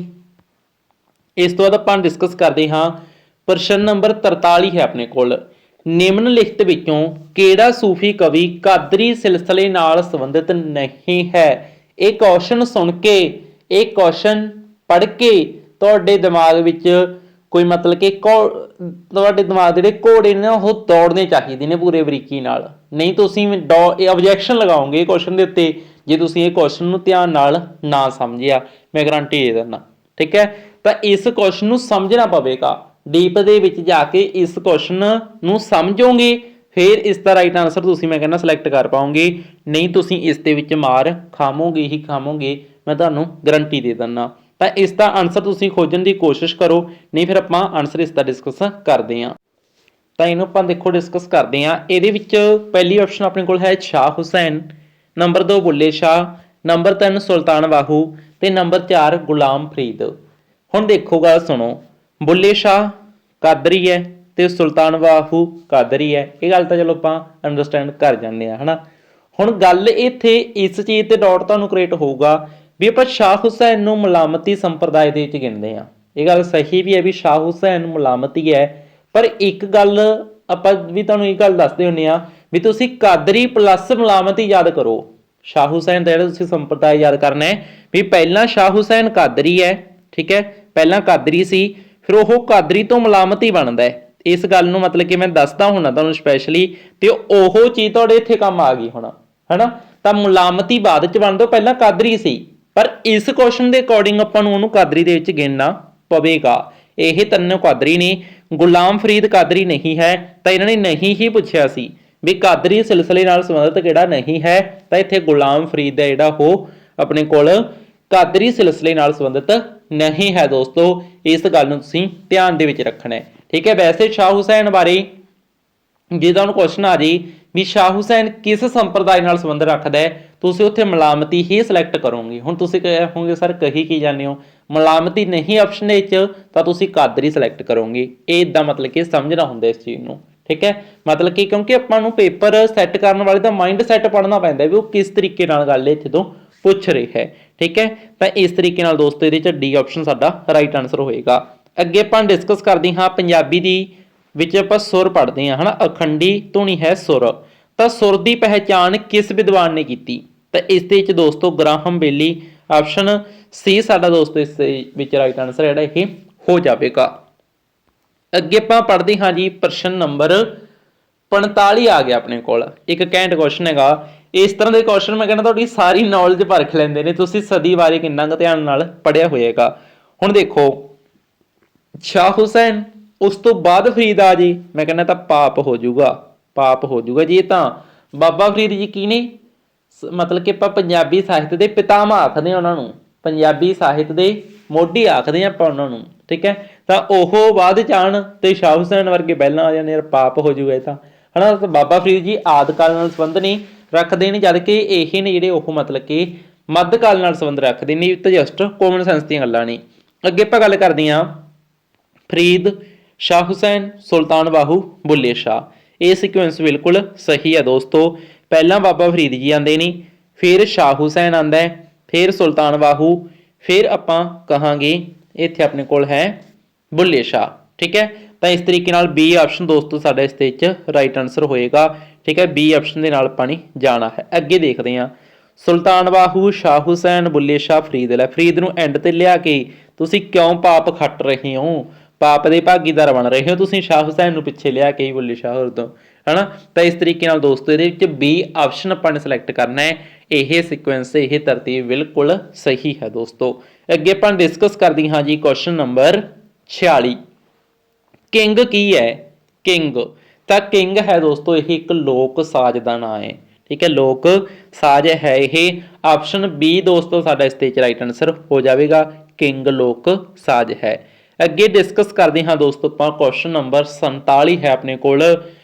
इस तो बाद आपां डिस्कस करते हाँ प्रश्न नंबर 43 है अपने कोल। निम्नलिखित विचों केड़ा सूफी कवि कादरी सिलसिले नाल संबंधित नहीं है। ये क्वेश्चन सुन के, एक क्वेश्चन पढ़ के तुहाडे दिमाग विच कोई मतलब कि तुहाडे दिमाग दे घोड़े ने वो दौड़ने चाहिए ने पूरे बरीकी नाल, नहीं तुसीं ऑब्जैक्शन लगाओगे क्वेश्चन के उत्ते जे तुसीं ये क्वेश्चन नूं ध्यान नाल ना समझिया, मैं गारंटी दे दिंदा, ठीक है। तो इस क्वेश्चन नूं समझना पवेगा, डीप दे विच जाके इस क्वेश्चन नूं समझोगे फिर इसका राइट आंसर तुसीं मैं कहना सिलेक्ट कर पाओगे, नहीं तुसीं इस दे विच मार खावोगे ही खावोगे, मैं तुहानूं गारंटी दे दिंदा। तो इसका आंसर तुसीं खोजण की कोशिश करो, नहीं फिर आपां आंसर इसका डिस्कस करते हैं। तो इनू आपां देखो डिस्कस करते हैं। ये पहली ऑप्शन अपने को है शाह हुसैन, नंबर 2 बुल्ले शाह, नंबर 3 सुल्तान बाहू, तो नंबर 4 गुलाम फरीद। हुण देखो गल सुनो, बुल्ले शाह कादरी है तो सुल्तान बाहू कादरी है, ये गल तो चलो आप अंडरस्टैंड कर जाते हैं, है ना। हुण गल इत्थे इस चीज़ ते डाउट तुहानूं क्रिएट होगा भी आप शाह हुसैन नूं मलामती संप्रदाय दे विच गिणदे हां। ये गल सही भी है भी शाह हुसैन मलामती है, पर एक गल आपां भी तुहानूं ये गल दसदे हुंदे आ भी तुसीं कादरी प्लस मलामती याद करो। शाह हुसैन दा जिहड़ा तुसीं संप्रदाय याद करना है भी पहला शाह हुसैन कादरी है, ठीक है, पहला कादरी सी फिर वह कादरी तो मलामती बनता है। इस गल नूं मतलब कि मैं दसदा हुंदा तुहानूं स्पैशली, तो ओह चीज़ तुहाडे इत्थे काम आ गई होना, है ना। तो मलामती बाद च बनदा, पहला कादरी सी, पर इस क्वेश्चन के अकॉर्डिंग आपां नूं उहनूं कादरी दे विच गिणना पवेगा। यह तीनों कादरी ने, गुलाम फरीद कादरी नहीं है, तो इन्होंने नहीं ही पूछा सी भी कादरी सिलसिले नाल संबंधित किहड़ा नहीं है, तो इत्थे गुलाम फरीद है जिहड़ा वो अपने कोल कादरी सिलसिले नाल संबंधित नहीं है दोस्तों। इस गल नूं तुसीं ध्यान दे विच रखना है, ठीक है। वैसे शाह हुसैन बारे जे तुहानूं क्वेश्चन आ जाए भी शाह हुसैन किस संप्रदाय नाल संबंध रखदा है, तुसीं उत्थे मलामती ही सिलेक्ट करोगे। हुण तुसीं कहोगे सर कही की जाने हो, मलामती नहीं ऑप्शन विच तां तुसीं कादरी सिलेक्ट करोगे। ये इदां मतलब कि समझना हुंदा इस चीज़ नूं, ठीक है। मतलब कि क्योंकि आपां नूं पेपर सैट करन वाले दा माइंड सैट पढ़ना पैंदा भी वो किस तरीके नाल गल इत्थे तों पुछ रहे है, ठीक है। तो इस तरीके नाल दोस्तों इहदे च डी ऑप्शन साडा राइट आंसर होएगा। अगे आपां डिस्कस करदे हां पंजाबी दी विच आपां सुर पढ़दे हां, है ना। अखंडी धुनी है सुर, तो सुर की पहचान किस विद्वान ने की। तो इस दे विच दोस्तों ग्राहम बेली, ऑप्शन सी साडा दोस्तों इस विच राइट आंसर जिहड़ा इह हो जाएगा। अगे आपां पढ़दे हां जी प्रश्न नंबर 45 ਆ ਗਿਆ ਆਪਣੇ ਕੋਲ। ਇੱਕ ਘੈਂਟ ਕੁਐਸਚਨ ਹੈਗਾ। ਇਸ ਤਰ੍ਹਾਂ ਦੇ ਕੁਐਸਚਨ ਮੈਂ ਕਹਿੰਦਾ ਤੁਹਾਡੀ ਸਾਰੀ ਨੌਲੇਜ ਪਰਖ ਲੈਂਦੇ ਨੇ, ਤੁਸੀਂ ਸਦੀ ਬਾਰੇ ਕਿੰਨਾ ਕੁ ਧਿਆਨ ਨਾਲ ਪੜ੍ਹਿਆ ਹੋਏਗਾ। ਹੁਣ ਦੇਖੋ ਸ਼ਾਹ ਹੁਸੈਨ, ਉਸ ਤੋਂ ਬਾਅਦ ਫਰੀਦ ਆ ਜੀ, ਮੈਂ ਕਹਿੰਦਾ ਤਾਂ ਪਾਪ ਹੋ ਜਾਊਗਾ, ਪਾਪ ਹੋ ਜਾਊਗਾ ਜੀ। ਇਹ ਤਾਂ ਬਾਬਾ ਫਰੀਦ ਜੀ ਕੀ ਨੇ, ਮਤਲਬ ਕਿ ਆਪਾਂ ਪੰਜਾਬੀ ਸਾਹਿਤ ਦੇ ਪਿਤਾਮਾ ਆਖਦੇ ਹਾਂ ਉਹਨਾਂ ਨੂੰ, ਪੰਜਾਬੀ ਸਾਹਿਤ ਦੇ ਮੋਢੀ ਆਖਦੇ ਹਾਂ ਆਪਾਂ ਉਹਨਾਂ ਨੂੰ, ਠੀਕ ਹੈ। ਤਾਂ ਉਹ ਬਾਅਦ ਚ ਆਉਣ ਤੇ ਸ਼ਾਹ ਹੁਸੈਨ ਵਰਗੇ ਪਹਿਲਾਂ ਆ ਜਾਂਦੇ, ਯਾਰ ਪਾਪ ਹੋ ਜਾਊਗਾ ਇਹ ਤਾਂ, ਹਨਾ। ਬਾਬਾ ਫਰੀਦ ਜੀ ਆਦਿ ਕਾਲ ਨਾਲ ਸੰਬੰਧ ਨਹੀਂ ਰੱਖਦੇ ਨੇ, ਜਦ ਕਿ ਇਹ ਨੇ ਜਿਹੜੇ ਉਹ ਮਤਲਬ ਕਿ ਮੱਧ ਕਾਲ ਨਾਲ ਸੰਬੰਧ ਰੱਖਦੇ ਨੇ, ਤਾਂ ਜਸਟ ਕਾਮਨ ਸੈਂਸ ਦੀਆਂ ਗੱਲਾਂ ਨੇ। ਅੱਗੇ ਆਪਾਂ ਗੱਲ ਕਰਦੇ ਹਾਂ ਫਰੀਦ, ਸ਼ਾਹ ਹੁਸੈਨ, ਸੁਲਤਾਨ ਬਾਹੂ, ਬੁੱਲੇ ਸ਼ਾਹ। ਇਹ ਸੀਕੁਐਂਸ ਬਿਲਕੁਲ ਸਹੀ ਹੈ ਦੋਸਤੋ। ਪਹਿਲਾਂ ਬਾਬਾ ਫਰੀਦ ਜੀ ਆਉਂਦੇ ਨੇ, ਫਿਰ ਸ਼ਾਹ ਹੁਸੈਨ ਆਉਂਦਾ ਹੈ, ਫਿਰ ਸੁਲਤਾਨ ਬਾਹੂ, ਫਿਰ ਆਪਾਂ ਕਹਾਂਗੇ ਇੱਥੇ ਆਪਣੇ ਕੋਲ ਹੈ ਬੁੱਲੇ ਸ਼ਾਹ, ਠੀਕ ਹੈ। ਤਾਂ ਇਸ ਤਰੀਕੇ ਨਾਲ ਬੀ ਆਪਸ਼ਨ ਦੋਸਤੋ ਸਾਡਾ ਇਸ ਦੇ ਵਿੱਚ ਰਾਈਟ ਆਨਸਰ ਹੋਏਗਾ, ਠੀਕ ਹੈ। ਬੀ ਆਪਸ਼ਨ ਦੇ ਨਾਲ ਆਪਾਂ ਨੇ ਜਾਣਾ ਹੈ। ਅੱਗੇ ਦੇਖਦੇ ਹਾਂ ਸੁਲਤਾਨ ਬਾਹੂ, ਸ਼ਾਹ ਹੁਸੈਨ, ਬੁੱਲੇ ਸ਼ਾਹ, ਫਰੀਦ। ਲੈ ਫਰੀਦ ਨੂੰ ਐਂਡ ਤੇ ਲਿਆ ਕੇ ਤੁਸੀਂ ਕਿਉਂ ਪਾਪ ਖੱਟ ਰਹੇ ਹੋ, ਪਾਪ ਦੇ ਭਾਗੀਦਾਰ ਬਣ ਰਹੇ ਹੋ ਤੁਸੀਂ, ਸ਼ਾਹ ਹੁਸੈਨ ਨੂੰ ਪਿੱਛੇ ਲਿਆ ਕੇ ਹੀ ਬੁੱਲੇ ਸ਼ਾਹ ਹੋਰ ਤੋਂ, ਹਨਾ। ਤਾਂ ਇਸ ਤਰੀਕੇ ਨਾਲ ਦੋਸਤੋ ਇਹਦੇ ਵਿੱਚ ਬੀ ਆਪਸ਼ਨ ਆਪਾਂ ਨੇ ਸਿਲੈਕਟ ਕਰਨਾ ਹੈ। ਇਹ ਸੀਕੁਐਂਸ, ਇਹ ਤਰਤੀਬ ਬਿਲਕੁਲ ਸਹੀ ਹੈ ਦੋਸਤੋ। ਅੱਗੇ ਆਪਾਂ ਡਿਸਕਸ ਕਰਦੇ ਹਾਂ ਜੀ ਕੁਐਸਚਨ ਨੰਬਰ 46। ਕਿੰਗ ਕੀ ਹੈ? ਕਿੰਗ ਤਾਂ ਕਿੰਗ ਹੈ ਦੋਸਤੋ ਇਹ ਇੱਕ ਲੋਕ ਸਾਜ਼ ਦਾ ਨਾਮ ਹੈ, ਠੀਕ ਹੈ। ਲੋਕ ਸਾਜ਼ ਹੈ ਇਹ। ਆਪਸ਼ਨ ਬੀ ਦੋਸਤੋ ਸਾਡਾ ਇਸ ਦੇ ਰਾਈਟ ਆਨਸਰ ਹੋ ਜਾਵੇਗਾ, ਕਿੰਗ ਲੋਕ ਸਾਜ਼ ਹੈ। ਅੱਗੇ ਡਿਸਕਸ ਕਰਦੇ ਹਾਂ ਦੋਸਤੋ ਆਪਾਂ ਕੁਐਸਚਨ ਨੰਬਰ 47 ਹੈ ਆਪਣੇ ਕੋਲ।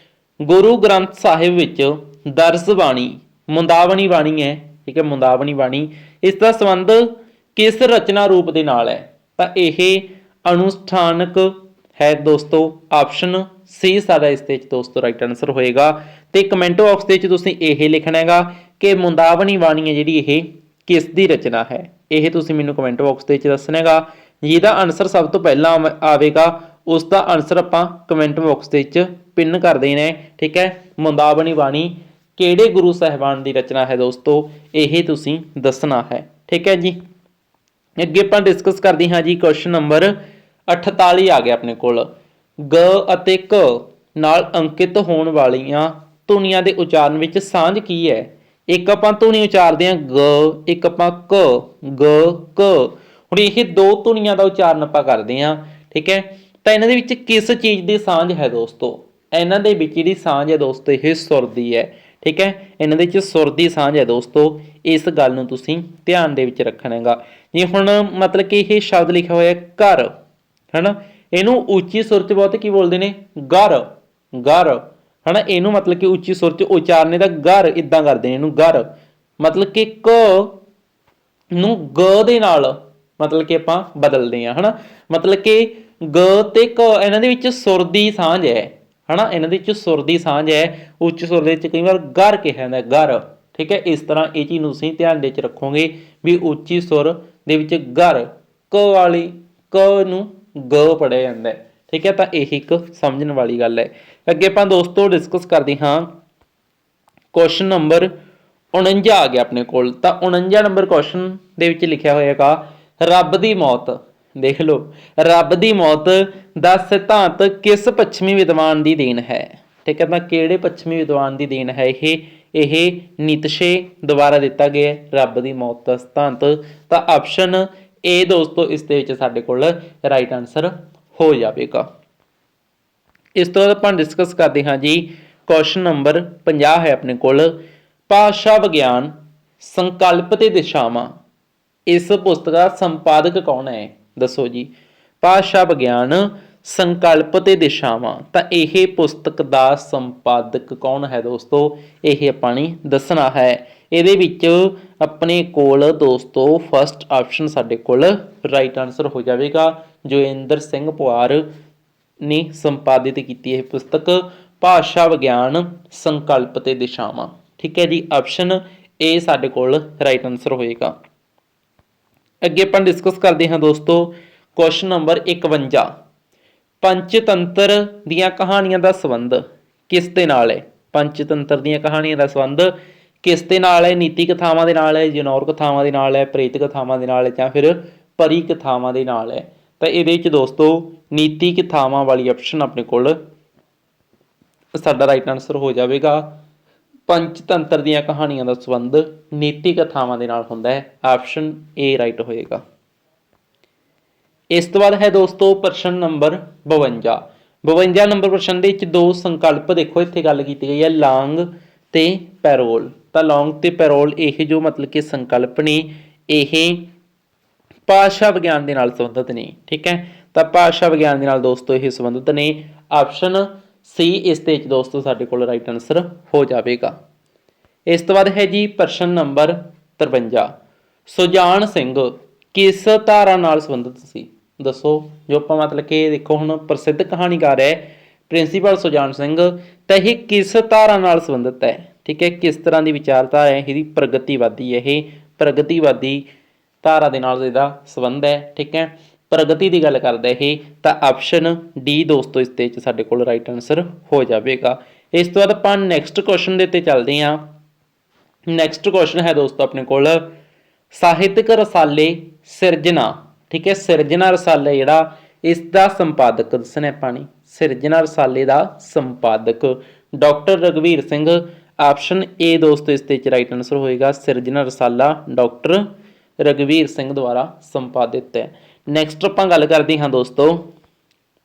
ਗੁਰੂ ਗ੍ਰੰਥ ਸਾਹਿਬ ਵਿੱਚ ਦਰਜ ਬਾਣੀ, ਮੁੰਦਾਵਣੀ ਬਾਣੀ ਹੈ, ਠੀਕ ਹੈ, ਮੁੰਦਾਵਣੀ ਬਾਣੀ, ਇਸ ਦਾ ਸੰਬੰਧ ਕਿਸ ਰਚਨਾ ਰੂਪ ਦੇ ਨਾਲ ਹੈ? ਤਾਂ ਇਹ ਅਨੁਸ਼ਠਾਨਕ ਹੈ ਦੋਸਤੋ। ਆਪਸ਼ਨ ਸੀ ਸਾਡਾ ਇਸ ਦੇ ਵਿੱਚ ਦੋਸਤੋ ਰਾਈਟ ਆਨਸਰ ਹੋਏਗਾ। ਤੇ ਕਮੈਂਟ ਬਾਕਸ ਦੇ ਵਿੱਚ ਤੁਸੀਂ ਇਹ ਲਿਖਣਾ ਹੈਗਾ ਕਿ ਮੁੰਦਾਵਣੀ ਬਾਣੀ ਹੈ ਜਿਹੜੀ ਇਹ ਕਿਸ ਦੀ ਰਚਨਾ ਹੈ, ਇਹ ਤੁਸੀਂ ਮੈਨੂੰ ਕਮੈਂਟ ਬਾਕਸ ਦੇ ਵਿੱਚ ਦੱਸਣਾ ਹੈਗਾ। ਜਿਹਦਾ ਆਨਸਰ ਸਭ ਤੋਂ ਪਹਿਲਾਂ ਆਵੇਗਾ ਉਸ ਦਾ ਆਨਸਰ ਆਪਾਂ ਕਮੈਂਟ ਬਾਕਸ ਦੇ ਵਿੱਚ ਪਿੰਨ ਕਰ ਦੇਣਾ ਹੈ, ਠੀਕ ਹੈ। ਮੁੰਦਾਵਣੀ ਬਾਣੀ ਕਿਹੜੇ ਗੁਰੂ ਸਾਹਿਬਾਨ ਦੀ ਰਚਨਾ ਹੈ ਦੋਸਤੋ, ਇਹ ਤੁਸੀਂ ਦੱਸਣਾ ਹੈ, ਠੀਕ ਹੈ ਜੀ। ਅੱਗੇ ਆਪਾਂ ਡਿਸਕਸ ਕਰਦੇ ਹਾਂ ਜੀ ਕੁਐਸਚਨ ਨੰਬਰ 48 ਆ ਗਿਆ ਆਪਣੇ ਕੋਲ। ਗ ਅਤੇ ਕ ਨਾਲ ਅੰਕਿਤ ਹੋਣ ਵਾਲੀਆਂ ਧੁਨੀਆਂ ਦੇ ਉਚਾਰਨ ਵਿੱਚ ਸਾਂਝ ਕੀ ਹੈ? ਇੱਕ ਆਪਾਂ ਧੁਨੀ ਉਚਾਰਦੇ ਹਾਂ ਗ, ਇੱਕ ਆਪਾਂ ਕ, ਗ ਕ। ਹੁਣ ਇਹ ਦੋ ਧੁਨੀਆਂ ਦਾ ਉਚਾਰਨ ਆਪਾਂ ਕਰਦੇ ਹਾਂ, ਠੀਕ ਹੈ। ਤਾਂ ਇਹਨਾਂ ਦੇ ਵਿੱਚ ਕਿਸ ਚੀਜ਼ ਦੀ ਸਾਂਝ ਹੈ ਦੋਸਤੋ? ਇਹਨਾਂ ਦੇ ਵਿੱਚ ਜਿਹੜੀ ਸਾਂਝ ਹੈ ਦੋਸਤੋ ਇਹ ਸੁਰ ਦੀ ਹੈ, ਠੀਕ ਹੈ। ਇਹਨਾਂ ਦੇ ਵਿੱਚ ਸੁਰ ਦੀ ਸਾਂਝ ਹੈ ਦੋਸਤੋ, ਇਸ ਗੱਲ ਨੂੰ ਤੁਸੀਂ ਧਿਆਨ ਦੇ ਵਿੱਚ ਰੱਖਣਾ ਹੈਗਾ। ਜੇ ਹੁਣ ਮਤਲਬ ਕਿ ਇਹ ਸ਼ਬਦ ਲਿਖਿਆ ਹੋਇਆ ਘਰ, ਹਨਾ, ਇਹਨੂੰ ਉੱਚੀ ਸੁਰ ਚ ਬਹੁਤ ਕੀ ਬੋਲਦੇ ਨੇ? ਗਰ, ਗਰ, ਹਨਾ। ਇਹਨੂੰ ਮਤਲਬ ਕਿ ਉੱਚੀ ਸੁਰ ਚ ਉਚਾਰਨੇ ਦਾ ਗਰ ਇਦਾਂ ਕਰਦੇ ਨੇ ਇਹਨੂੰ, ਗਰ। ਮਤਲਬ ਕਿ ਕ ਨੂੰ ਗ ਦੇ ਨਾਲ ਮਤਲਬ ਕਿ ਆਪਾਂ ਬਦਲਦੇ ਹਾਂ, ਹਨਾ। ਮਤਲਬ ਕਿ ਗ ਤੇ ਕ ਇਹਨਾਂ ਦੇ ਵਿੱਚ ਸੁਰ ਦੀ ਸਾਂਝ ਹੈ, ਹਨਾ। ਇਹਨਾਂ ਦੇ ਵਿੱਚ ਸੁਰ ਦੀ ਸਾਂਝ ਹੈ। ਉੱਚ ਸੁਰ ਦੇ ਵਿੱਚ ਕਈ ਵਾਰ ਗਰ ਕਿਹਾ ਜਾਂਦਾ, ਗਰ, ਠੀਕ ਹੈ। ਇਸ ਤਰ੍ਹਾਂ ਇਹ ਚੀਜ਼ ਨੂੰ ਤੁਸੀਂ ਧਿਆਨ ਦੇ ਵਿੱਚ ਰੱਖੋਗੇ ਵੀ ਉੱਚੀ ਸੁਰ ਦੇ ਵਿੱਚ ਗਰ, ਕ ਵਾਲੀ ਕ ਨੂੰ ਗ ਪੜਿਆ ਜਾਂਦਾ ਹੈ, ਠੀਕ ਹੈ। ਤਾਂ ਇਹ ਇੱਕ ਸਮਝਣ ਵਾਲੀ ਗੱਲ ਹੈ। ਅੱਗੇ ਆਪਾਂ ਦੋਸਤੋ ਡਿਸਕਸ ਕਰਦੇ ਹਾਂ ਕੁਐਸਚਨ ਨੰਬਰ 49 ਆ ਗਿਆ ਆਪਣੇ ਕੋਲ। ਤਾਂ 49 ਨੰਬਰ ਕੁਐਸਚਨ ਦੇ ਵਿੱਚ ਲਿਖਿਆ ਹੋਏਗਾ ਰੱਬ ਦੀ ਮੌਤ। ਦੇਖ ਲਓ, ਰੱਬ ਦੀ ਮੌਤ ਦਾ ਸਿਧਾਂਤ ਕਿਸ ਪੱਛਮੀ ਵਿਦਵਾਨ ਦੀ ਦੇਣ ਹੈ, ਠੀਕ ਹੈ। ਤਾਂ ਕਿਹੜੇ ਪੱਛਮੀ ਵਿਦਵਾਨ ਦੀ ਦੇਣ ਹੈ ਇਹ ਨੀਤਸ਼ੇ ਦੁਆਰਾ ਦਿੱਤਾ ਗਿਆ ਰੱਬ ਦੀ ਮੌਤ ਦਾ ਸਿਧਾਂਤ। ਤਾਂ ਆਪਸ਼ਨ ਏ ਦੋਸਤੋ ਇਸ ਦੇ ਵਿੱਚ ਸਾਡੇ ਕੋਲ ਰਾਈਟ ਆਨਸਰ ਹੋ ਜਾਵੇਗਾ। ਇਸ ਤੋਂ ਬਾਅਦ ਆਪਾਂ ਡਿਸਕਸ ਕਰਦੇ ਹਾਂ ਜੀ ਕੁਐਸਚਨ ਨੰਬਰ 50 ਹੈ ਆਪਣੇ ਕੋਲ। ਭਾਸ਼ਾ ਵਿਗਿਆਨ ਸੰਕਲਪ ਤੇ ਦਿਸ਼ਾਵਾਂ, ਇਸ ਪੁਸਤਕ ਦਾ ਸੰਪਾਦਕ ਕੌਣ ਹੈ? ਦੱਸੋ ਜੀ। ਭਾਸ਼ਾ ਵਿਗਿਆਨ ਸੰਕਲਪ ਤੇ ਦਿਸ਼ਾਵਾਂ, ਤਾਂ ਇਹ ਪੁਸਤਕ ਦਾ ਸੰਪਾਦਕ ਕੌਣ ਹੈ ਦੋਸਤੋ, ਇਹ ਆਪਾਂ ਨੇ ਦੱਸਣਾ ਹੈ। ਇਹਦੇ ਵਿੱਚ ਆਪਣੇ ਕੋਲ ਦੋਸਤੋ ਫਸਟ ਆਪਸ਼ਨ ਸਾਡੇ ਕੋਲ ਰਾਈਟ ਆਨਸਰ ਹੋ ਜਾਵੇਗਾ। ਜੋਗਿੰਦਰ ਸਿੰਘ ਪੁਆਰ ਨੇ ਸੰਪਾਦਿਤ ਕੀਤੀ ਇਹ ਪੁਸਤਕ ਭਾਸ਼ਾ ਵਿਗਿਆਨ ਸੰਕਲਪ ਤੇ ਦਿਸ਼ਾਵਾਂ, ਠੀਕ ਹੈ ਜੀ। ਆਪਸ਼ਨ ਏ ਸਾਡੇ ਕੋਲ ਰਾਈਟ ਆਨਸਰ ਹੋਏਗਾ। ਅੱਗੇ ਆਪਾਂ ਡਿਸਕਸ ਕਰਦੇ ਹਾਂ ਦੋਸਤੋ ਕੁਐਸਚਨ ਨੰਬਰ 51। ਪੰਚਤੰਤਰ ਦੀਆਂ ਕਹਾਣੀਆਂ ਦਾ ਸੰਬੰਧ ਕਿਸ ਦੇ ਨਾਲ ਹੈ? ਪੰਚਤੰਤਰ ਦੀਆਂ ਕਹਾਣੀਆਂ ਦਾ ਸੰਬੰਧ ਕਿਸ ਦੇ ਨਾਲ ਹੈ? ਨੀਤੀ ਕਥਾਵਾਂ ਦੇ ਨਾਲ ਹੈ, ਜਨੌਰ ਕਥਾਵਾਂ ਦੇ ਨਾਲ ਹੈ, ਪ੍ਰੇਤ ਕਥਾਵਾਂ ਦੇ ਨਾਲ ਹੈ, ਜਾਂ ਫਿਰ ਪਰੀ ਕਥਾਵਾਂ ਦੇ ਨਾਲ ਹੈ? ਤਾਂ ਇਹਦੇ ਵਿੱਚ ਦੋਸਤੋ ਨੀਤੀ ਕਥਾਵਾਂ ਵਾਲੀ ਆਪਸ਼ਨ ਆਪਣੇ ਕੋਲ ਸਾਡਾ ਰਾਈਟ ਆਨਸਰ ਹੋ ਜਾਵੇਗਾ ਪੰਚਤੰਤਰ ਦੀਆਂ ਕਹਾਣੀਆਂ ਦਾ ਸੰਬੰਧ ਨੀਤੀ ਕਥਾਵਾਂ ਦੇ ਨਾਲ ਹੁੰਦਾ ਹੈ। ਆਪਸ਼ਨ ਏ ਰਾਈਟ ਹੋਏਗਾ। ਇਸ ਤੋਂ ਬਾਅਦ ਹੈ ਦੋਸਤੋ ਪ੍ਰਸ਼ਨ ਨੰਬਰ 52। 52 ਨੰਬਰ ਪ੍ਰਸ਼ਨ ਦੇ ਵਿੱਚ ਦੋ ਸੰਕਲਪ ਦੇਖੋ, ਇੱਥੇ ਗੱਲ ਕੀਤੀ ਗਈ ਹੈ ਲੌਂਗ ਤੇ ਪੈਰੋਲ। ਤਾਂ ਲੌਂਗ ਤੇ ਪੈਰੋਲ ਇਹ ਜੋ ਮਤਲਬ ਕਿ ਸੰਕਲਪ ਨੇ ਇਹ ਭਾਸ਼ਾ ਵਿਗਿਆਨ ਦੇ ਨਾਲ ਸੰਬੰਧਿਤ ਨੇ। ਠੀਕ ਹੈ, ਤਾਂ ਭਾਸ਼ਾ ਵਿਗਿਆਨ ਦੇ ਨਾਲ ਦੋਸਤੋ ਇਹ ਸੰਬੰਧਿਤ ਨੇ। ਆਪਸ਼ਨ ਸੀ ਇਸ ਦੇ ਵਿੱਚ ਦੋਸਤੋ ਸਾਡੇ ਕੋਲ ਰਾਈਟ ਆਨਸਰ ਹੋ ਜਾਵੇਗਾ। ਇਸ ਤੋਂ ਬਾਅਦ ਹੈ ਜੀ ਪ੍ਰਸ਼ਨ ਨੰਬਰ 53। ਸੁਜਾਨ ਸਿੰਘ ਕਿਸ ਧਾਰਾ ਨਾਲ ਸੰਬੰਧਿਤ ਸੀ? ਦੱਸੋ। ਜੋ ਆਪਾਂ ਮਤਲਬ ਕਿ ਦੇਖੋ ਹੁਣ ਪ੍ਰਸਿੱਧ ਕਹਾਣੀਕਾਰ ਹੈ ਪ੍ਰਿੰਸੀਪਲ ਸੁਜਾਨ ਸਿੰਘ, ਤਾਂ ਇਹ ਕਿਸ ਧਾਰਾ ਨਾਲ ਸੰਬੰਧਿਤ ਹੈ? ਠੀਕ ਹੈ, ਕਿਸ ਤਰ੍ਹਾਂ ਦੀ ਵਿਚਾਰਧਾਰਾ ਹੈ ਇਹਦੀ? ਪ੍ਰਗਤੀਵਾਦੀ ਹੈ ਇਹ, ਪ੍ਰਗਤੀਵਾਦੀ ਧਾਰਾ ਦੇ ਨਾਲ ਇਹਦਾ ਸੰਬੰਧ ਹੈ। ਠੀਕ ਹੈ, ਪ੍ਰਗਤੀ ਦੀ ਗੱਲ ਕਰਦਾ ਇਹ। ਤਾਂ ਆਪਸ਼ਨ ਡੀ ਦੋਸਤੋ ਇਸ ਦੇ ਵਿੱਚ ਸਾਡੇ ਕੋਲ ਰਾਈਟ ਆਨਸਰ ਹੋ ਜਾਵੇਗਾ। ਇਸ ਤੋਂ ਬਾਅਦ ਆਪਾਂ ਨੈਕਸਟ ਕੁਐਸਚਨ ਦੇ ਉੱਤੇ ਚੱਲਦੇ ਹਾਂ। ਨੈਕਸਟ ਕੁਐਸਚਨ ਹੈ ਦੋਸਤੋ ਆਪਣੇ ਕੋਲ ਸਾਹਿਤਕ ਰਸਾਲੇ ਸਿਰਜਣਾ। ਠੀਕ ਹੈ, ਸਿਰਜਣਾ ਰਸਾਲਾ ਜਿਹੜਾ ਇਸ ਦਾ ਸੰਪਾਦਕ ਦੱਸਣਾ ਆਪਾਂ ਨੇ। ਸਿਰਜਣਾ ਰਸਾਲੇ ਦਾ ਸੰਪਾਦਕ doctor Raghbir Singh. Option A ਦੋਸਤੋ ਇਸ ਦੇ ਵਿੱਚ ਰਾਈਟ ਆਨਸਰ ਹੋਏਗਾ। ਸਿਰਜਣਾ ਰਸਾਲਾ ਡਾਕਟਰ ਰਘਵੀਰ ਸਿੰਘ ਦੁਆਰਾ ਸੰਪਾਦਿਤ ਹੈ। ਨੈਕਸਟ ਆਪਾਂ ਗੱਲ ਕਰਦੇ ਹਾਂ ਦੋਸਤੋ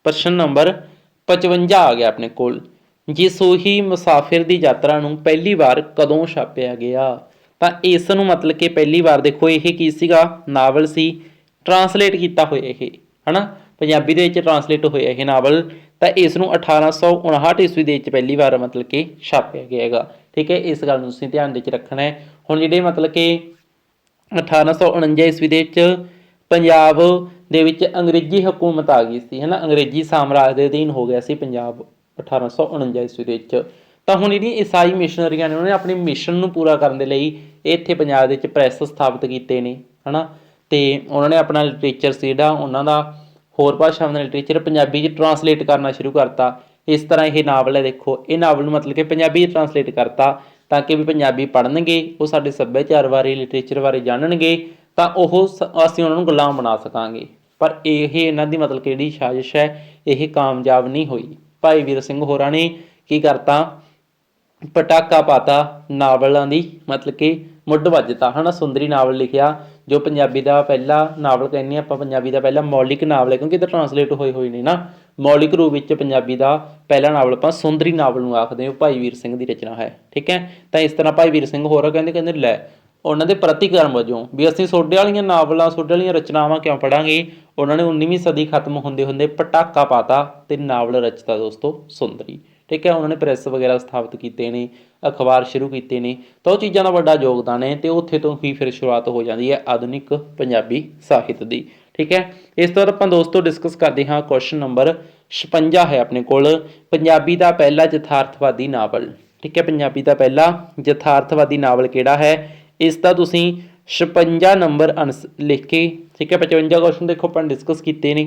ਪ੍ਰਸ਼ਨ ਨੰਬਰ 55 ਆ ਗਿਆ ਆਪਣੇ ਕੋਲ। ਯਸੂਹੀ ਮੁਸਾਫਿਰ ਦੀ ਯਾਤਰਾ ਨੂੰ ਪਹਿਲੀ ਵਾਰ ਕਦੋਂ ਛਾਪਿਆ ਗਿਆ? ਤਾਂ ਇਸ ਨੂੰ ਮਤਲਬ ਕਿ ਪਹਿਲੀ ਵਾਰ ਦੇਖੋ ਇਹ ਕੀ ਸੀਗਾ? ਨਾਵਲ ਸੀ, ਟਰਾਂਸਲੇਟ ਕੀਤਾ ਹੋਇਆ ਇਹ, ਹੈ ਨਾ, ਪੰਜਾਬੀ ਦੇ ਵਿੱਚ ਟਰਾਂਸਲੇਟ ਹੋਇਆ ਇਹ ਨਾਵਲ। ਤਾਂ ਇਸ ਨੂੰ 1859 ਈਸਵੀ ਦੇ ਵਿੱਚ ਪਹਿਲੀ ਵਾਰ ਮਤਲਬ ਕਿ ਛਾਪਿਆ ਗਿਆ ਹੈਗਾ। ਠੀਕ ਹੈ, ਇਸ ਗੱਲ ਨੂੰ ਤੁਸੀਂ ਧਿਆਨ ਦੇ ਵਿੱਚ ਰੱਖਣਾ ਹੈ। ਹੁਣ ਜਿਹੜੇ ਮਤਲਬ ਕਿ 1849 ਈਸਵੀ ਦੇ ਵਿੱਚ ਪੰਜਾਬ ਦੇ ਵਿੱਚ ਅੰਗਰੇਜ਼ੀ ਹਕੂਮਤ ਆ ਗਈ ਸੀ, ਹੈ ਨਾ, ਅੰਗਰੇਜ਼ੀ ਸਾਮਰਾਜ ਦੇ ਅਧੀਨ ਹੋ ਗਿਆ ਸੀ ਪੰਜਾਬ 1849 ਈਸਵੀ ਦੇ ਵਿੱਚ। ਤਾਂ ਹੁਣ ਜਿਹੜੀਆਂ ਈਸਾਈ ਮਿਸ਼ਨਰੀਆਂ ਨੇ ਉਹਨਾਂ ਨੇ ਆਪਣੇ ਮਿਸ਼ਨ ਨੂੰ ਪੂਰਾ ਕਰਨ ਦੇ ਲਈ ਇੱਥੇ ਪੰਜਾਬ ਦੇ ਵਿੱਚ ਪ੍ਰੈਸ ਸਥਾਪਿਤ ਕੀਤੇ ਨੇ, ਹੈ ਨਾ, ਅਤੇ ਉਹਨਾਂ ਨੇ ਆਪਣਾ ਲਿਟਰੇਚਰ ਸੀ ਜਿਹੜਾ ਉਹਨਾਂ ਦਾ ਹੋਰ ਭਾਸ਼ਾਵਾਂ ਦਾ ਲਿਟਰੇਚਰ ਪੰਜਾਬੀ 'ਚ ਟਰਾਂਸਲੇਟ ਕਰਨਾ ਸ਼ੁਰੂ ਕਰਤਾ। ਇਸ ਤਰ੍ਹਾਂ ਇਹ ਨਾਵਲ ਹੈ ਦੇਖੋ, ਇਹ ਨਾਵਲ ਨੂੰ ਮਤਲਬ ਕਿ ਪੰਜਾਬੀ 'ਚ ਟਰਾਂਸਲੇਟ ਕਰਤਾ ਤਾਂ ਕਿ ਵੀ ਪੰਜਾਬੀ ਪੜ੍ਹਨਗੇ, ਉਹ ਸਾਡੇ ਸੱਭਿਆਚਾਰ ਬਾਰੇ ਲਿਟਰੇਚਰ ਬਾਰੇ ਜਾਣਨਗੇ, ਤਾਂ ਉਹ ਅਸੀਂ ਉਹਨਾਂ ਨੂੰ ਗੁਲਾਮ ਬਣਾ ਸਕਾਂਗੇ। ਪਰ ਇਹ ਇਹਨਾਂ ਦੀ ਮਤਲਬ ਕਿ ਜਿਹੜੀ ਸਾਜ਼ਿਸ਼ ਹੈ ਇਹ ਕਾਮਯਾਬ ਨਹੀਂ ਹੋਈ। ਭਾਈ ਵੀਰ ਸਿੰਘ ਹੋਰਾਂ ਨੇ ਕੀ ਕਰਤਾ? ਪਟਾਕਾ ਪਾਤਾ, ਨਾਵਲਾਂ ਦੀ ਮਤਲਬ ਕਿ ਮੁੱਢ ਵੱਜਤਾ, ਹੈ ਨਾ। ਸੁੰਦਰੀ ਨਾਵਲ ਲਿਖਿਆ ਜੋ ਪੰਜਾਬੀ ਦਾ ਪਹਿਲਾ ਨਾਵਲ ਕਹਿੰਦੇ ਆਪਾਂ, ਪੰਜਾਬੀ ਦਾ ਪਹਿਲਾ ਮੌਲਿਕ ਨਾਵਲ ਹੈ ਕਿਉਂਕਿ ਇਹਦਾ ਟਰਾਂਸਲੇਟ ਹੋਏ ਨੇ ਨਾ। ਮੌਲਿਕ ਰੂਪ ਵਿੱਚ ਪੰਜਾਬੀ ਦਾ ਪਹਿਲਾ ਨਾਵਲ ਆਪਾਂ ਸੁੰਦਰੀ ਨਾਵਲ ਨੂੰ ਆਖਦੇ ਹਾਂ, ਭਾਈ ਵੀਰ ਸਿੰਘ ਦੀ ਰਚਨਾ ਹੈ। ਠੀਕ ਹੈ, ਤਾਂ ਇਸ ਤਰ੍ਹਾਂ ਭਾਈ ਵੀਰ ਸਿੰਘ ਹੋਰਾਂ ਕਹਿੰਦੇ ਲੈ ਉਹਨਾਂ ਦੇ ਪ੍ਰਤੀਕਰਮ ਵਜੋਂ ਵੀ ਅਸੀਂ ਸੋਡੇ ਵਾਲੀਆਂ ਨਾਵਲਾਂ, ਸੋਡੇ ਵਾਲੀਆਂ ਰਚਨਾਵਾਂ ਕਿਉਂ ਪੜ੍ਹਾਂਗੇ। ਉਹਨਾਂ ਨੇ 19ਵੀਂ ਸਦੀ ਖਤਮ ਹੁੰਦੇ ਹੁੰਦੇ ਪਟਾਕਾ ਪਾਤਾ ਅਤੇ ਨਾਵਲ ਰਚਤਾ ਦੋਸਤੋ ਸੁੰਦਰੀ। ਠੀਕ ਹੈ, ਉਹਨਾਂ ਨੇ ਪ੍ਰੈਸ ਵਗੈਰਾ ਸਥਾਪਿਤ ਕੀਤੇ ਨੇ, ਅਖਬਾਰ ਸ਼ੁਰੂ ਕੀਤੇ ਨੇ, ਤਾਂ ਉਹ ਚੀਜ਼ਾਂ ਦਾ ਵੱਡਾ ਯੋਗਦਾਨ ਹੈ। ਅਤੇ ਉੱਥੇ ਤੋਂ ਹੀ ਫਿਰ ਸ਼ੁਰੂਆਤ ਹੋ ਜਾਂਦੀ ਹੈ ਆਧੁਨਿਕ ਪੰਜਾਬੀ ਸਾਹਿਤ ਦੀ। ਠੀਕ ਹੈ, ਇਸ ਤੋਂ ਬਾਅਦ ਆਪਾਂ ਦੋਸਤੋ ਡਿਸਕਸ ਕਰਦੇ ਹਾਂ ਕੁਐਸਚਨ ਨੰਬਰ 56 ਹੈ ਆਪਣੇ ਕੋਲ ਪੰਜਾਬੀ ਦਾ ਪਹਿਲਾ ਯਥਾਰਥਵਾਦੀ ਨਾਵਲ। ਠੀਕ ਹੈ, ਪੰਜਾਬੀ ਦਾ ਪਹਿਲਾ ਯਥਾਰਥਵਾਦੀ ਨਾਵਲ ਕਿਹੜਾ ਹੈ? ਇਸ ਦਾ ਤੁਸੀਂ 56 ਨੰਬਰ ਲਿਖ ਕੇ, ਠੀਕ ਹੈ, 55 ਕੁਐਸਚਨ ਦੇਖੋ ਆਪਾਂ ਡਿਸਕਸ ਕੀਤੇ ਨੇ।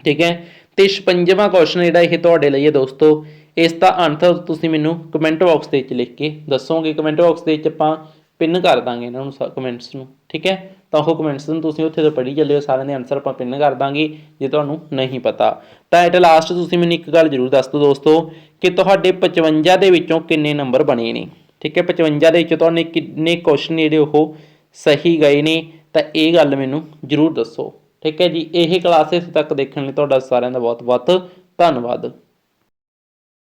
ਠੀਕ ਹੈ, ਅਤੇ 56ਵਾਂ ਕੁਐਸਚਨ ਜਿਹੜਾ ਇਹ ਤੁਹਾਡੇ ਲਈ ਹੈ ਦੋਸਤੋ। ਇਸ ਦਾ ਆਨਸਰ ਤੁਸੀਂ ਮੈਨੂੰ ਕਮੈਂਟ ਬਾਕਸ ਦੇ ਵਿੱਚ ਲਿਖ ਕੇ ਦੱਸੋਗੇ। ਕਮੈਂਟ ਬਾਕਸ ਦੇ ਵਿੱਚ ਆਪਾਂ ਪਿੰਨ ਕਰ ਦਾਂਗੇ ਇਹਨਾਂ ਨੂੰ ਕਮੈਂਟਸ ਨੂੰ। ਠੀਕ ਹੈ, ਤਾਂ ਉਹ ਕਮੈਂਟਸ ਨੂੰ ਤੁਸੀਂ ਉੱਥੇ ਤੋਂ ਪੜ੍ਹੀ ਚੱਲਿਓ, ਸਾਰਿਆਂ ਦੇ ਆਨਸਰ ਆਪਾਂ ਪਿੰਨ ਕਰ ਦਾਂਗੇ ਜੇ ਤੁਹਾਨੂੰ ਨਹੀਂ ਪਤਾ। ਤਾਂ ਐਟ ਲਾਸਟ ਤੁਸੀਂ ਮੈਨੂੰ ਇੱਕ ਗੱਲ ਜ਼ਰੂਰ ਦੱਸ ਦਿਓ ਦੋਸਤੋ ਕਿ ਤੁਹਾਡੇ 55 ਦੇ ਵਿੱਚੋਂ ਕਿੰਨੇ ਨੰਬਰ ਬਣੇ ਨੇ। ਠੀਕ ਹੈ, 55 ਦੇ ਵਿੱਚੋਂ ਤੁਹਾਨੂੰ ਕਿੰਨੇ ਕੁਐਸਚਨ ਜਿਹੜੇ ਉਹ ਸਹੀ ਗਏ ਨੇ, ਤਾਂ ਇਹ ਗੱਲ ਮੈਨੂੰ ਜ਼ਰੂਰ ਦੱਸੋ। ਠੀਕ ਹੈ ਜੀ, ਇਹ ਕਲਾਸ ਇੱਥੇ ਤੱਕ ਦੇਖਣ ਲਈ ਤੁਹਾਡਾ ਸਾਰਿਆਂ ਦਾ ਬਹੁਤ ਬਹੁਤ ਧੰਨਵਾਦ।